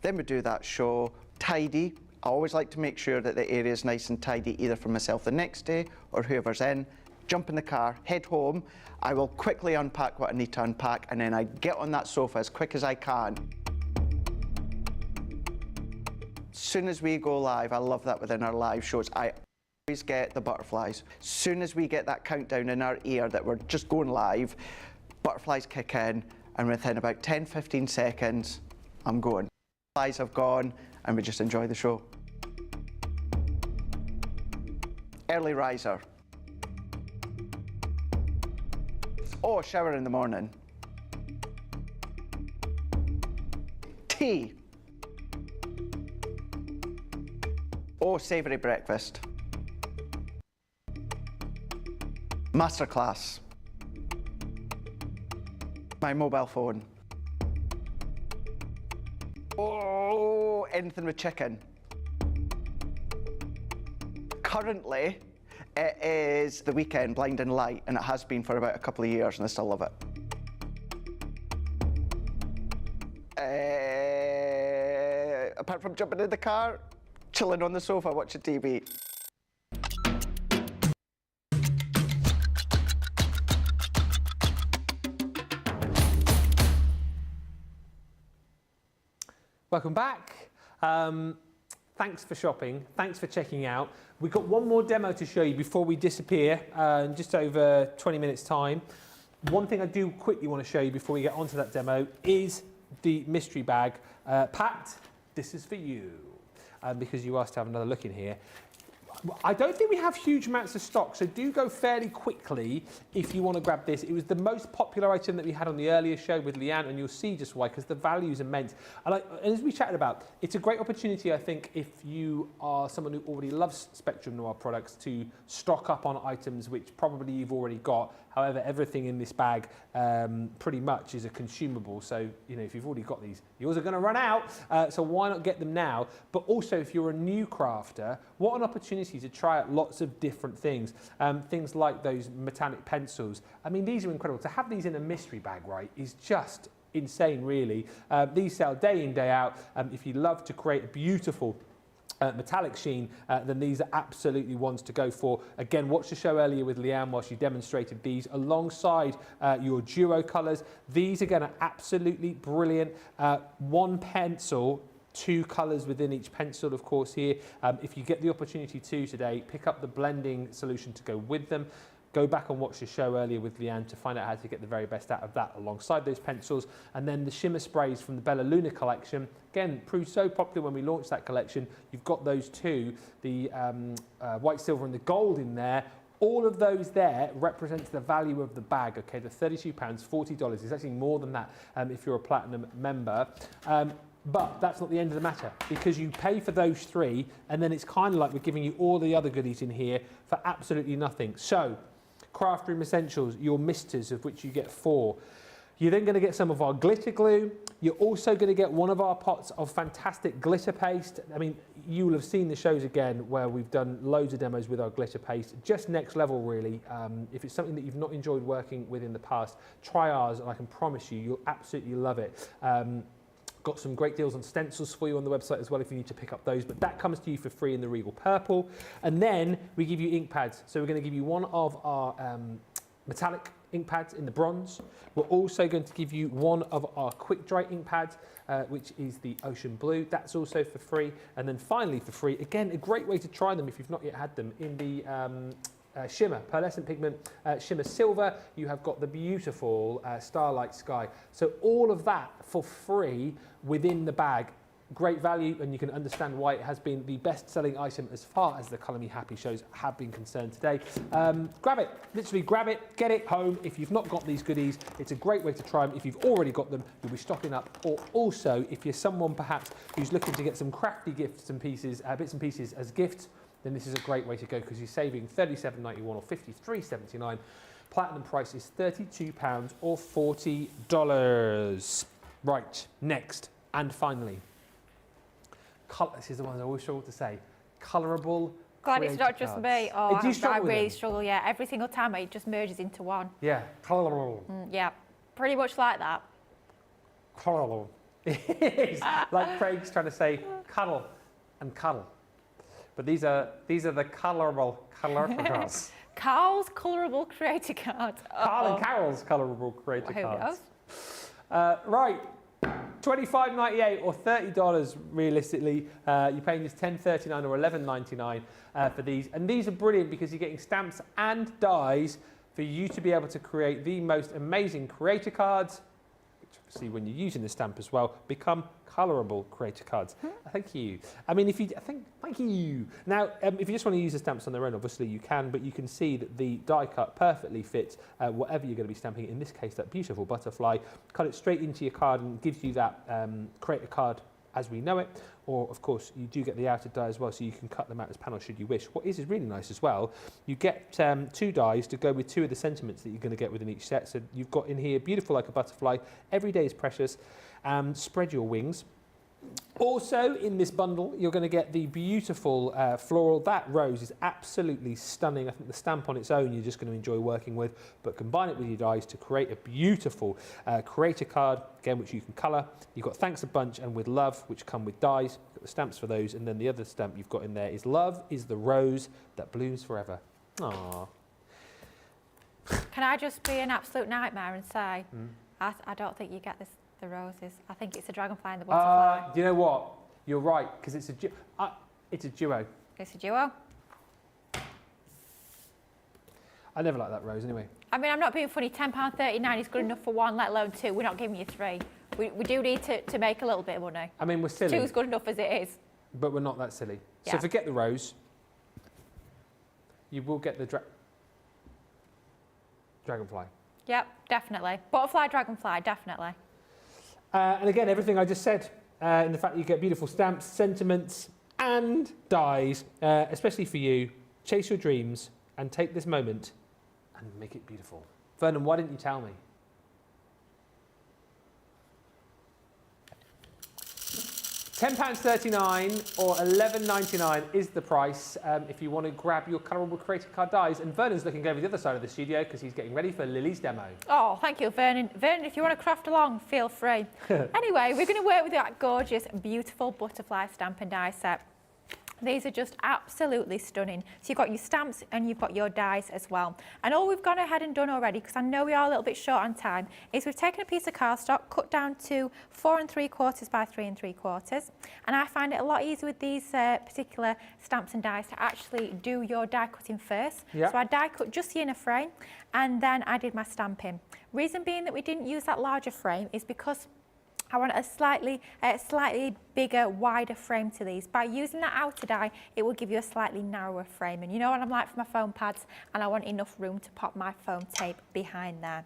Speaker 3: Then we do that show, tidy. I always like to make sure that the area is nice and tidy, either for myself the next day or whoever's in. Jump in the car, head home. I will quickly unpack what I need to unpack, and then I get on that sofa as quick as I can. As soon as we go live, I love that within our live shows, I always get the butterflies. As soon as we get that countdown in our ear that we're just going live, butterflies kick in, and within about 10-15 seconds, I'm going. Butterflies have gone, and we just enjoy the show. Early riser. Oh, shower in the morning. Tea. Oh, savoury breakfast. Masterclass. My mobile phone. Oh, anything with chicken. Currently, it is the weekend, Blinding Light, and it has been for about a couple of years, and I still love it. Apart from jumping in the car, chilling on the sofa, watching TV.
Speaker 1: Welcome back. Thanks for shopping. Thanks for checking out. We've got one more demo to show you before we disappear in just over 20 minutes time. One thing I do quickly want to show you before we get onto that demo is the mystery bag packed. This is for you, because you asked to have another look in here. I don't think we have huge amounts of stock, so do go fairly quickly if you want to grab this. It was the most popular item that we had on the earlier show with Leanne, and you'll see just why, because the value is immense. And as we chatted about, it's a great opportunity, I think, if you are someone who already loves Spectrum Noir products, to stock up on items which probably you've already got. However, everything in this bag pretty much is a consumable. So, you know, if you've already got these, yours are going to run out. So why not get them now? But also, if you're a new crafter, what an opportunity to try out lots of different things. Things like those metallic pencils. I mean, these are incredible. To have these in a mystery bag, right, is just insane, really. These sell day in, day out. If you love to create a beautiful metallic sheen, then these are absolutely ones to go for. Again, watch the show earlier with Leanne while she demonstrated these alongside your duo colours. These are going to absolutely brilliant. One pencil, two colours within each pencil, of course, here. If you get the opportunity to today, pick up the blending solution to go with them. Go back and watch the show earlier with Leanne to find out how to get the very best out of that alongside those pencils. And then the shimmer sprays from the Bella Luna collection, again, proved so popular when we launched that collection. You've got those two, the white, silver and the gold in there. All of those there represents the value of the bag, okay? The £32, $40. It's actually more than that if you're a platinum member. But that's not the end of the matter, because you pay for those three, and then it's kind of like we're giving you all the other goodies in here for absolutely nothing. So, Craft Room Essentials, your misters, of which you get 4. You're then going to get some of our glitter glue. You're also going to get one of our pots of fantastic glitter paste. I mean, you will have seen the shows again where we've done loads of demos with our glitter paste. Just next level, really. If it's something that you've not enjoyed working with in the past, try ours, and I can promise you, you'll absolutely love it. Got some great deals on stencils for you on the website as well if you need to pick up those, but that comes to you for free in the Regal Purple. And then we give you ink pads. So we're going to give you one of our metallic ink pads in the bronze. We're also going to give you one of our quick dry ink pads, which is the ocean blue. That's also for free. And then finally for free, again, a great way to try them if you've not yet had them, in the shimmer, pearlescent pigment, shimmer silver. You have got the beautiful Starlight Sky. So all of that for free within the bag. Great value, and you can understand why it has been the best-selling item as far as the Colour Me Happy shows have been concerned today. Grab it, literally grab it, get it home. If you've not got these goodies, it's a great way to try them. If you've already got them, you'll be stocking up. Or also, if you're someone perhaps who's looking to get some crafty gifts and pieces, bits and pieces as gifts, then this is a great way to go, because you're saving $37.91 or $53.79. Platinum price is £32 or $40. Right, next and finally, this is the one I always struggle to say, Colorable.
Speaker 2: Glad it's not just me. Oh, I really
Speaker 1: them?
Speaker 2: struggle, yeah. Every single time it just merges into one.
Speaker 1: Yeah, Colorable.
Speaker 2: Yeah, pretty much like that.
Speaker 1: Colorable. It is like Craig's trying to say cuddle and cuddle. But these are the Colorable cards.
Speaker 2: Carl's Colorable Creator Card.
Speaker 1: Carl and Carol's Colorable Creator
Speaker 2: Who
Speaker 1: Cards.
Speaker 2: knows?
Speaker 1: Right, $25.98 or $30 realistically. You're paying just $10.39 or $11.99 for these. And these are brilliant because you're getting stamps and dies for you to be able to create the most amazing creator cards, which obviously when you're using the stamp as well, become Colorable creator cards. Thank you. I mean, thank you. Now, if you just want to use the stamps on their own, obviously you can, but you can see that the die cut perfectly fits whatever you're going to be stamping. In this case, that beautiful butterfly. Cut it straight into your card and gives you that creator card as we know it. Or, of course, you do get the outer die as well, so you can cut them out as panels should you wish. What is really nice as well, you get 2 dies to go with 2 of the sentiments that you're going to get within each set. So you've got in here, beautiful like a butterfly, every day is precious, spread your wings. Also in this bundle, you're going to get the beautiful floral. That rose is absolutely stunning. I think the stamp on its own you're just going to enjoy working with, but combine it with your dies to create a beautiful creator card, again, which you can colour. You've got Thanks a Bunch and With Love, which come with dies. You've got the stamps for those, and then the other stamp you've got in there is Love is the Rose that blooms forever. Aww.
Speaker 2: Can I just be an absolute nightmare and say, I don't think you get the roses. I think it's a dragonfly and the butterfly.
Speaker 1: Do you know what? You're right, because it's a duo. It's a duo.
Speaker 2: It's a duo.
Speaker 1: I never liked that rose anyway.
Speaker 2: I mean, I'm not being funny. £10.39 is good enough for one, let alone two. We're not giving you three. We do need to make a little bit of money.
Speaker 1: I mean, we're silly.
Speaker 2: Two's good enough as it is.
Speaker 1: But we're not that silly.
Speaker 2: Yeah.
Speaker 1: So forget the rose. You will get the dragonfly.
Speaker 2: Yep, definitely. Butterfly, dragonfly, definitely.
Speaker 1: And again, everything I just said, in the fact that you get beautiful stamps, sentiments, and dies, especially for you. Chase your dreams and take this moment and make it beautiful. Vernon, why didn't you tell me? £10.39 or £11.99 is the price if you want to grab your Colorable Creative Card dies. And Vernon's looking over the other side of the studio because he's getting ready for Lily's demo.
Speaker 2: Oh, thank you, Vernon. Vernon, if you want to craft along, feel free. Anyway, we're going to work with that gorgeous, beautiful butterfly stamp and die set. These are just absolutely stunning. So you've got your stamps and you've got your dies as well. And all we've gone ahead and done already, because I know we are a little bit short on time, is we've taken a piece of cardstock, cut down to 4 3/4 by 3 3/4. And I find it a lot easier with these particular stamps and dies to actually do your die cutting first.
Speaker 1: Yep.
Speaker 2: So I die cut just the inner frame and then I did my stamping. Reason being that we didn't use that larger frame is because I want a slightly bigger, wider frame to these. By using that outer die, it will give you a slightly narrower frame. And you know what I'm like for my foam pads, and I want enough room to pop my foam tape behind there.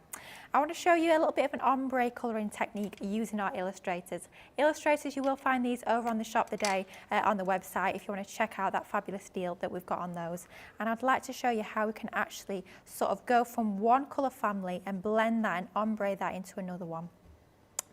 Speaker 2: I want to show you a little bit of an ombre colouring technique using our illustrators. Illustrators, you will find these over on the shop today on the website if you want to check out that fabulous deal that we've got on those. And I'd like to show you how we can actually sort of go from one colour family and blend that and ombre that into another one.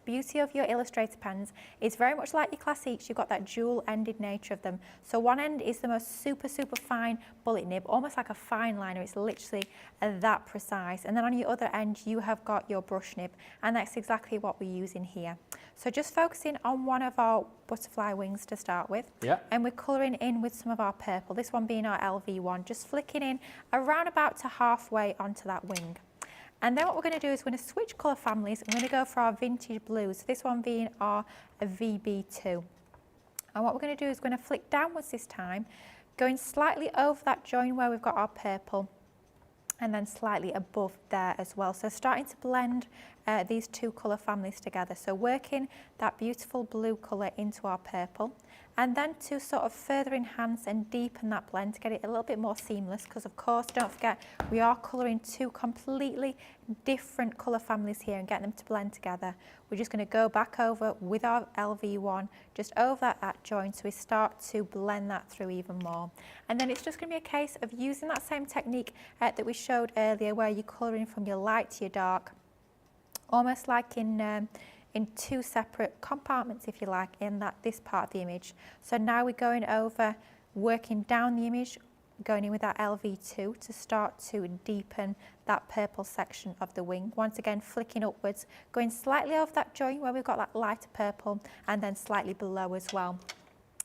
Speaker 2: Beauty of your illustrator pens is very much like your Classiques. You've got that dual-ended nature of them. So one end is the most super fine bullet nib, almost like a fine liner. It's literally that precise. And then on your other end, you have got your brush nib, and that's exactly what we're using here. So just focusing on one of our butterfly wings to start with.
Speaker 1: Yeah.
Speaker 2: And we're colouring in with some of our purple, this one being our LV one, just flicking in around about to halfway onto that wing. And then what we're going to do is we're going to switch colour families. I'm going to go for our vintage blues, this one being our VB2. And what we're going to do is we're going to flick downwards this time, going slightly over that join where we've got our purple, and then slightly above there as well. So starting to blend these two colour families together. So working that beautiful blue colour into our purple, and then to sort of further enhance and deepen that blend to get it a little bit more seamless, because of course, don't forget, we are colouring two completely different colour families here and getting them to blend together. We're just going to go back over with our LV1, just over that join, so we start to blend that through even more. And then it's just going to be a case of using that same technique that we showed earlier, where you're colouring from your light to your dark, almost like in two separate compartments, if you like, in this part of the image. So now we're going over, working down the image, going in with our LV2 to start to deepen that purple section of the wing. Once again, flicking upwards, going slightly over that joint where we've got that lighter purple, and then slightly below as well.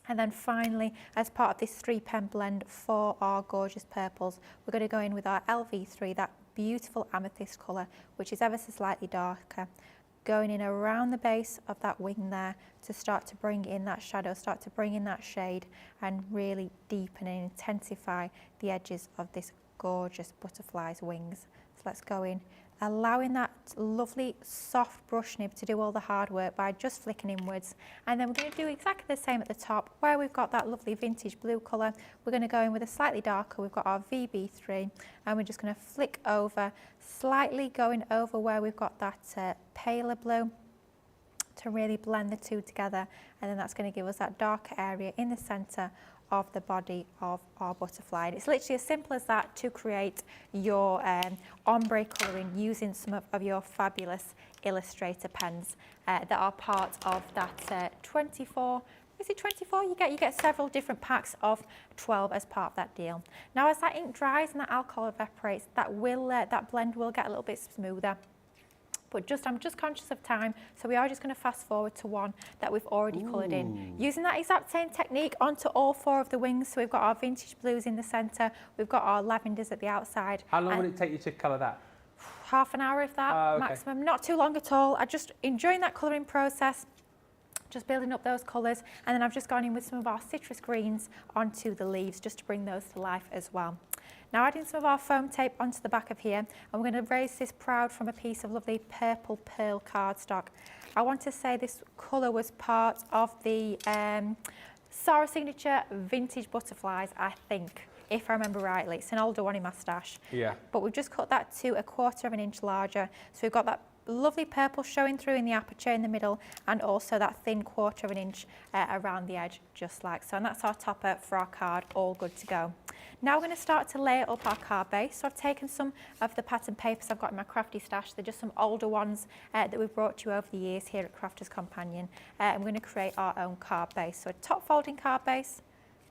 Speaker 2: And then finally, as part of this 3-pen blend for our gorgeous purples, we're going to go in with our LV3, that beautiful amethyst colour, which is ever so slightly darker, going in around the base of that wing there to start to bring in that shadow, start to bring in that shade, and really deepen and intensify the edges of this gorgeous butterfly's wings. So let's go in, allowing that lovely soft brush nib to do all the hard work by just flicking inwards. And then we're going to do exactly the same at the top where we've got that lovely vintage blue colour. We're going to go in with a slightly darker, we've got our VB3, and we're just going to flick over, slightly going over where we've got that paler blue to really blend the two together. And then that's going to give us that darker area in the centre of the body of our butterfly. And it's literally as simple as that to create your ombre colouring using some of your fabulous illustrator pens that are part of that 24. Is it 24? You get several different packs of 12 as part of that deal. Now, as that ink dries and that alcohol evaporates, that blend will get a little bit smoother. But I'm just conscious of time, so we are just going to fast forward to one that we've already coloured in. Using that exact same technique onto all 4 of the wings. So we've got our vintage blues in the centre, we've got our lavenders at the outside.
Speaker 1: How long would it take you to colour that?
Speaker 2: Half an hour, if that, maximum. Not too long at all. I'm just enjoying that colouring process, just building up those colours, and then I've just gone in with some of our citrus greens onto the leaves just to bring those to life as well. Now adding some of our foam tape onto the back of here, and we're going to raise this proud from a piece of lovely purple pearl cardstock. I want to say this colour was part of the Sarah Signature Vintage Butterflies, I think, if I remember rightly. It's an older one in my stash.
Speaker 1: Yeah.
Speaker 2: But we've just cut that to 1/4 of an inch larger. So we've got that lovely purple showing through in the aperture in the middle, and also that thin 1/4 of an inch around the edge, just like so. And that's our topper for our card, all good to go. Now we're going to start to layer up our card base. So I've taken some of the pattern papers I've got in my crafty stash. They're just some older ones that we've brought you over the years here at Crafters Companion. And we're going to create our own card base. So a top folding card base.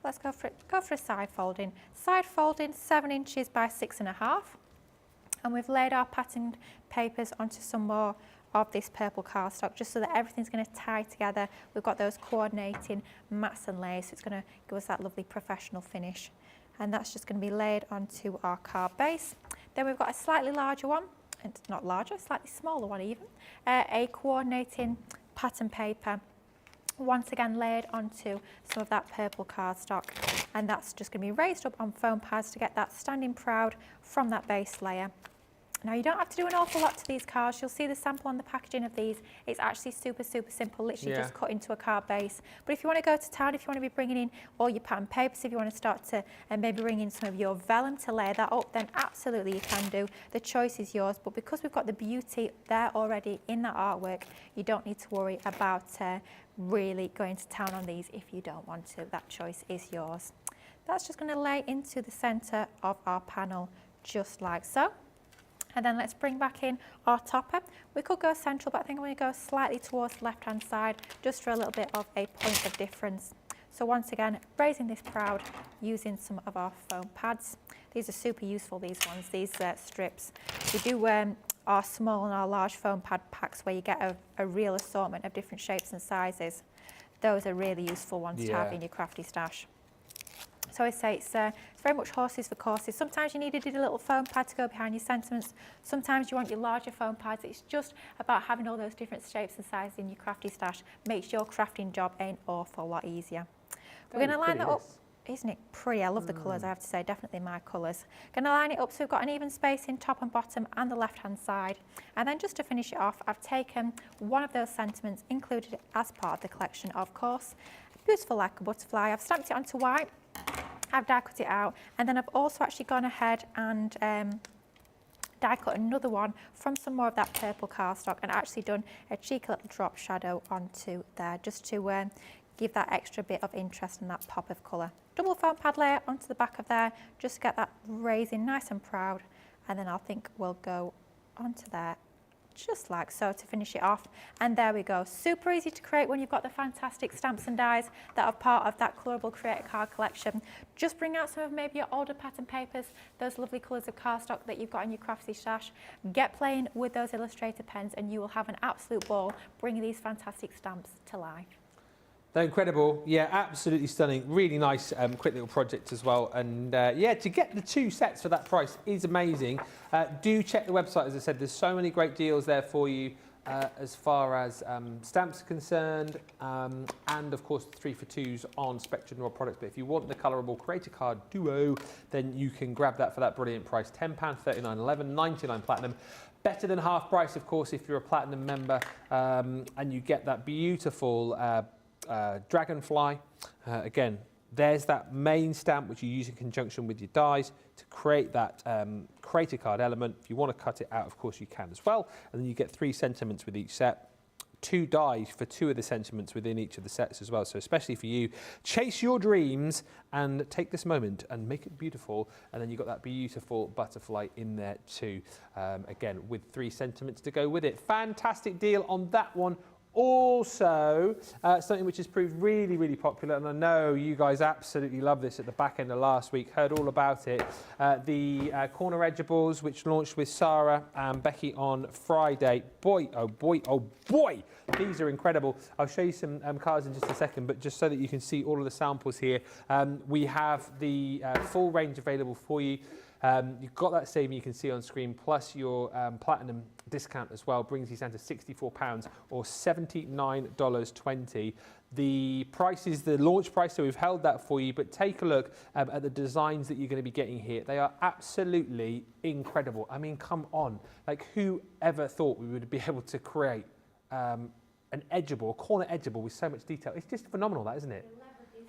Speaker 2: Let's go for it. Go for a side folding. Side folding 7 inches by 6.5. And we've laid our patterned papers onto some more of this purple cardstock, just so that everything's going to tie together. We've got those coordinating mats and layers, so it's going to give us that lovely professional finish. And that's just going to be laid onto our card base. Then we've got a slightly larger one, and not larger, slightly smaller one even, a coordinating pattern paper, once again laid onto some of that purple cardstock, and that's just going to be raised up on foam pads to get that standing proud from that base layer. Now you don't have to do an awful lot to these cards. You'll see the sample on the packaging of these. It's actually super simple, literally just cut into a card base. But if you want to go to town, if you want to be bringing in all your pattern papers, if you want to start to maybe bring in some of your vellum to layer that up, then absolutely you can do. The choice is yours, but because we've got the beauty there already in that artwork, you don't need to worry about really going to town on these if you don't want to. That choice is yours. That's just going to lay into the centre of our panel, just like so. And then let's bring back in our topper. We could go central, but I think I'm going to go slightly towards the left-hand side, just for a little bit of a point of difference. So once again, raising this proud using some of our foam pads. These are super useful, these ones, these strips. We do our small and our large foam pad packs where you get a real assortment of different shapes and sizes. Those are really useful ones to have in your crafty stash. So I say it's very much horses for courses. Sometimes you needed a little foam pad to go behind your sentiments. Sometimes you want your larger foam pads. It's just about having all those different shapes and sizes in your crafty stash. Makes your crafting job an awful lot easier. We're going to line that up. Isn't it pretty? I love the colours, I have to say, definitely my colours. Going to line it up so we've got an even space in top and bottom and the left-hand side. And then just to finish it off, I've taken one of those sentiments, included it as part of the collection, of course. Beautiful like a butterfly. I've stamped it onto white. I've die cut it out, and then I've also actually gone ahead and die cut another one from some more of that purple cardstock, and actually done a cheeky little drop shadow onto there, just to give that extra bit of interest and that pop of colour. Double foam pad layer onto the back of there, just to get that raising nice and proud, and then I think we'll go onto there, just like so, to finish it off. And there we go. Super easy to create when you've got the fantastic stamps and dies that are part of that Colorable Creator Card collection. Just bring out some of maybe your older pattern papers, those lovely colours of cardstock that you've got in your crafty stash. Get playing with those Illustrator pens and you will have an absolute ball bringing these fantastic stamps to life.
Speaker 1: They're incredible. Yeah, absolutely stunning. Really nice, quick little project as well. And yeah, to get the 2 sets for that price is amazing. Do check the website. As I said, there's so many great deals there for you as far as stamps are concerned. And of course, 3 for 2s on Spectrum Raw products. But if you want the Colorable Creator Card Duo, then you can grab that for that brilliant price. £10, $39.11, $99 platinum. Better than half price, of course, if you're a platinum member. And you get that beautiful dragonfly. Again, there's that main stamp which you use in conjunction with your dies to create that creator card element. If you want to cut it out, of course you can as well. And then you get 3 sentiments with each set. 2 dies for 2 of the sentiments within each of the sets as well. So especially for you, chase your dreams and take this moment and make it beautiful. And then you've got that beautiful butterfly in there too. Again, with 3 sentiments to go with it. Fantastic deal on that one. Also, something which has proved really, really popular, and I know you guys absolutely love this at the back end of last week, heard all about it, the corner edgeables, which launched with Sarah and Becky on Friday. Boy, oh boy, oh boy, these are incredible. I'll show you some cards in just a second, but just so that you can see all of the samples here, we have the full range available for you. You've got that saving you can see on screen, plus your platinum discount as well, brings you down to £64 or 70 $79.20. The price is the launch price, so we've held that for you, but take a look at the designs that you're going to be getting here. They are absolutely incredible. I mean, come on. Like, who ever thought we would be able to create an edgeable, a corner edgeable with so much detail? It's just phenomenal, that, isn't it?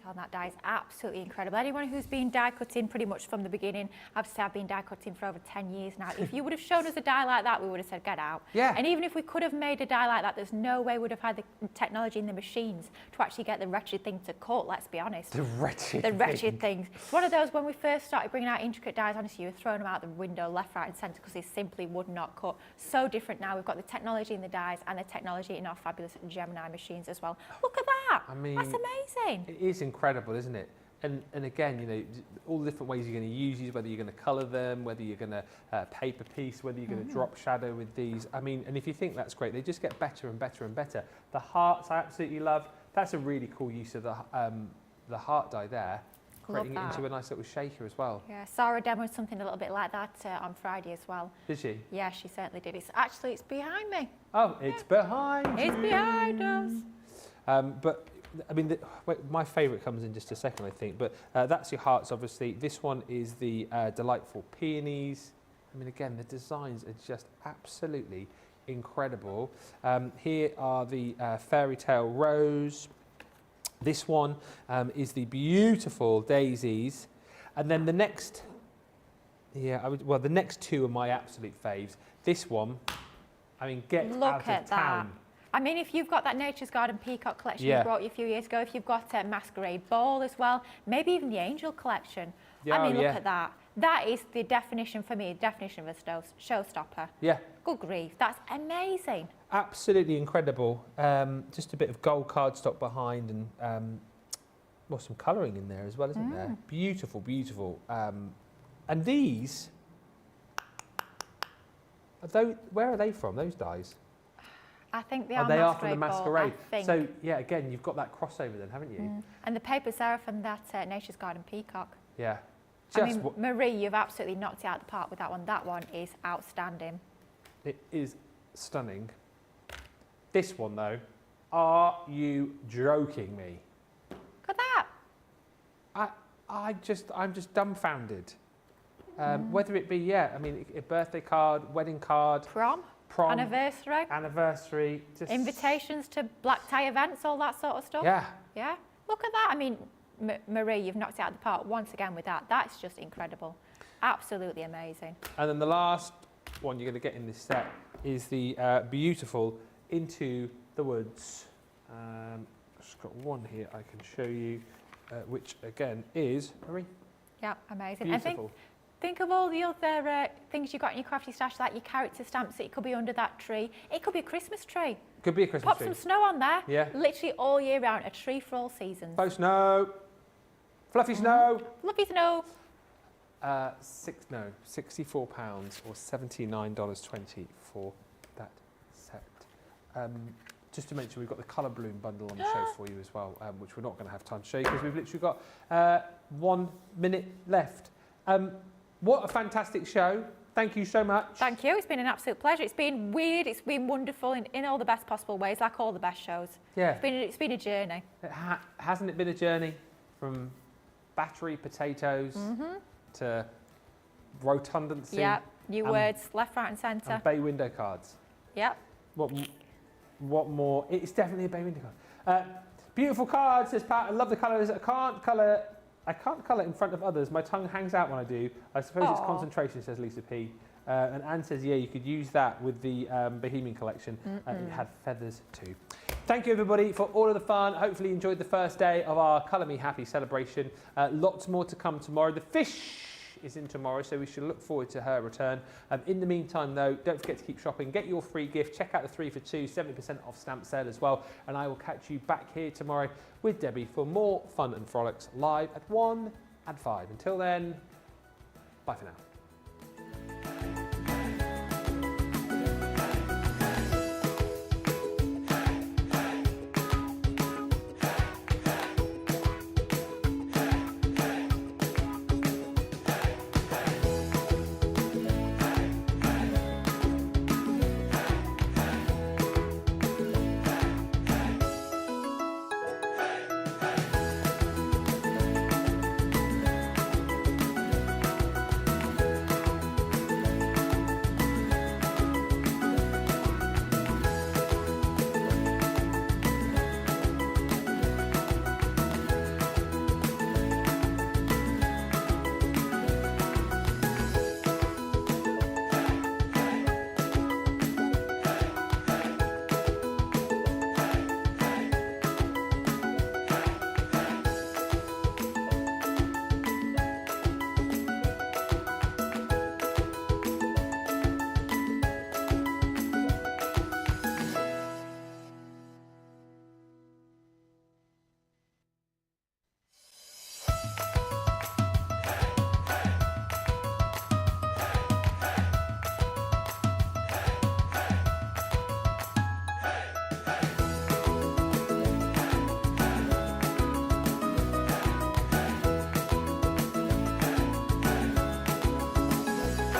Speaker 2: On that die is absolutely incredible. Anyone who's been die cutting pretty much from the beginning, I've been die cutting for over 10 years now. If you would have shown us a die like that, we would have said, get out.
Speaker 1: Yeah.
Speaker 2: And even if we could have made a die like that, there's no way we'd have had the technology in the machines to actually get the wretched thing to cut, let's be honest.
Speaker 1: The wretched
Speaker 2: things. It's one of those, when we first started bringing out intricate dies, honestly, you were throwing them out the window, left, right and centre, because they simply would not cut. So different now. We've got the technology in the dies and the technology in our fabulous Gemini machines as well. Look at that.
Speaker 1: I mean,
Speaker 2: that's amazing.
Speaker 1: It is incredible, isn't it? And again, you know, all the different ways you're going to use these, whether you're going to colour them, whether you're going to paper piece, whether you're going to drop shadow with these. I mean, and if you think that's great, they just get better and better and better. The hearts I absolutely love. That's a really cool use of the heart die there, creating it into a nice little shaker as well.
Speaker 2: Yeah, Sarah demoed something a little bit like that on Friday as well.
Speaker 1: Did she?
Speaker 2: Yeah, she certainly did. It's behind me.
Speaker 1: Oh, it's behind you.
Speaker 2: It's behind us.
Speaker 1: But I mean, my favourite comes in just a second, I think. But that's your hearts, obviously. This one is the delightful peonies. I mean, again, the designs are just absolutely incredible. Here are the fairy tale rose. This one is the beautiful daisies. And then the next, well, the next two are my absolute faves. This one, I mean, get out of town.
Speaker 2: I mean, if you've got that Nature's Garden Peacock collection we brought you a few years ago, if you've got Masquerade Ball as well, maybe even the Angel collection.
Speaker 1: Yeah,
Speaker 2: I mean, look at that. That is the definition for me, the definition of a showstopper.
Speaker 1: Yeah.
Speaker 2: Good grief, that's amazing.
Speaker 1: Absolutely incredible. Just a bit of gold cardstock behind and well, some colouring in there as well, isn't there? Beautiful, beautiful. And these, where are they from, those dies?
Speaker 2: I think they
Speaker 1: are they are from the Masquerade?
Speaker 2: Ball,
Speaker 1: so, yeah, again, you've got that crossover then, haven't you?
Speaker 2: And the papers there are from that Nature's Garden Peacock.
Speaker 1: Yeah.
Speaker 2: I mean, Marie, you've absolutely knocked it out of the park with that one. That one is outstanding.
Speaker 1: It is stunning. This one, though, are you joking me?
Speaker 2: Look at that.
Speaker 1: I'm just dumbfounded. Whether it be, I mean, a birthday card, wedding card,
Speaker 2: prom, anniversary,
Speaker 1: just
Speaker 2: invitations to black tie events, all that sort of stuff.
Speaker 1: Yeah.
Speaker 2: Look at that. I mean, Marie, you've knocked it out of the park once again with that. That's just incredible. Absolutely amazing.
Speaker 1: And then the last one you're going to get in this set is the beautiful Into the Woods. I've just got one here I can show you, which again is Marie.
Speaker 2: Yeah, amazing.
Speaker 1: Beautiful.
Speaker 2: And think of all the other things you got in your crafty stash, like your character stamps. It could be under that tree. It could be a Christmas tree.
Speaker 1: Could be a Christmas
Speaker 2: tree.
Speaker 1: tree.
Speaker 2: Pop some snow on there.
Speaker 1: Yeah.
Speaker 2: Literally all year round. A tree for all seasons.
Speaker 1: Faux snow. Fluffy snow.
Speaker 2: Fluffy snow.
Speaker 1: £64 or $79.20 for that set. Just to mention, we've got the colour balloon bundle on the show for you as well, which we're not going to have time to show you because we've literally got 1 minute left. What a fantastic show. Thank you so much.
Speaker 2: Thank you. It's been an absolute pleasure. It's been weird. It's been wonderful in all the best possible ways, like all the best shows.
Speaker 1: Yeah.
Speaker 2: It's been a journey.
Speaker 1: Hasn't it been a journey from battery potatoes to rotundancy?
Speaker 2: Yeah. New words, left, right and centre.
Speaker 1: And bay window cards.
Speaker 2: Yep.
Speaker 1: What more? It's definitely a bay window card. Beautiful card, says Pat. I love the colours. I can't colour in front of others. My tongue hangs out when I do. I suppose it's concentration, says Lisa P. And Anne says, yeah, you could use that with the Bohemian collection. It had feathers too. Thank you, everybody, for all of the fun. Hopefully you enjoyed the first day of our Colour Me Happy celebration. Lots more to come tomorrow. The fish is in tomorrow, so we should look forward to her return. In the meantime, though, don't forget to keep shopping. Get your free gift. Check out the 3 for 2, 70% off stamp sale as well. And I will catch you back here tomorrow with Debbie for more fun and frolics live at 1 and 5. Until then, bye for now.